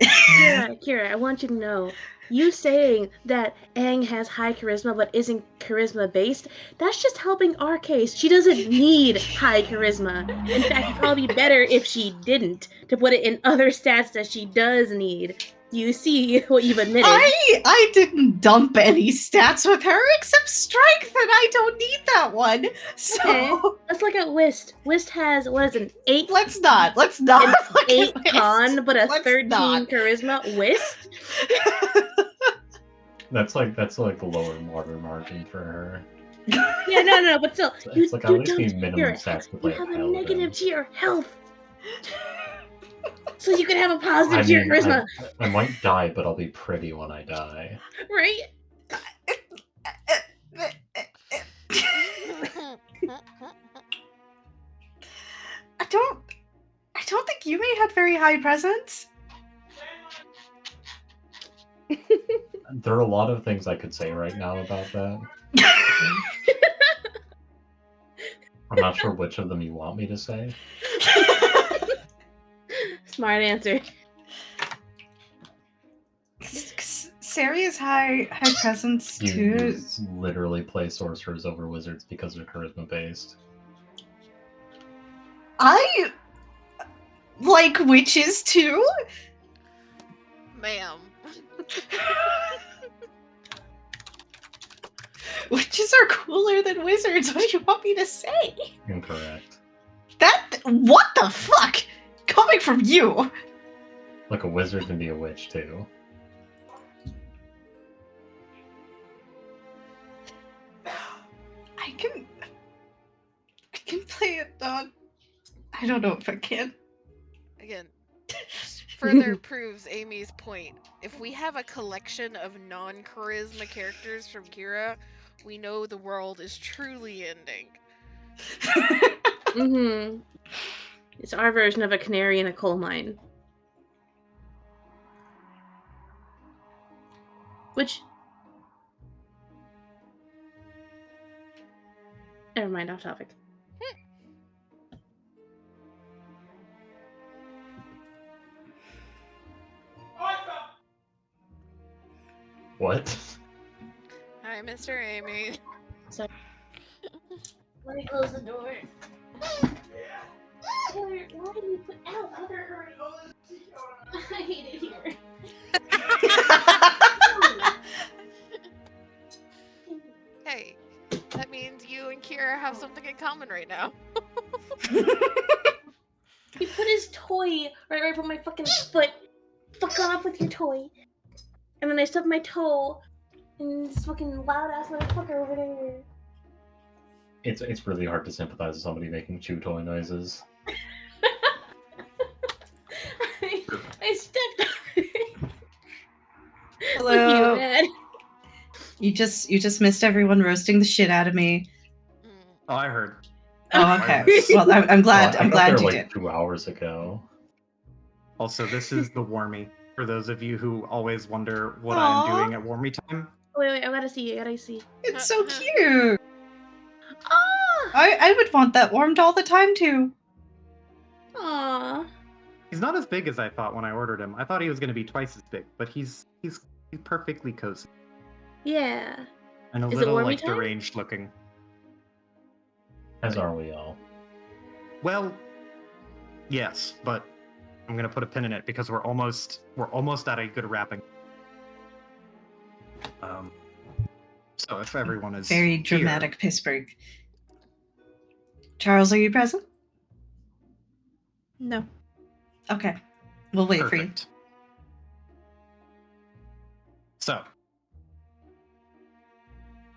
Kira, I want you to know, you saying that Aang has high charisma but isn't charisma based, that's just helping our case. She doesn't need high charisma. In fact, it'd probably be better if she didn't, to put it in other stats that she does need. You see what you've admitted. I didn't dump any stats with her except strength, and I don't need that one. So Okay, let's look at Whist. Whist has, what is it, 8? let's not An look 8 at Whist. con, but a Let's 13 not. charisma. Whist? That's like the lower water margin for her. Yeah, no, but still, It's like at least need minimum your, stats to you play a have a paladin. negative to your health. So you can have a positive to your charisma, I might die, but I'll be pretty when I die. right? I don't think Yumi had very high presence. There are a lot of things I could say right now about that. I'm not sure which of them you want me to say. Smart answer. Saria's high presence You too. literally play sorcerers over wizards because they're charisma based. I like witches too. Ma'am. Witches are cooler than wizards. What do you want me to say? Incorrect. What the fuck? Coming from you. Like a wizard can be a witch too. I can play it on. I don't know if I can. Again, further proves Amy's point. If we have a collection of non-charisma characters from Kira, we know the world is truly ending. Mm-hmm. It's our version of a canary in a coal mine. Which... Never mind, off topic. What? Hi, Mr. Amy. Sorry. Let me close the door. Taylor, why did you put out other her? I hate it here. Hey, that means you and Kira have something in common right now. He put his toy right over my fucking foot. Fuck off with your toy. And then I stubbed my toe. And this fucking loud ass motherfucker over there. It's really hard to sympathize with somebody making chew toy noises. I stepped on it. Hello. Look at you, man. You just missed everyone roasting the shit out of me. Oh, I heard. Oh, okay. Well, I'm glad. Well, I'm I got glad there you like did. 2 hours ago. Also, this is the Warmy. For those of you who always wonder what Aw. I'm doing at Warmy time. Wait, I gotta see. It's so cute. Ah! I would want that warmed all the time too. Aww. He's not as big as I thought when I ordered him. I thought he was going to be twice as big, but he's perfectly cozy Yeah. and a Is it little Warmy like time? deranged looking. As are we all. Well, yes, but I'm going to put a pin in it because we're almost at a good wrapping. So if everyone is Very here- dramatic piss break. Charles, are you present? No. Okay. We'll wait for you. Perfect. So,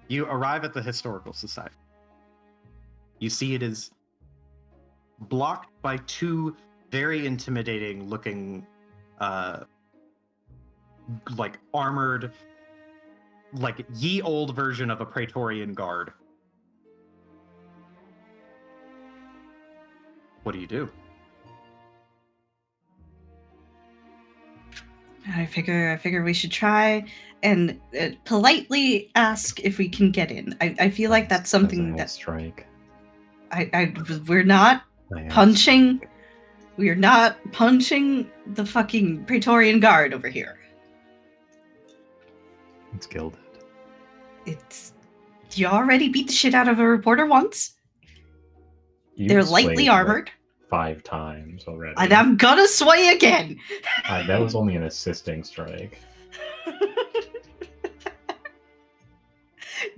you arrive at the Historical Society. You see it is blocked by 2 very intimidating looking, like armored, like ye old version of a Praetorian guard. What do you do? I figure we should try and politely ask if we can get in. I feel like that's something As a that strike. We're not Yes. punching. We are not punching the fucking Praetorian Guard over here. It's gilded. You already beat the shit out of a reporter once. They're You've lightly swayed, like, armored. 5 times already. And I'm gonna sway again. That was only an assisting strike.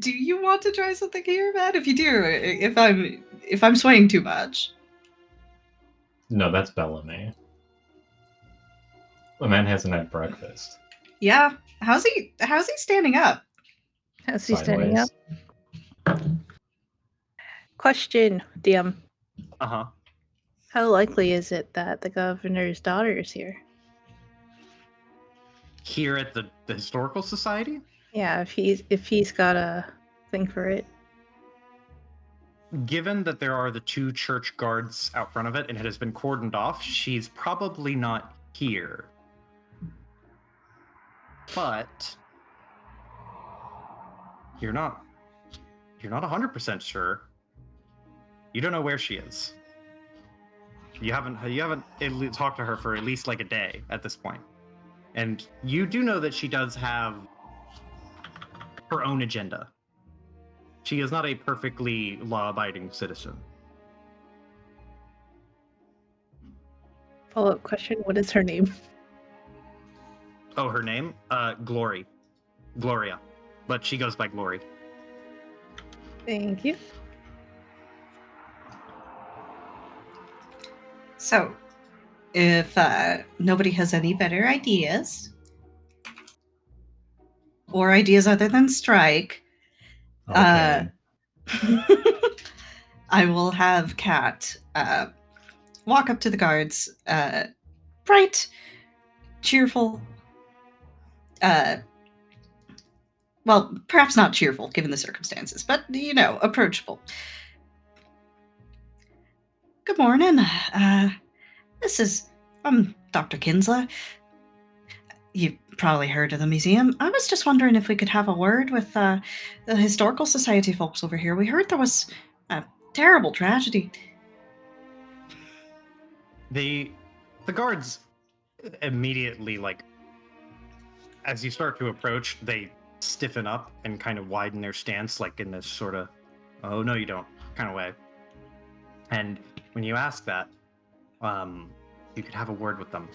Do you want to try something here, Matt? If you do, if I'm swaying too much. No, that's Bellamy. The man hasn't had breakfast. Yeah. How's he standing up? How's he standing up? Sideways. Question, DM. Uh-huh. How likely is it that the governor's daughter is here? Here at the Historical Society? Yeah, if he's got a thing for it. Given that there are the 2 church guards out front of it and it has been cordoned off, she's probably not here. But you're not 100% sure. You don't know where she is. You haven't talked to her for at least like a day at this point. And you do know that she does have her own agenda. She is not a perfectly law-abiding citizen. Follow-up question, what is her name? Oh, her name? Gloria. But she goes by Glory. Thank you. So, if nobody has any better ideas, or ideas other than strike, Okay. I will have Kat walk up to the guards, bright, cheerful, well, perhaps not cheerful given the circumstances, but, approachable. Good morning. I'm Dr. Kinsler. You've probably heard of the museum. I was just wondering if we could have a word with the Historical Society folks over here. We heard there was a terrible tragedy. The guards immediately, like, as you start to approach, they stiffen up and kind of widen their stance, like in this sort of, oh, no, you don't, kind of way. And when you ask that, you could have a word with them.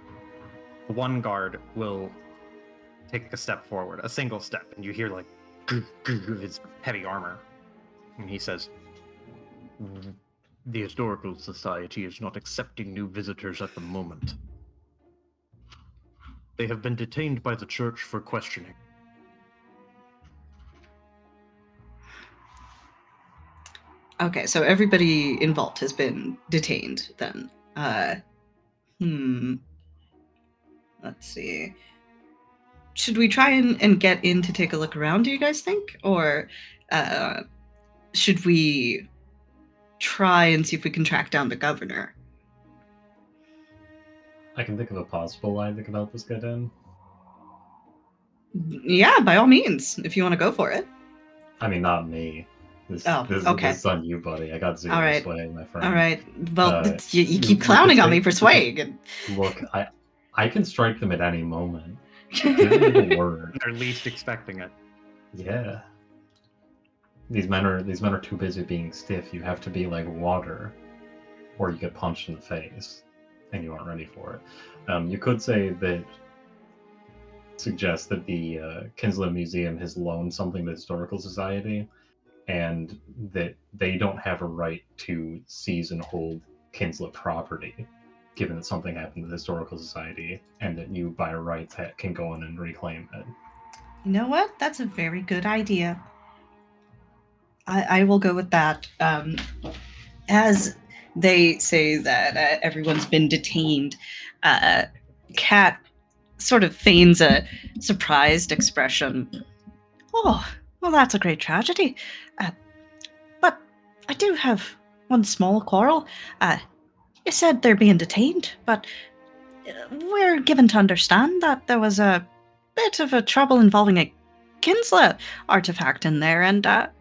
One guard will take a step forward, a single step, and you hear, like, his heavy armor. And he says, "The Historical Society is not accepting new visitors at the moment. They have been detained by the church for questioning." Okay, so everybody involved has been detained then. Let's see. Should we try and get in to take a look around, do you guys think? Or should we try and see if we can track down the governor? I can think of a possible line that could help us get in. Yeah, by all means, if you want to go for it. I mean, not me. This okay. is on you, buddy. I got 0 All right. sway, my friend. All right. Well, you you keep could clowning on me take- for swaying. Look, I can strike them at any moment. Give me the word. They're least expecting it. Yeah. These men are too busy being stiff. You have to be like water, or you get punched in the face, and you aren't ready for it. You could say suggest that the Kinsler Museum has loaned something to the Historical Society, and that they don't have a right to seize and hold Kinsler property, given that something happened to the Historical Society, and that you, by rights, can go in and reclaim it. You know what? That's a very good idea. I will go with that. As they say that everyone's been detained, Kat sort of feigns a surprised expression. Oh, well, that's a great tragedy. But I do have one small quarrel. You said they're being detained, but we're given to understand that there was a bit of a trouble involving a Kinsler artifact in there, and that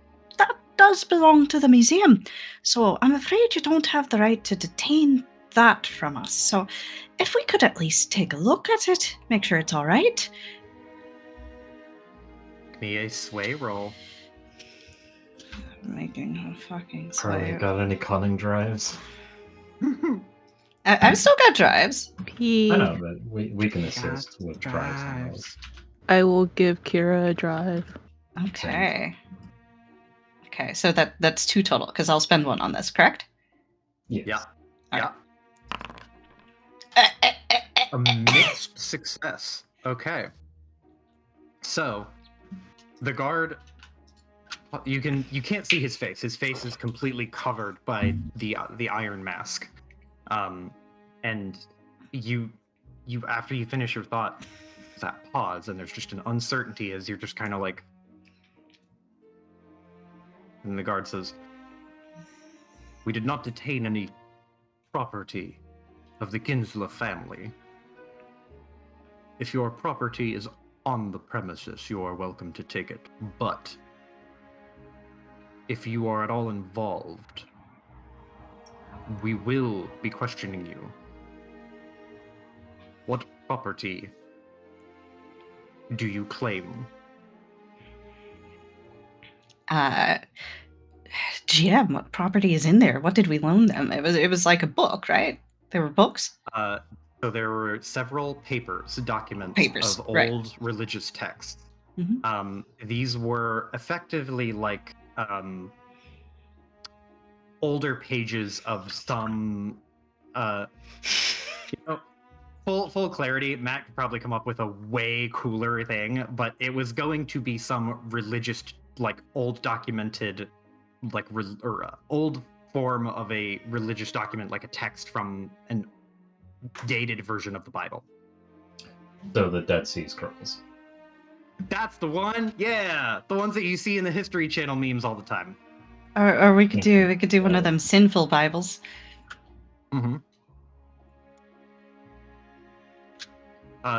does belong to the museum, so I'm afraid you don't have the right to detain that from us. So if we could at least take a look at it, make sure it's all right. Give me a sway roll. Making a fucking Alright, sway. got any cunning drives? I've still got drives. I know, but we can assist Got with drives on those. I will give Kira a drive. Okay. Okay, so that's 2 total, because I'll spend 1 on this, correct? Yes. Yeah. All Yeah. A mixed success. Okay. So, the guard, you can't see his face. His face is completely covered by the iron mask. And you after you finish your thought, that pause, and there's just an uncertainty as you're just kind of like. And the guard says, "We did not detain any property of the Kinsler family. If your property is on the premises, you are welcome to take it. But if you are at all involved, we will be questioning you. What property do you claim?" GM, what property is in there? What did we loan them? It was like a book, right? There were books? So there were several documents of right. old religious texts. Mhm. These were effectively like older pages of some, full clarity. Matt could probably come up with a way cooler thing, but it was going to be some religious, like old documented, like old form of a religious document, like a text from an dated version of the Bible. So the Dead Sea Scrolls. That's the one. Yeah, the ones that you see in the History Channel memes all the time. Or we could do one of them sinful Bibles. Mm-hmm.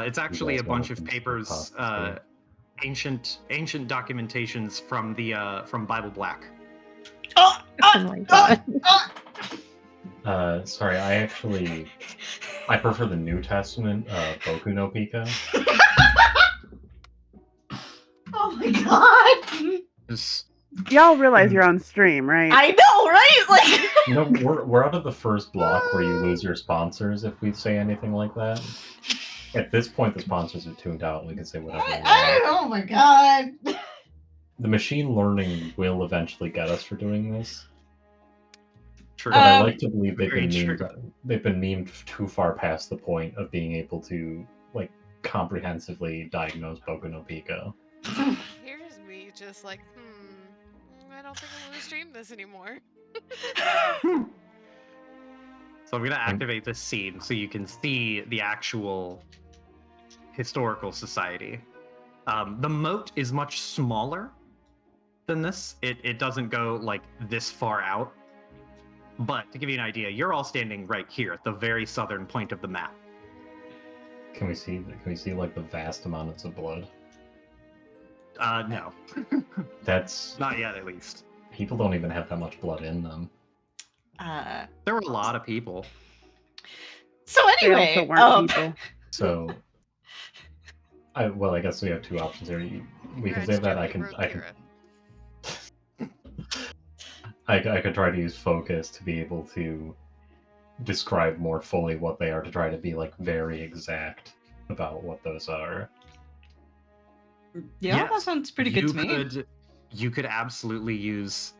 It's actually a bunch of papers, ancient documentations from the from Bible Black. Oh my god. Sorry, I prefer the New Testament, Boku no Pico. Oh my god! Y'all realize you're on stream, right? I know, right? Like, No, we're out of the first block where you lose your sponsors if we say anything like that. At this point, the sponsors are tuned out. We can say whatever we want. oh my god! The machine learning will eventually get us for doing this. True. But I like to believe they've very been true. memed too far past the point of being able to like comprehensively diagnose Boku no Pico. Here's me just like, I don't think I'm gonna stream this anymore. So I'm gonna activate this scene so you can see the actual historical society. The moat is much smaller than this. It doesn't go like this far out. But to give you an idea, you're all standing right here at the very southern point of the map. Can we see like the vast amounts of blood? No. That's Not yet, at least. people don't even have that much blood in them. There were a lot of people. So They anyway, also weren't people. So, I guess we have 2 options here. We can say that I could try to use focus to be able to describe more fully what they are, to try to be like very exact about what those are. yeah, that sounds pretty good to me. You could absolutely use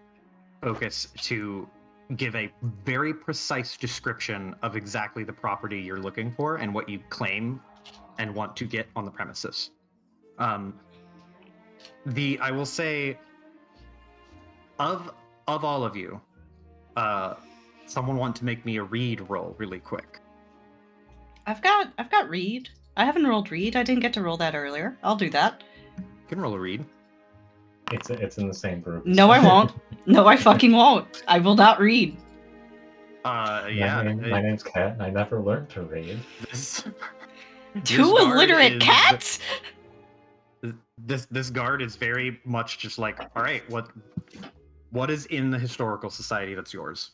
focus to give a very precise description of exactly the property you're looking for and what you claim and want to get on the premises. I will say, of all of you, someone want to make me a read roll really quick. I've got read. I haven't rolled read. I didn't get to roll that earlier. I'll do that. You can roll a read. It's in the same group. No, I won't. No, I fucking won't. I will not read. Yeah. My name's Kat, and I never learned to read. Two illiterate cats? This guard is very much just like, all right, what What is in the historical society that's yours?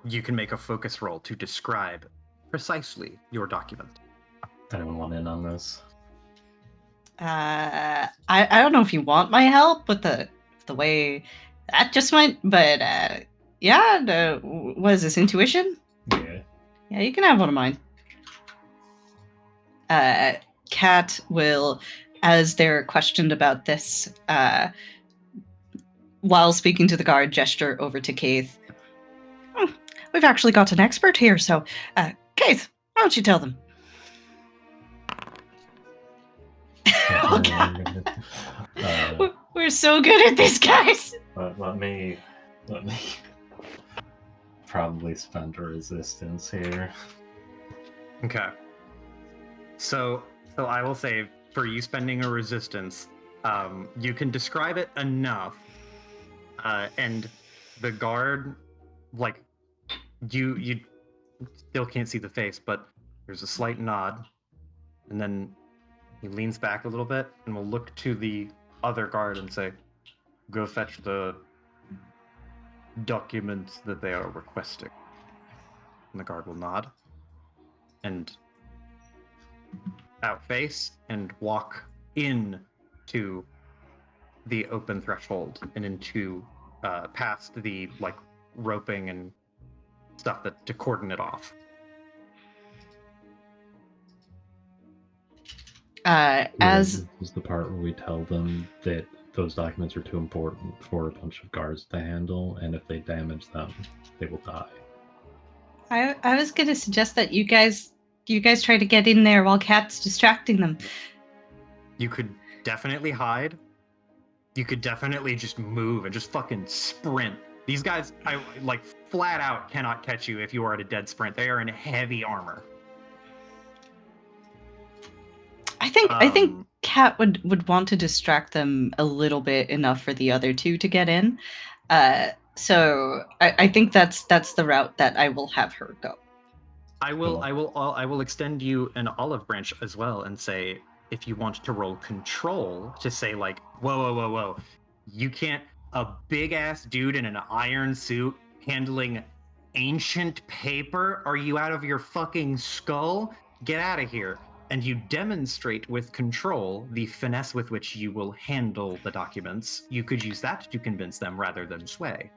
You can make a focus roll to describe precisely your document. Anyone want in on this? I don't know if you want my help with the way that just went, but yeah. What is this, intuition? Yeah. Yeah, you can have one of mine. Kat will, as they're questioned about this, while speaking to the guard, gesture over to Keith. We've actually got an expert here, so Keith, why don't you tell them? Oh, God. We're so good at this, guys. Let me probably spend a resistance here. Okay. So I will say, for you spending a resistance, you can describe it enough, and the guard, like, you still can't see the face, but there's a slight nod, and then he leans back a little bit and will look to the other guard and say, "Go fetch the documents that they are requesting." And the guard will nod and outface and walk in to the open threshold and into past the like roping and stuff that to cordon it off. As This is the part where we tell them that those documents are too important for a bunch of guards to handle, and if they damage them, they will die. I was gonna suggest that you guys try to get in there while Kat's distracting them. You could definitely hide. You could definitely just move and just fucking sprint. These guys, I like flat out cannot catch you if you are at a dead sprint. They are in heavy armor. I think Kat would want to distract them a little bit enough for the other two to get in. So I think that's the route that I will have her go. I will extend you an olive branch as well and say, if you want to roll control, to say like, whoa, you can't, a big ass dude in an iron suit handling ancient paper? Are you out of your fucking skull? Get out of here. And you demonstrate with control the finesse with which you will handle the documents. You could use that to convince them rather than sway.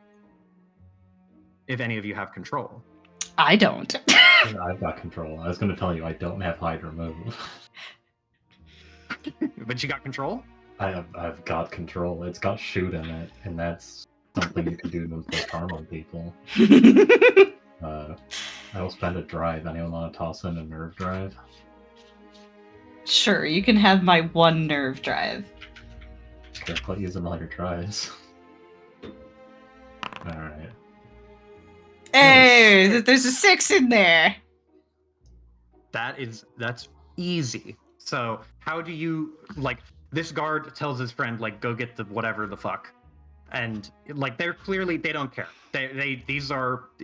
If any of you have control. I don't. I've got control. I was going to tell you I don't have hide or move. But you got control? I've got control. It's got shoot in it, and that's something you can do to inflict harm on people. I will spend a drive. Anyone want to toss in a nerve drive? Sure, you can have my one nerve drive. Careful using all your drives. Alright. Hey, there's a 6 in there. That's easy. So how do you, like, this guard tells his friend, like, go get the whatever the fuck. And like, they're clearly, they don't care.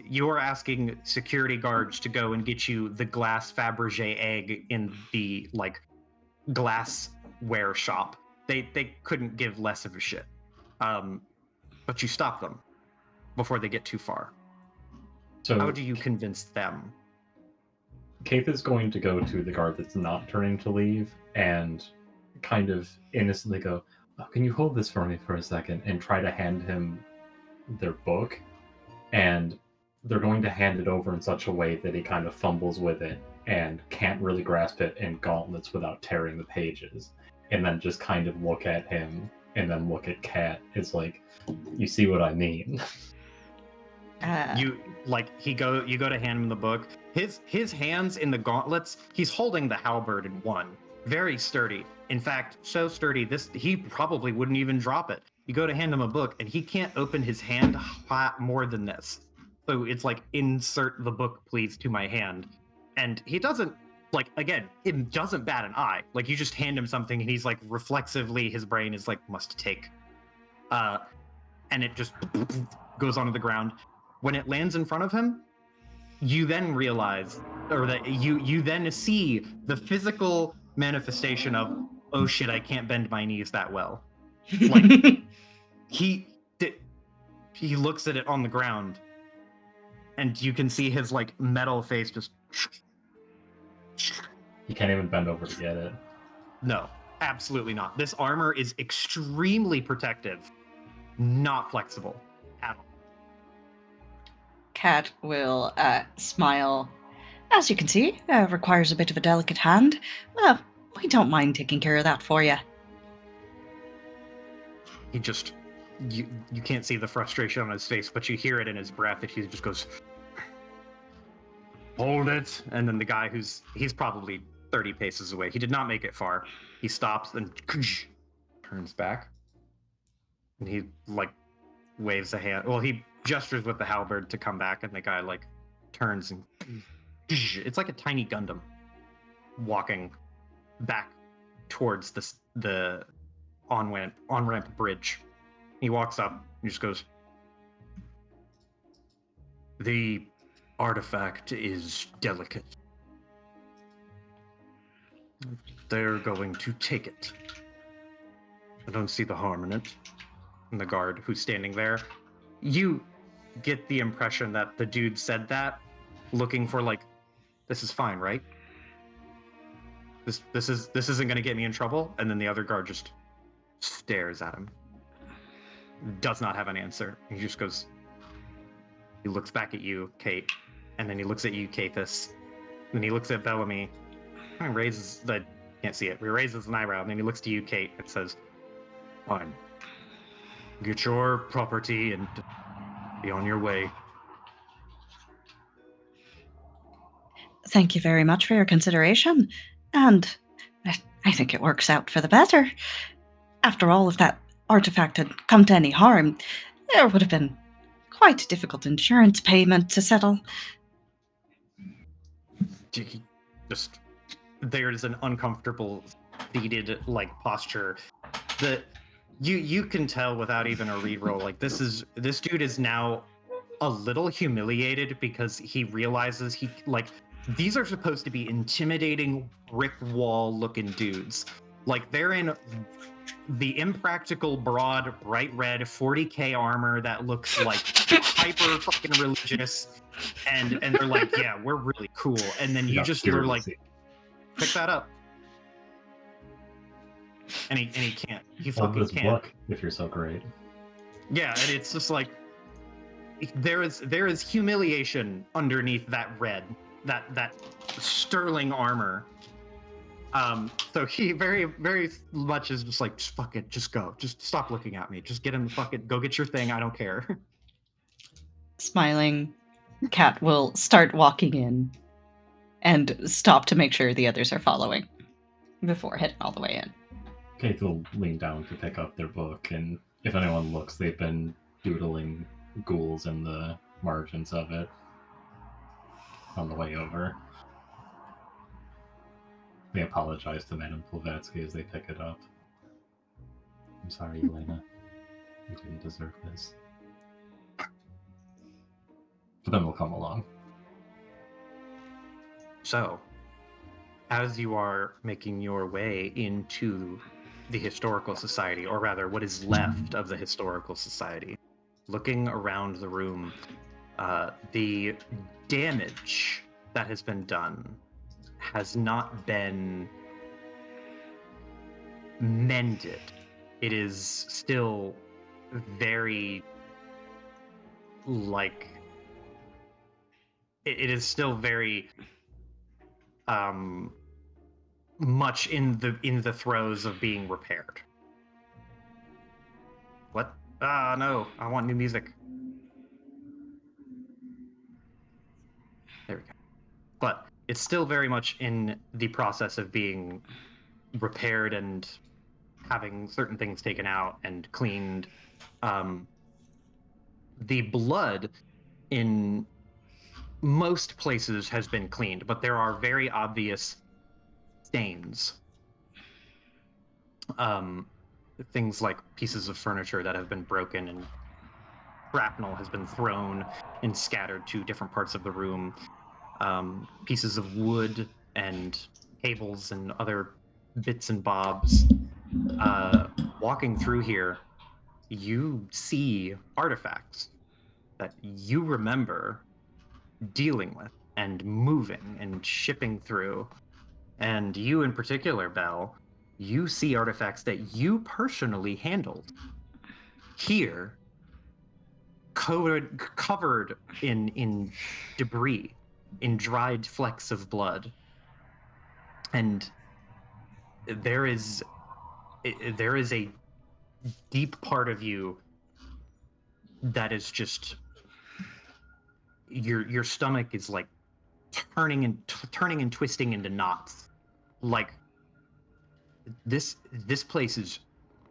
You are asking security guards to go and get you the glass Fabergé egg in the like glassware shop. They couldn't give less of a shit. But you stop them before they get too far. So how do you convince them? Keith is going to go to the guard that's not turning to leave and kind of innocently go, "Oh, can you hold this for me for a second?" and try to hand him their book. And they're going to hand it over in such a way that he kind of fumbles with it and can't really grasp it in gauntlets without tearing the pages. And then just kind of look at him and then look at Kat. It's like, you see what I mean? You go to hand him the book. His hands in the gauntlets. He's holding the halberd in one, very sturdy. In fact, so sturdy he probably wouldn't even drop it. You go to hand him a book, and he can't open his hand more than this. So it's like, insert the book, please, to my hand. And he doesn't, like, again, it doesn't bat an eye. Like, you just hand him something, and he's like, reflexively, his brain is like, must take. And it just goes onto the ground. When it lands in front of him, you then realize, or that you then see the physical manifestation of oh shit, I can't bend my knees that well. Like, he looks at it on the ground, and you can see his like metal face just. He can't even bend over to get it. No, absolutely not. This armor is extremely protective, not flexible at all. Cat will smile. As you can see, requires a bit of a delicate hand. Well, we don't mind taking care of that for you. He just, you can't see the frustration on his face, but you hear it in his breath. He just goes, hold it. And then the guy he's probably 30 paces away. He did not make it far. He stops and turns back. And he like waves a hand. Well, he gestures with the halberd to come back, and the guy like turns and it's like a tiny Gundam walking back towards the on-ramp bridge. He walks up and just goes, the artifact is delicate. They're going to take it. I don't see the harm in it. And the guard who's standing there, you get the impression that the dude said that looking for like, this is fine, right? This isn't gonna get me in trouble. And then the other guard just stares at him. Does not have an answer. He just goes, he looks back at you, Kate, and then he looks at you, Cathus. Then he looks at Bellamy and raises can't see it. He raises an eyebrow, and then he looks to you, Kate, and says, fine. Get your property and be on your way. Thank you very much for your consideration, and I think it works out for the better. After all, if that artifact had come to any harm, there would have been quite a difficult insurance payment to settle. There's an uncomfortable, seated like posture that you can tell without even a reroll. Like this dude is now a little humiliated because he realizes these are supposed to be intimidating brick wall looking dudes. Like they're in the impractical broad bright red 40k armor that looks like hyper fucking religious, and they're like, yeah, we're really cool. And then you just are like, pick that up. And he can't. He fucking can't. Book, if you're so great. Yeah, and it's just like there is humiliation underneath that red, that sterling armor. So he very, very much is just like, just fuck it, just go. Just stop looking at me. Just get him the fucking, go get your thing, I don't care. Smiling, Cat will start walking in and stop to make sure the others are following before heading all the way in. Kate will lean down to pick up their book, and if anyone looks, they've been doodling ghouls in the margins of it on the way over. They apologize to Madame Blavatsky as they pick it up. I'm sorry, Elena. You didn't deserve this. But then we'll come along. So, as you are making your way into the Historical Society, or rather what is left of the Historical Society, looking around the room, the damage that has been done has not been mended. It is still very it is still very much in the throes of being repaired. What? Ah, no, I want new music. There we go. But it's still very much in the process of being repaired and having certain things taken out and cleaned. The blood in most places has been cleaned, but there are very obvious stains. Things like pieces of furniture that have been broken, and shrapnel has been thrown and scattered to different parts of the room. Pieces of wood and cables and other bits and bobs. Walking through here, you see artifacts that you remember dealing with and moving and shipping through. And you in particular, Belle, you see artifacts that you personally handled here, covered in debris, in dried flecks of blood. And there is a deep part of you that is just your stomach is like turning and twisting into knots. Like this place is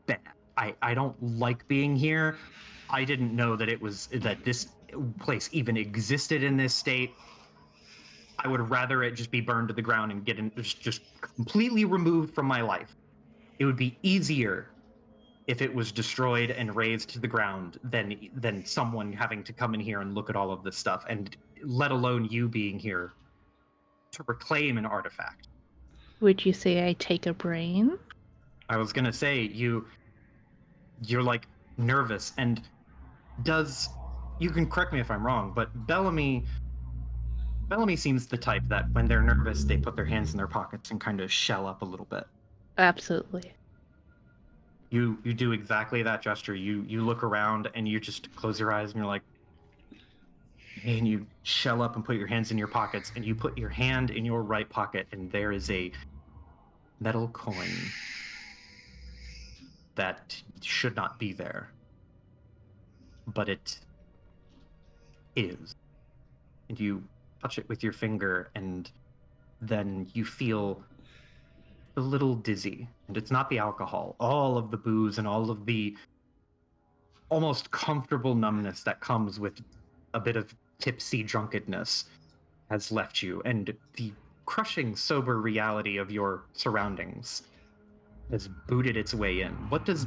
bad. I don't like being here. I didn't know that this place even existed in this state. I would rather it just be burned to the ground and just completely removed from my life. It would be easier if it was destroyed and razed to the ground than someone having to come in here and look at all of this stuff, and let alone you being here to reclaim an artifact. Would you say I take a brain? I was gonna say you're like nervous, and you can correct me if I'm wrong, but Bellamy seems the type that when they're nervous they put their hands in their pockets and kind of shell up a little bit. Absolutely. You do exactly that gesture. You look around and you just close your eyes and you're like, and you shell up and put your hands in your pockets, and you put your hand in your right pocket, and there is a metal coin that should not be there, but it is. And you touch it with your finger, and then you feel a little dizzy. And it's not the alcohol. All of the booze and all of the almost comfortable numbness that comes with a bit of tipsy drunkenness has left you, and the crushing sober reality of your surroundings has booted its way in. What does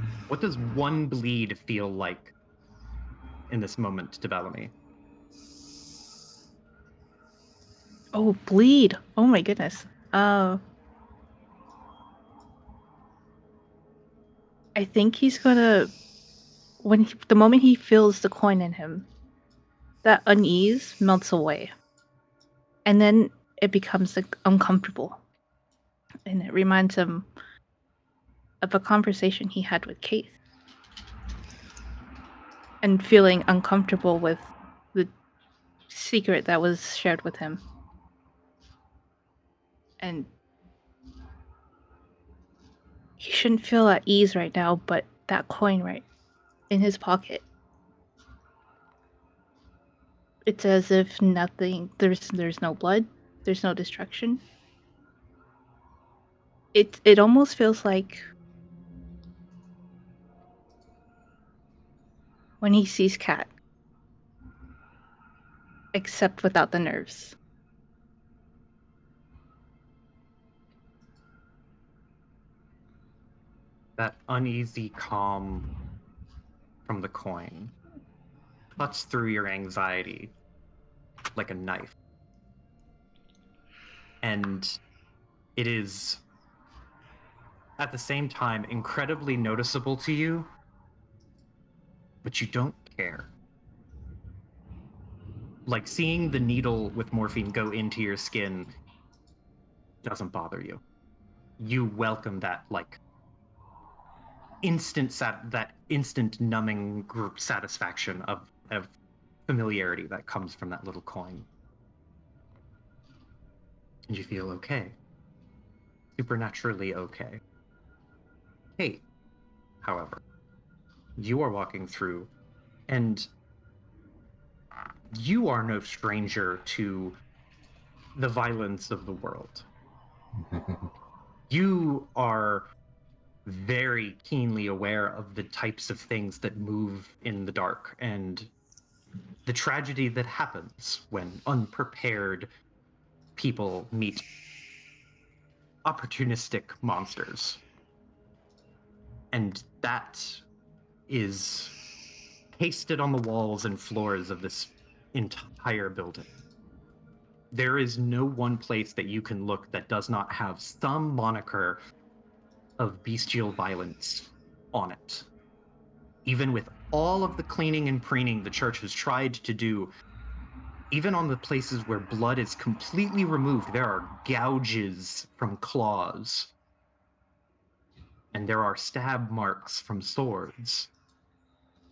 one bleed feel like in this moment to Bellamy? Oh, bleed. Oh my goodness. I think he's gonna the moment he feels the coin in him, that unease melts away. And then it becomes like uncomfortable. And it reminds him of a conversation he had with Keith. And feeling uncomfortable with the secret that was shared with him. And he shouldn't feel at ease right now, but that coin right in his pocket. It's as if nothing, there's no blood, there's no destruction. It almost feels like when he sees Cat, except without the nerves. That uneasy calm from the coin cuts through your anxiety like a knife. And it is, at the same time, incredibly noticeable to you, but you don't care. Like seeing the needle with morphine go into your skin doesn't bother you. You welcome that, like, that instant numbing satisfaction of familiarity that comes from that little coin. And you feel okay. Supernaturally okay. Hey, however, you are walking through, and you are no stranger to the violence of the world. You are very keenly aware of the types of things that move in the dark and the tragedy that happens when unprepared people meet opportunistic monsters. And that is pasted on the walls and floors of this entire building. There is no one place that you can look that does not have some moniker of bestial violence on it. Even with all of the cleaning and preening the church has tried to do, even on the places where blood is completely removed, there are gouges from claws. And there are stab marks from swords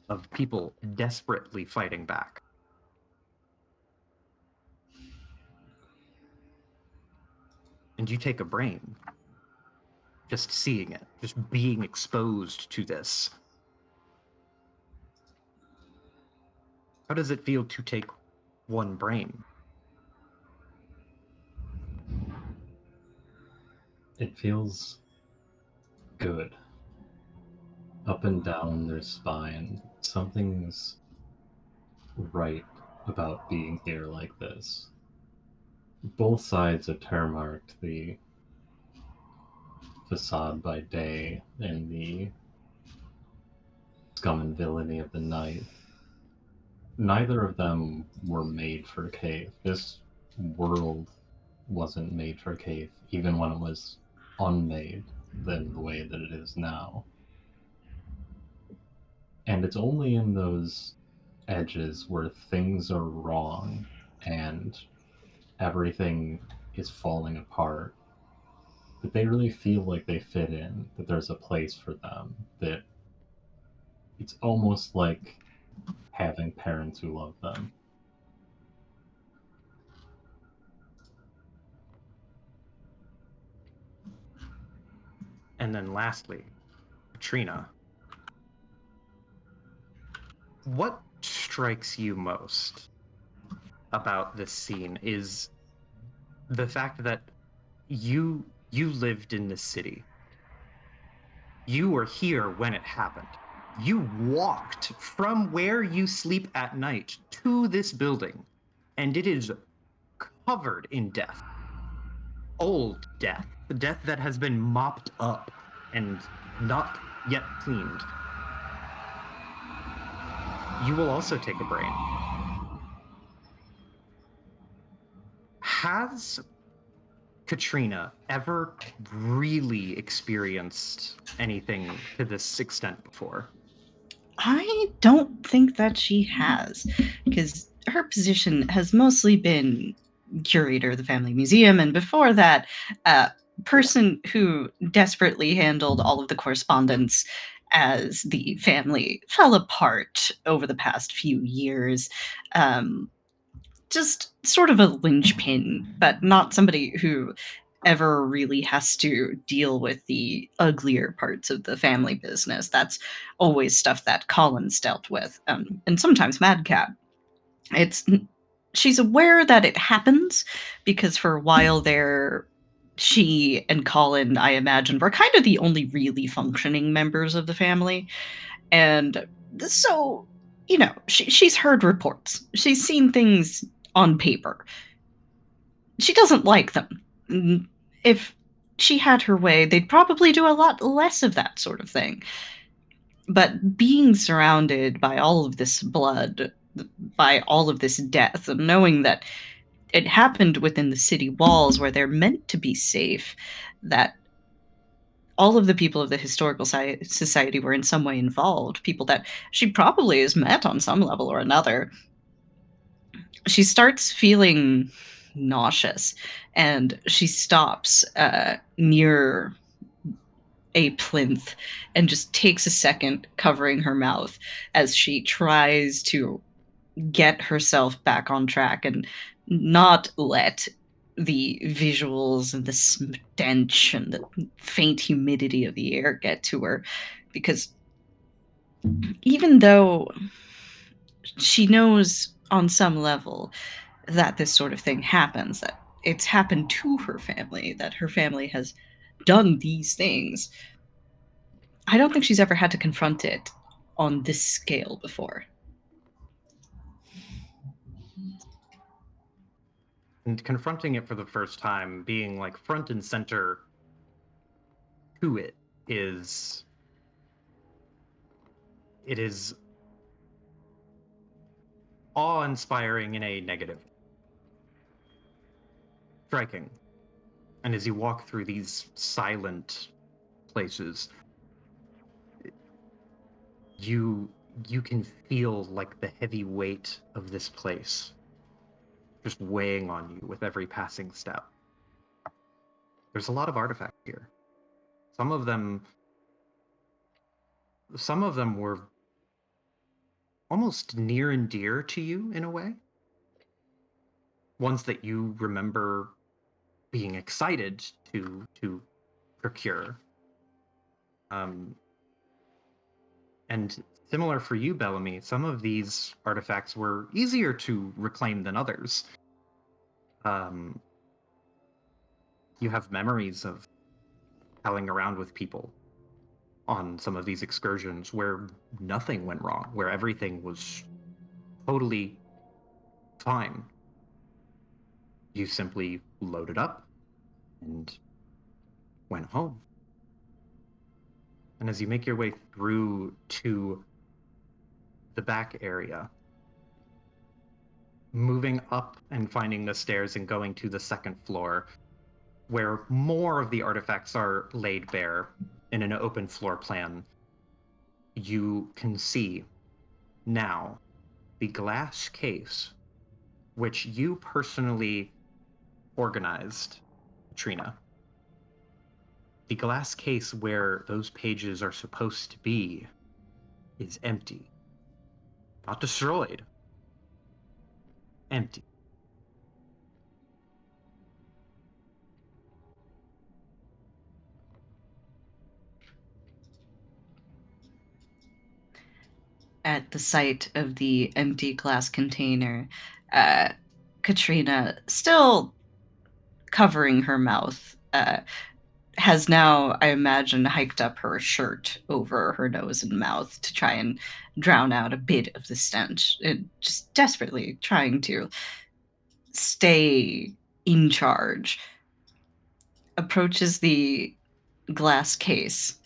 of people desperately fighting back. And you take a brain, just seeing it, just being exposed to this. How does it feel to take one brain? It feels good. Up and down their spine, something's right about being here like this. Both sides of Termark, the facade by day and the scum and villainy of the night, neither of them were made for Cave. This world wasn't made for Cave, even when it was unmade than the way that it is now. And it's only in those edges where things are wrong and everything is falling apart that they really feel like they fit in, that there's a place for them, that it's almost like having parents who love them. And then lastly, Katrina, what strikes you most about this scene is the fact that you lived in this city. You were here when it happened. You walked from where you sleep at night to this building, and it is covered in death. Old death. The death that has been mopped up and not yet cleaned. You will also take a brain. Has Katrina ever really experienced anything to this extent before? I don't think that she has, because her position has mostly been curator of the family museum, and before that, person who desperately handled all of the correspondence as the family fell apart over the past few years. Just sort of a linchpin, but not somebody who ever really has to deal with the uglier parts of the family business. That's always stuff that Collins dealt with, and sometimes Madcap. It's she's aware that it happens because for a while there, she and Colin, I imagine, were kind of the only really functioning members of the family, and so she's heard reports, she's seen things on paper. She doesn't like them. If she had her way, they'd probably do a lot less of that sort of thing. But being surrounded by all of this blood, by all of this death, and knowing that it happened within the city walls where they're meant to be safe, that all of the people of the historical society were in some way involved, people that she probably has met on some level or another, she starts feeling nauseous, and she stops near a plinth and just takes a second covering her mouth as she tries to get herself back on track and not let the visuals and the stench and the faint humidity of the air get to her, because even though she knows on some level that this sort of thing happens, that it's happened to her family, that her family has done these things, I don't think she's ever had to confront it on this scale before. And confronting it for the first time, being like front and center to it is awe-inspiring in a negative. Striking. And as you walk through these silent places, you can feel like the heavy weight of this place just weighing on you with every passing step. There's a lot of artifacts here. Some of them were almost near and dear to you in a way. Ones that you remember being excited to procure. And similar for you, Bellamy, some of these artifacts were easier to reclaim than others. You have memories of palling around with people on some of these excursions where nothing went wrong, where everything was totally fine. You simply loaded up and went home. And as you make your way through to the back area, moving up and finding the stairs and going to the second floor, where more of the artifacts are laid bare in an open floor plan, you can see now the glass case, which you personally organized, Trina. The glass case where those pages are supposed to be is empty. Not destroyed. Empty. At the sight of the empty glass container, Katrina, still covering her mouth, has now, I imagine, hiked up her shirt over her nose and mouth to try and drown out a bit of the stench, and just desperately trying to stay in charge. Approaches the glass case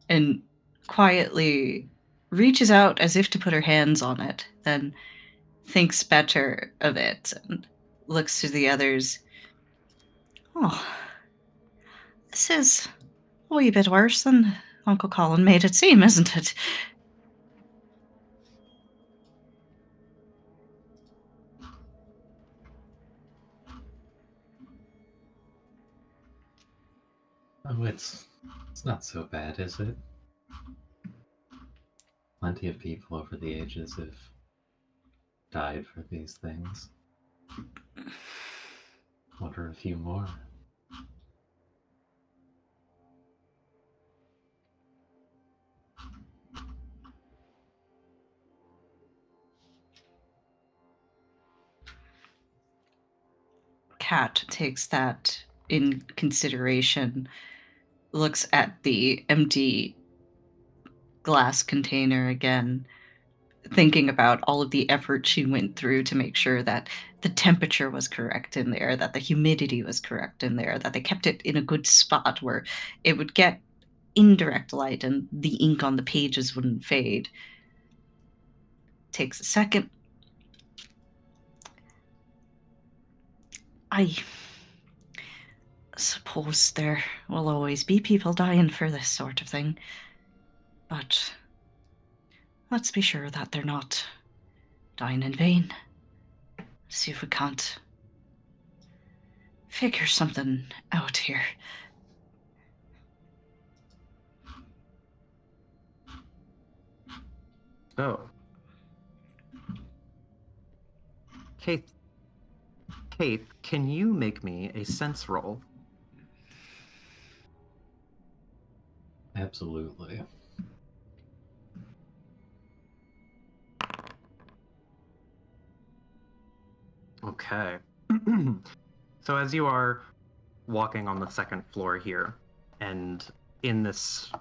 and quietly reaches out as if to put her hands on it, then thinks better of it and looks to the others. Oh, this is a wee bit worse than Uncle Colin made it seem, isn't it? Oh, it's not so bad, is it? Plenty of people over the ages have died for these things. Wonder a few more. Kat takes that in consideration, looks at the empty glass container again, thinking about all of the effort she went through to make sure that the temperature was correct in there, that the humidity was correct in there, that they kept it in a good spot where it would get indirect light and the ink on the pages wouldn't fade. Takes a second. I suppose there will always be people dying for this sort of thing, but let's be sure that they're not dying in vain. See if we can't figure something out here. So, Kate, can you make me a sense roll? Absolutely. Okay. So as you are walking on the second floor here, and in this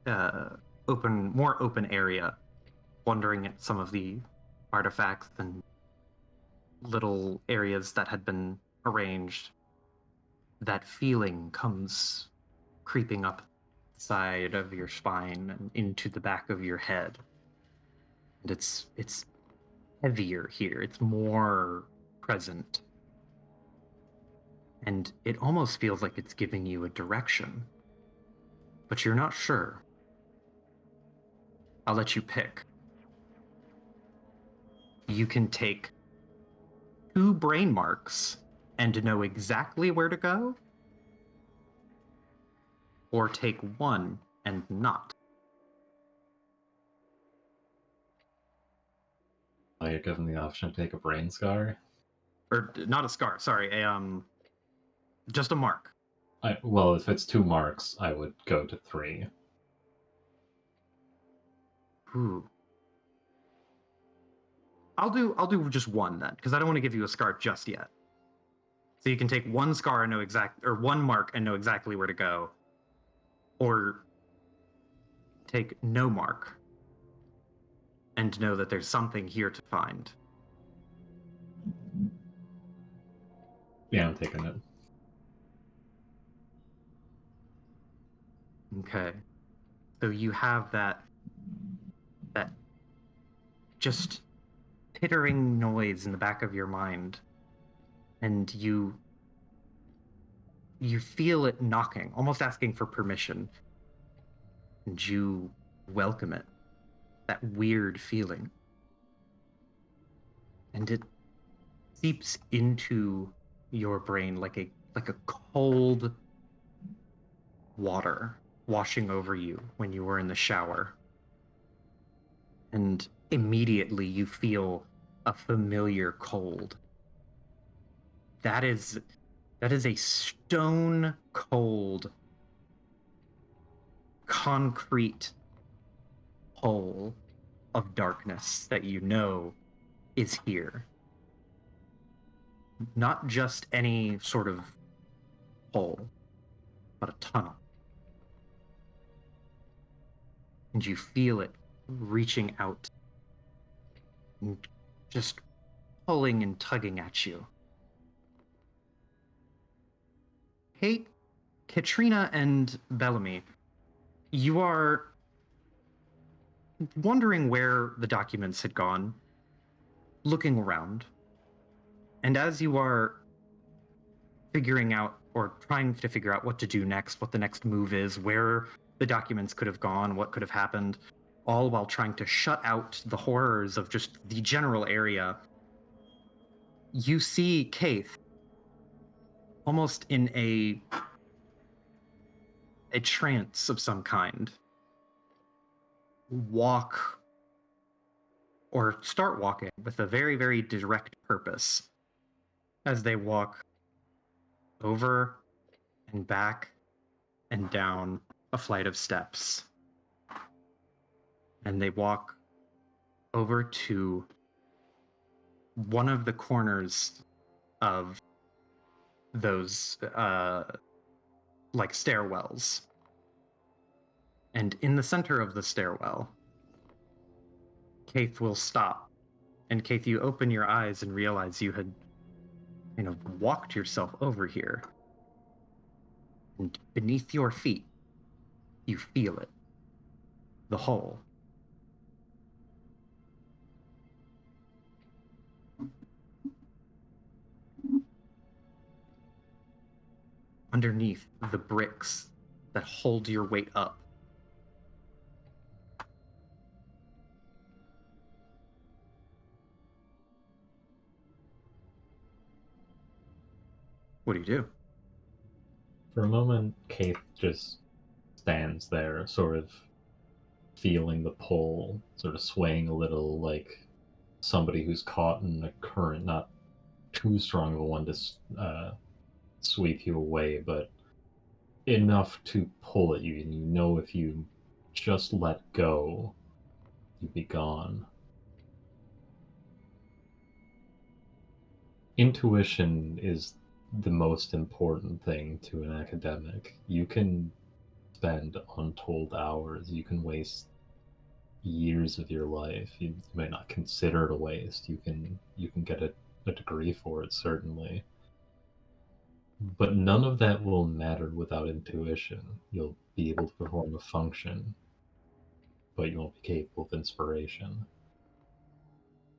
more open area, wondering at some of the artifacts and little areas that had been arranged, that feeling comes creeping up the side of your spine and into the back of your head. And it's heavier here. It's more present. And it almost feels like it's giving you a direction. but you're not sure. I'll let you pick. You can take 2 brain marks and know exactly where to go, or take 1 and not. You're given the option to take a brain scar. Or not a scar, sorry, just a mark. Well, if it's 2 marks, I would go to 3. Ooh. I'll do just 1 then, because I don't want to give you a scar just yet. So you can take 1 scar and know 1 mark and know exactly where to go, or take no mark and know that there's something here to find. Yeah, I'm taking it. Okay. So you have that just pittering noise in the back of your mind, and you feel it knocking, almost asking for permission, and you welcome it. That weird feeling. And it seeps into your brain like a cold water washing over you when you were in the shower. And immediately you feel a familiar cold. That is a stone cold, concrete hole of darkness that you know is here. Not just any sort of hole, but a tunnel. And you feel it reaching out and just pulling and tugging at you. Hey, Katrina and Bellamy, you are wondering where the documents had gone, looking around. And as you are figuring out or trying to figure out what to do next, what the next move is, where the documents could have gone, what could have happened, all while trying to shut out the horrors of just the general area, you see Kaith almost in a trance of some kind walk or start walking with a very, very direct purpose as they walk over and back and down a flight of steps. And they walk over to one of the corners of those like stairwells. And in the center of the stairwell, Kaith will stop. And Kaith, you open your eyes and realize you had, walked yourself over here. And beneath your feet, you feel it. The hole. Underneath the bricks that hold your weight up. What do you do? For a moment, Kaith just stands there, sort of feeling the pull, sort of swaying a little like somebody who's caught in a current, not too strong of a one to sweep you away, but enough to pull at you, and you know if you just let go, you'd be gone. Intuition is the most important thing to an academic. You can spend untold hours, you can waste years of your life. You may not consider it a waste. You can get a degree for it, certainly. But none of that will matter without intuition. You'll be able to perform a function, but you won't be capable of inspiration.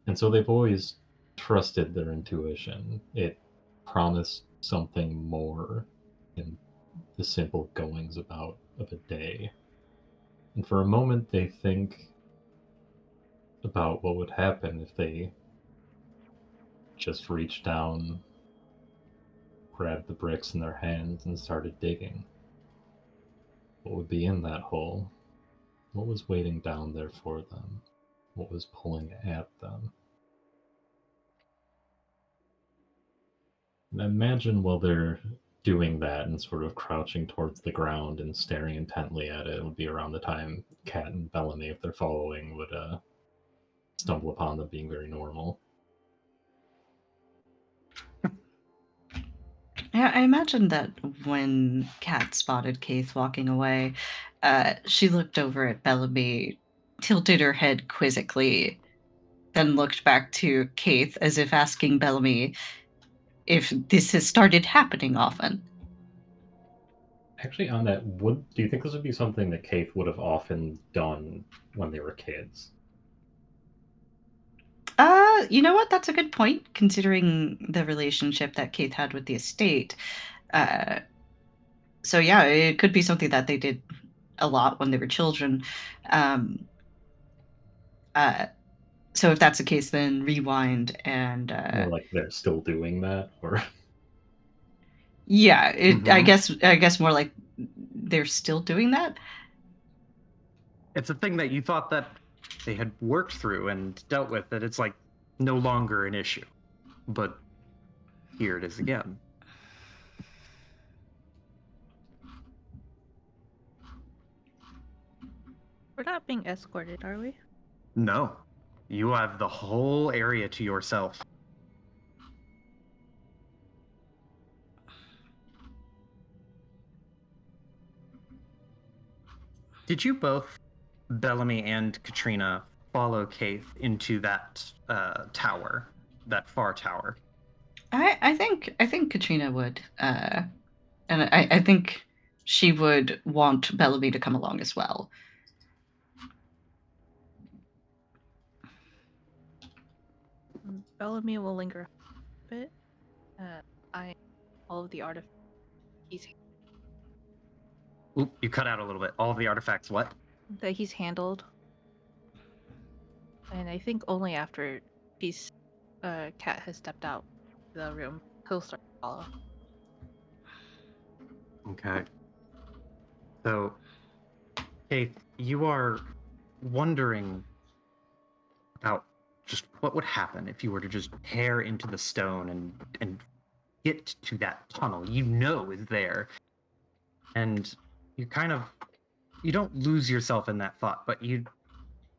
And so they've always trusted their intuition. It promised something more than the simple goings about of a day. And for a moment, they think about what would happen if they just reached down, grabbed the bricks in their hands, and started digging. What would be in that hole? What was waiting down there for them? What was pulling at them? And imagine while they're doing that and sort of crouching towards the ground and staring intently at it, it would be around the time Kat and Bellamy, if they're following, would stumble upon them being very normal. Yeah, I imagine that when Kat spotted Keith walking away, she looked over at Bellamy, tilted her head quizzically, then looked back to Keith as if asking Bellamy if this has started happening often. Actually, on that, do you think this would be something that Keith would have often done when they were kids? You know what? That's a good point, considering the relationship that Keith had with the estate. So yeah, it could be something that they did a lot when they were children. So if that's the case, then rewind and Or like they're still doing that, or yeah, I Mhm. guess more like they're still doing that. It's a thing that you thought that they had worked through and dealt with, that it's like no longer an issue. But here it is again. We're not being escorted, are we? No. You have the whole area to yourself. Did you both, Bellamy and Katrina, follow Keith into that tower, that far tower? I think Katrina would, and I think she would want Bellamy to come along as well. Bellamy will linger a bit. I all of the artifacts Oop, you cut out a little bit. All of the artifacts, what? that he's handled, and I think only after Cat has stepped out of the room, he'll start to follow. Okay. So, Keith, you are wondering about just what would happen if you were to just tear into the stone and get to that tunnel you know is there. And you don't lose yourself in that thought, but you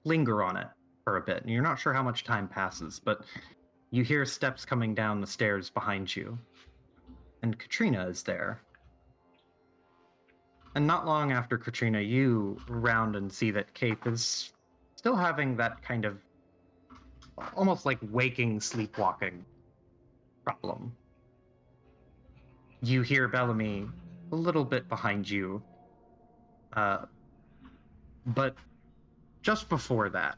linger on it for a bit. And you're not sure how much time passes, but you hear steps coming down the stairs behind you. And Katrina is there. And not long after Katrina, you round and see that Keith is still having that kind of almost like waking, sleepwalking problem. You hear Bellamy a little bit behind you. But just before that,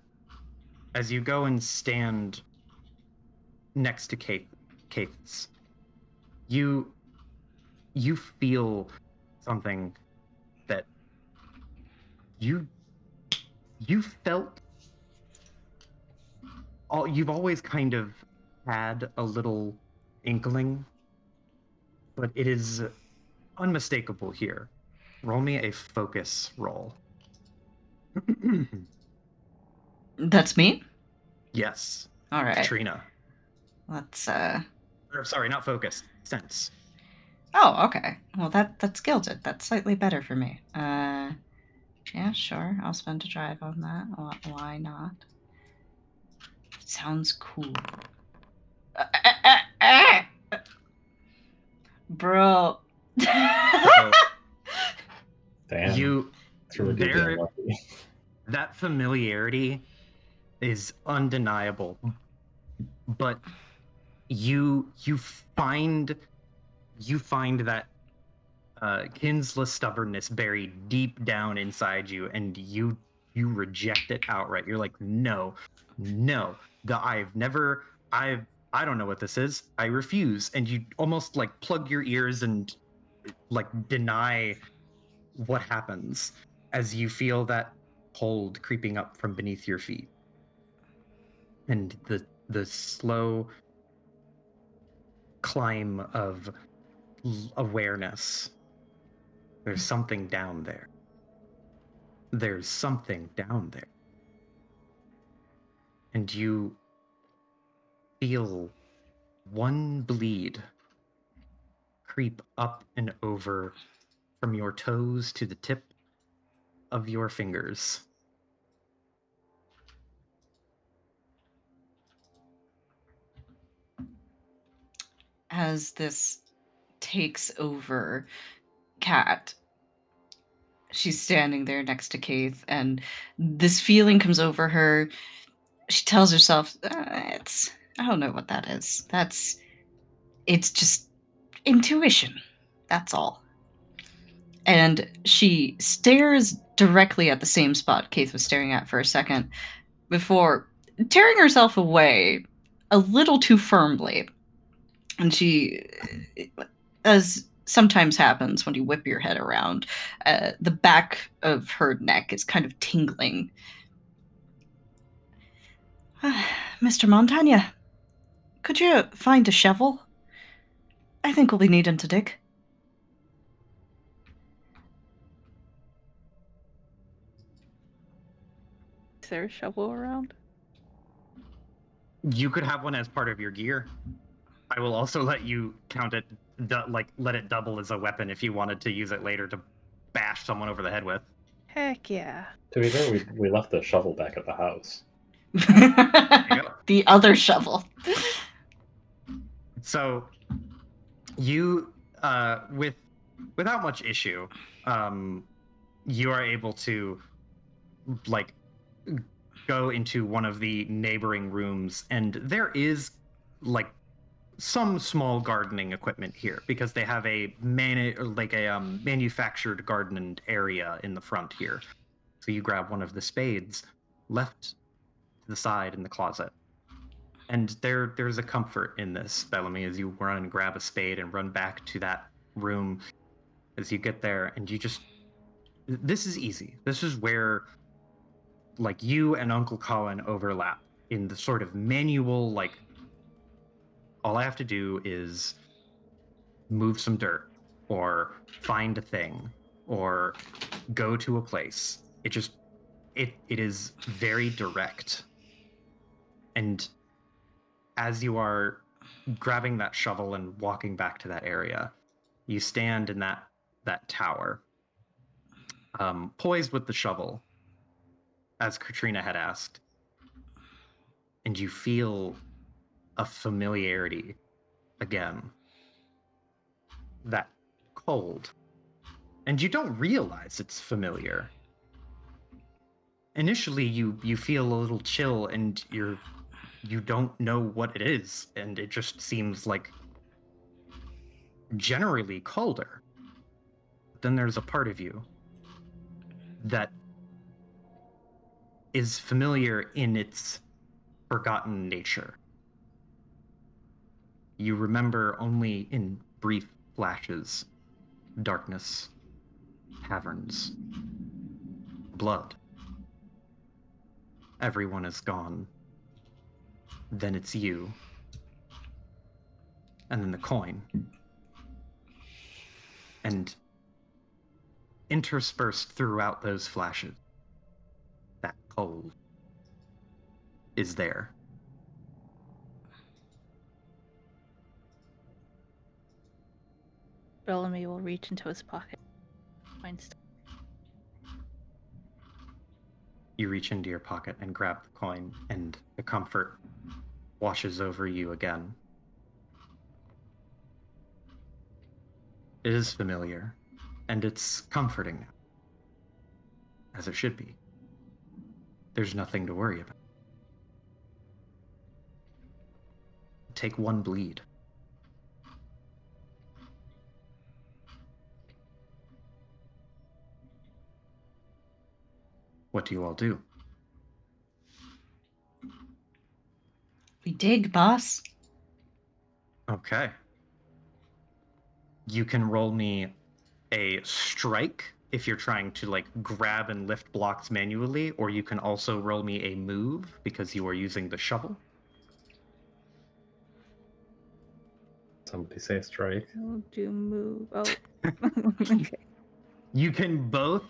as you go and stand next to Keith's, you feel something that you felt you've always kind of had a little inkling, but it is unmistakable here. Roll me a focus roll. That's me. Yes. All right. Katrina. Let's. Or, sorry, not focus. Sense. Oh, okay. Well, that's gilded. That's slightly better for me. Yeah, sure. I'll spend a drive on that. Why not? Sounds cool. Bro. So, damn, you it's really good being lucky. that familiarity is undeniable, but you find that kinsless stubbornness buried deep down inside you, and you reject it outright. You're like, no, I don't know what this is. I refuse. And you almost like plug your ears and like deny what happens as you feel that cold creeping up from beneath your feet, and the slow climb of awareness. There's something down there. There's something down there. And you feel one bleed creep up and over from your toes to the tip of your fingers. As this takes over Kat, she's standing there next to Keith, and this feeling comes over her. She tells herself, I don't know what that is. It's just intuition. That's all. And she stares directly at the same spot Keith was staring at for a second before tearing herself away a little too firmly. And she, as sometimes happens when you whip your head around, the back of her neck is kind of tingling. Mr. Montagna, could you find a shovel? I think we'll be needing to dig. Is there a shovel around? You could have one as part of your gear. I will also let you count it, let it double as a weapon if you wanted to use it later to bash someone over the head with. Heck yeah. To be fair, we left the shovel back at the house. The other shovel. So, you, without much issue, you are able to, go into one of the neighboring rooms, and there is, some small gardening equipment here because they have a manufactured garden area in the front here. So you grab one of the spades left to the side in the closet. And there's a comfort in this, Bellamy, as you run and grab a spade and run back to that room as you get there, and this is easy. This is where you and Uncle Colin overlap in the sort of manual, all I have to do is move some dirt or find a thing or go to a place. It is very direct. And as you are grabbing that shovel and walking back to that area, you stand in that tower, poised with the shovel, as Katrina had asked, and you feel a familiarity again. That cold. And you don't realize it's familiar. Initially, you feel a little chill, and you don't know what it is, and it just seems generally colder. Then there's a part of you that is familiar in its forgotten nature. You remember only in brief flashes, darkness, caverns, blood. Everyone is gone. Then it's you. And then the coin. And interspersed throughout those flashes, that cold is there. Bellamy will reach into his pocket. Find stuff. You reach into your pocket and grab the coin, and the comfort washes over you again. It is familiar, and it's comforting now, as it should be. There's nothing to worry about. Take one bleed. What do you all do? We dig, boss. Okay. You can roll me a strike if you're trying to like grab and lift blocks manually, or you can also roll me a move because you are using the shovel. Somebody say strike. I'll do move. Oh. Okay. You can both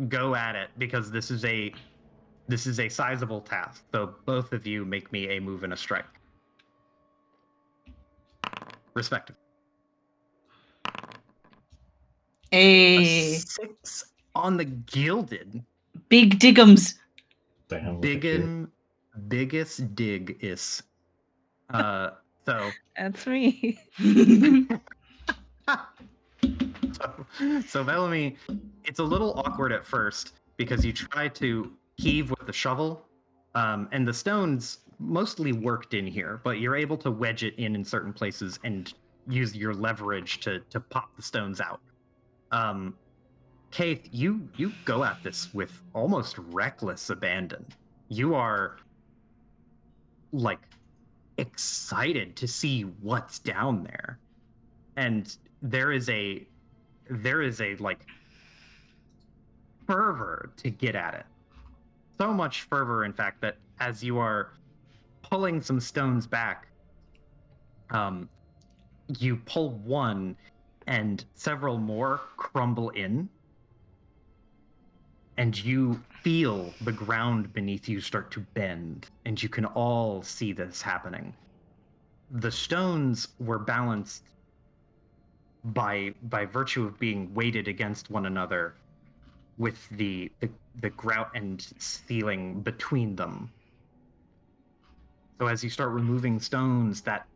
go at it because this is a sizable task. So both of you make me a move and a strike. Respectively. A A 6 on the gilded. big diggums. Damn, look at you. Biggest dig is. So That's me. so Bellamy, it's a little awkward at first because you try to heave with the shovel, and the stones mostly worked in here, but you're able to wedge it in certain places and use your leverage to pop the stones out. Keith, you go at this with almost reckless abandon. You are like excited to see what's down there, and there is a like fervor to get at it. So much fervor, in fact, that as you are pulling some stones back, you pull one and several more crumble in, and you feel the ground beneath you start to bend, and you can all see this happening. The stones were balanced by virtue of being weighted against one another, with the grout and ceiling between them. So as you start removing stones, that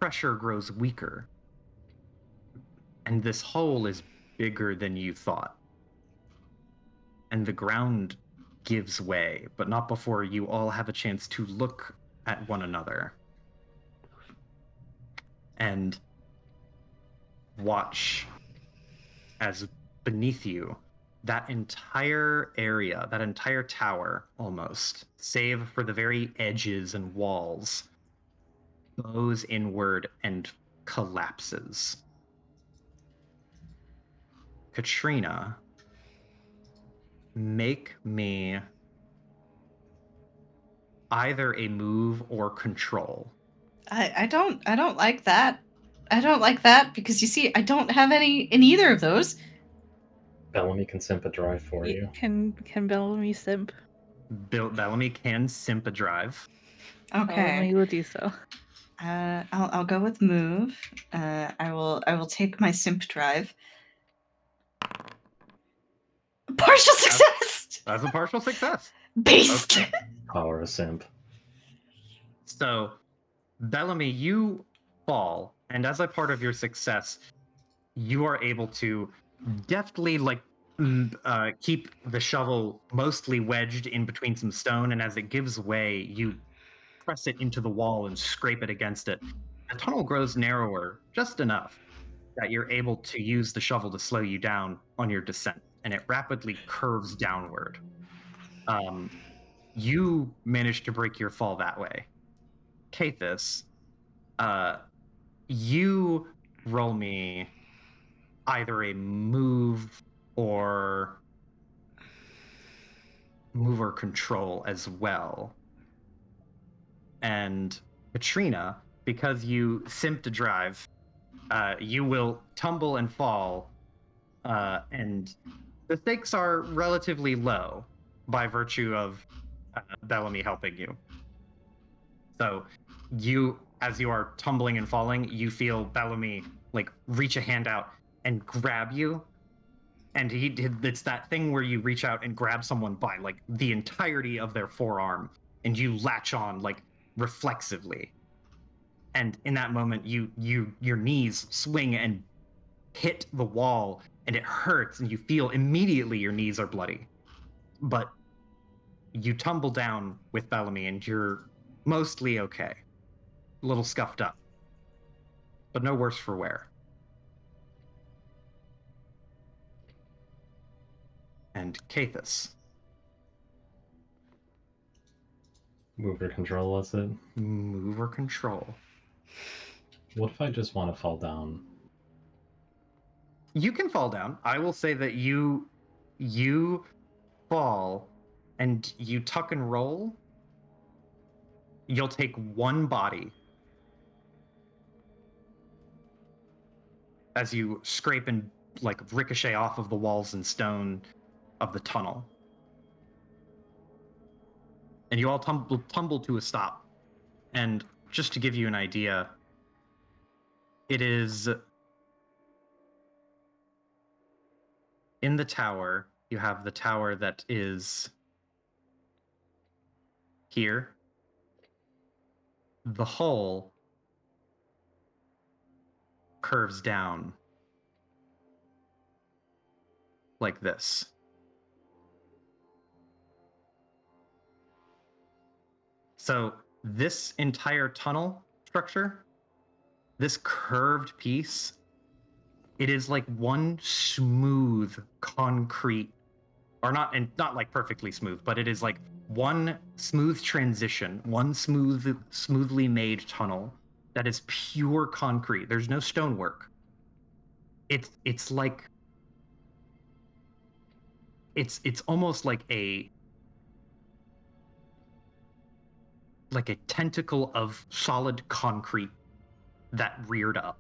pressure grows weaker, and this hole is bigger than you thought. And the ground gives way, but not before you all have a chance to look at one another and watch as beneath you, that entire area, that entire tower almost, save for the very edges and walls, bows inward and collapses. Katrina, make me either a move or control. I don't like that. I don't like that because you see, I don't have any in either of those. Bellamy can simp a drive for you. Can Bellamy simp? Bellamy can simp a drive. Okay. Bellamy will do so. I'll go with move. I will take my simp drive. Partial success. That's a partial success. Beast. Okay. Power of simp. So, Bellamy, you fall, and as a part of your success, you are able to deftly keep the shovel mostly wedged in between some stone, and as it gives way, you press it into the wall and scrape it against it. The tunnel grows narrower, just enough that you're able to use the shovel to slow you down on your descent, and it rapidly curves downward. You manage to break your fall that way. Kathis, you roll me either a move or control as well. And Katrina, because you simped a drive, you will tumble and fall, and the stakes are relatively low by virtue of Bellamy helping you. So you, as you are tumbling and falling, you feel Bellamy like reach a hand out and grab you. And it's that thing where you reach out and grab someone by like the entirety of their forearm, and you latch on like reflexively. And in that moment, your knees swing and hit the wall, and it hurts, and you feel immediately your knees are bloody. But you tumble down with Bellamy, and you're mostly okay. A little scuffed up, but no worse for wear. And Kathis. Move or control, was it? Move or control. What if I just want to fall down? You can fall down. I will say that you fall and you tuck and roll. You'll take one body as you scrape and like ricochet off of the walls and stone of the tunnel. And you all tumble to a stop. And just to give you an idea, it is in the tower. You have the tower that is here. The hull curves down like this. So this entire tunnel structure, this curved piece, it is like one smooth concrete, or not like perfectly smooth, but it is like one smooth transition, one smoothly made tunnel that is pure concrete. There's no stonework. It's like it's almost like a tentacle of solid concrete that reared up,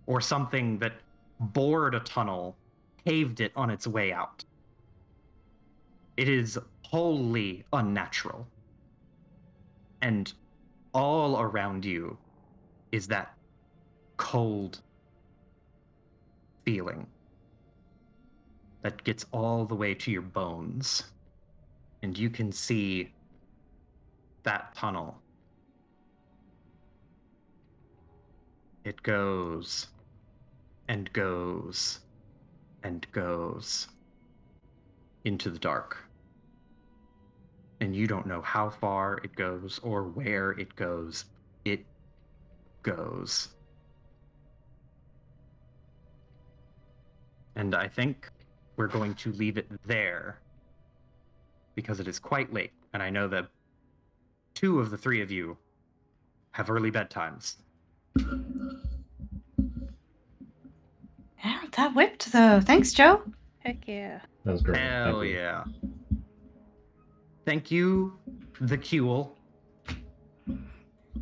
or something that bored a tunnel, caved it on its way out. It is wholly unnatural. And all around you is that cold feeling that gets all the way to your bones. And you can see that tunnel. It goes and goes and goes into the dark. And you don't know how far it goes or where it goes. It goes. And I think we're going to leave it there because it is quite late. And I know that 2 of the 3 of you have early bedtimes. Yeah, that whipped though. Thanks, Joe. Heck yeah. That was great. Hell Thank you. yeah. Thank you, the Kuel,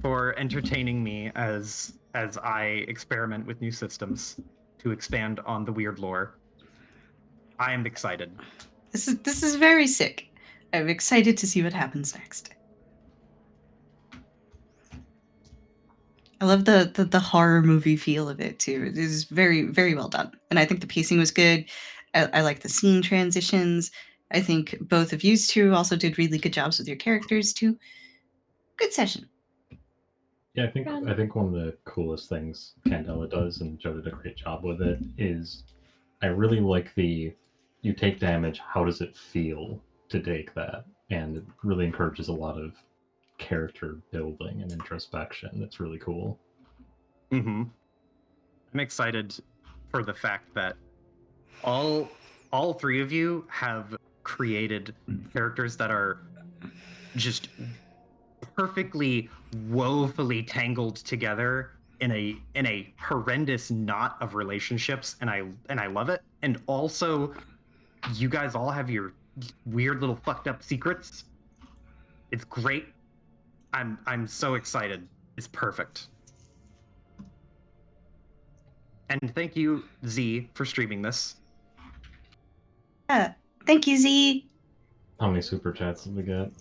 for entertaining me as I experiment with new systems to expand on the weird lore. I am excited. This is very sick. I'm excited to see what happens next. I love the horror movie feel of it too. It is very, very well done. And I think the pacing was good. I like the scene transitions. I think both of you two also did really good jobs with your characters too. Good session. Yeah, I think one of the coolest things Candela does, and Joe did a great job with it, is I really like you take damage, how does it feel to take that? And it really encourages a lot of character building and introspection. It's really cool. Mm-hmm. I'm excited for the fact that all 3 of you have created characters that are just perfectly woefully tangled together in a horrendous knot of relationships, and I love it. And also, you guys all have your weird little fucked up secrets. It's great. I'm so excited. It's perfect. And thank you, Z, for streaming this. Yeah. Thank you, Z. How many super chats did we get?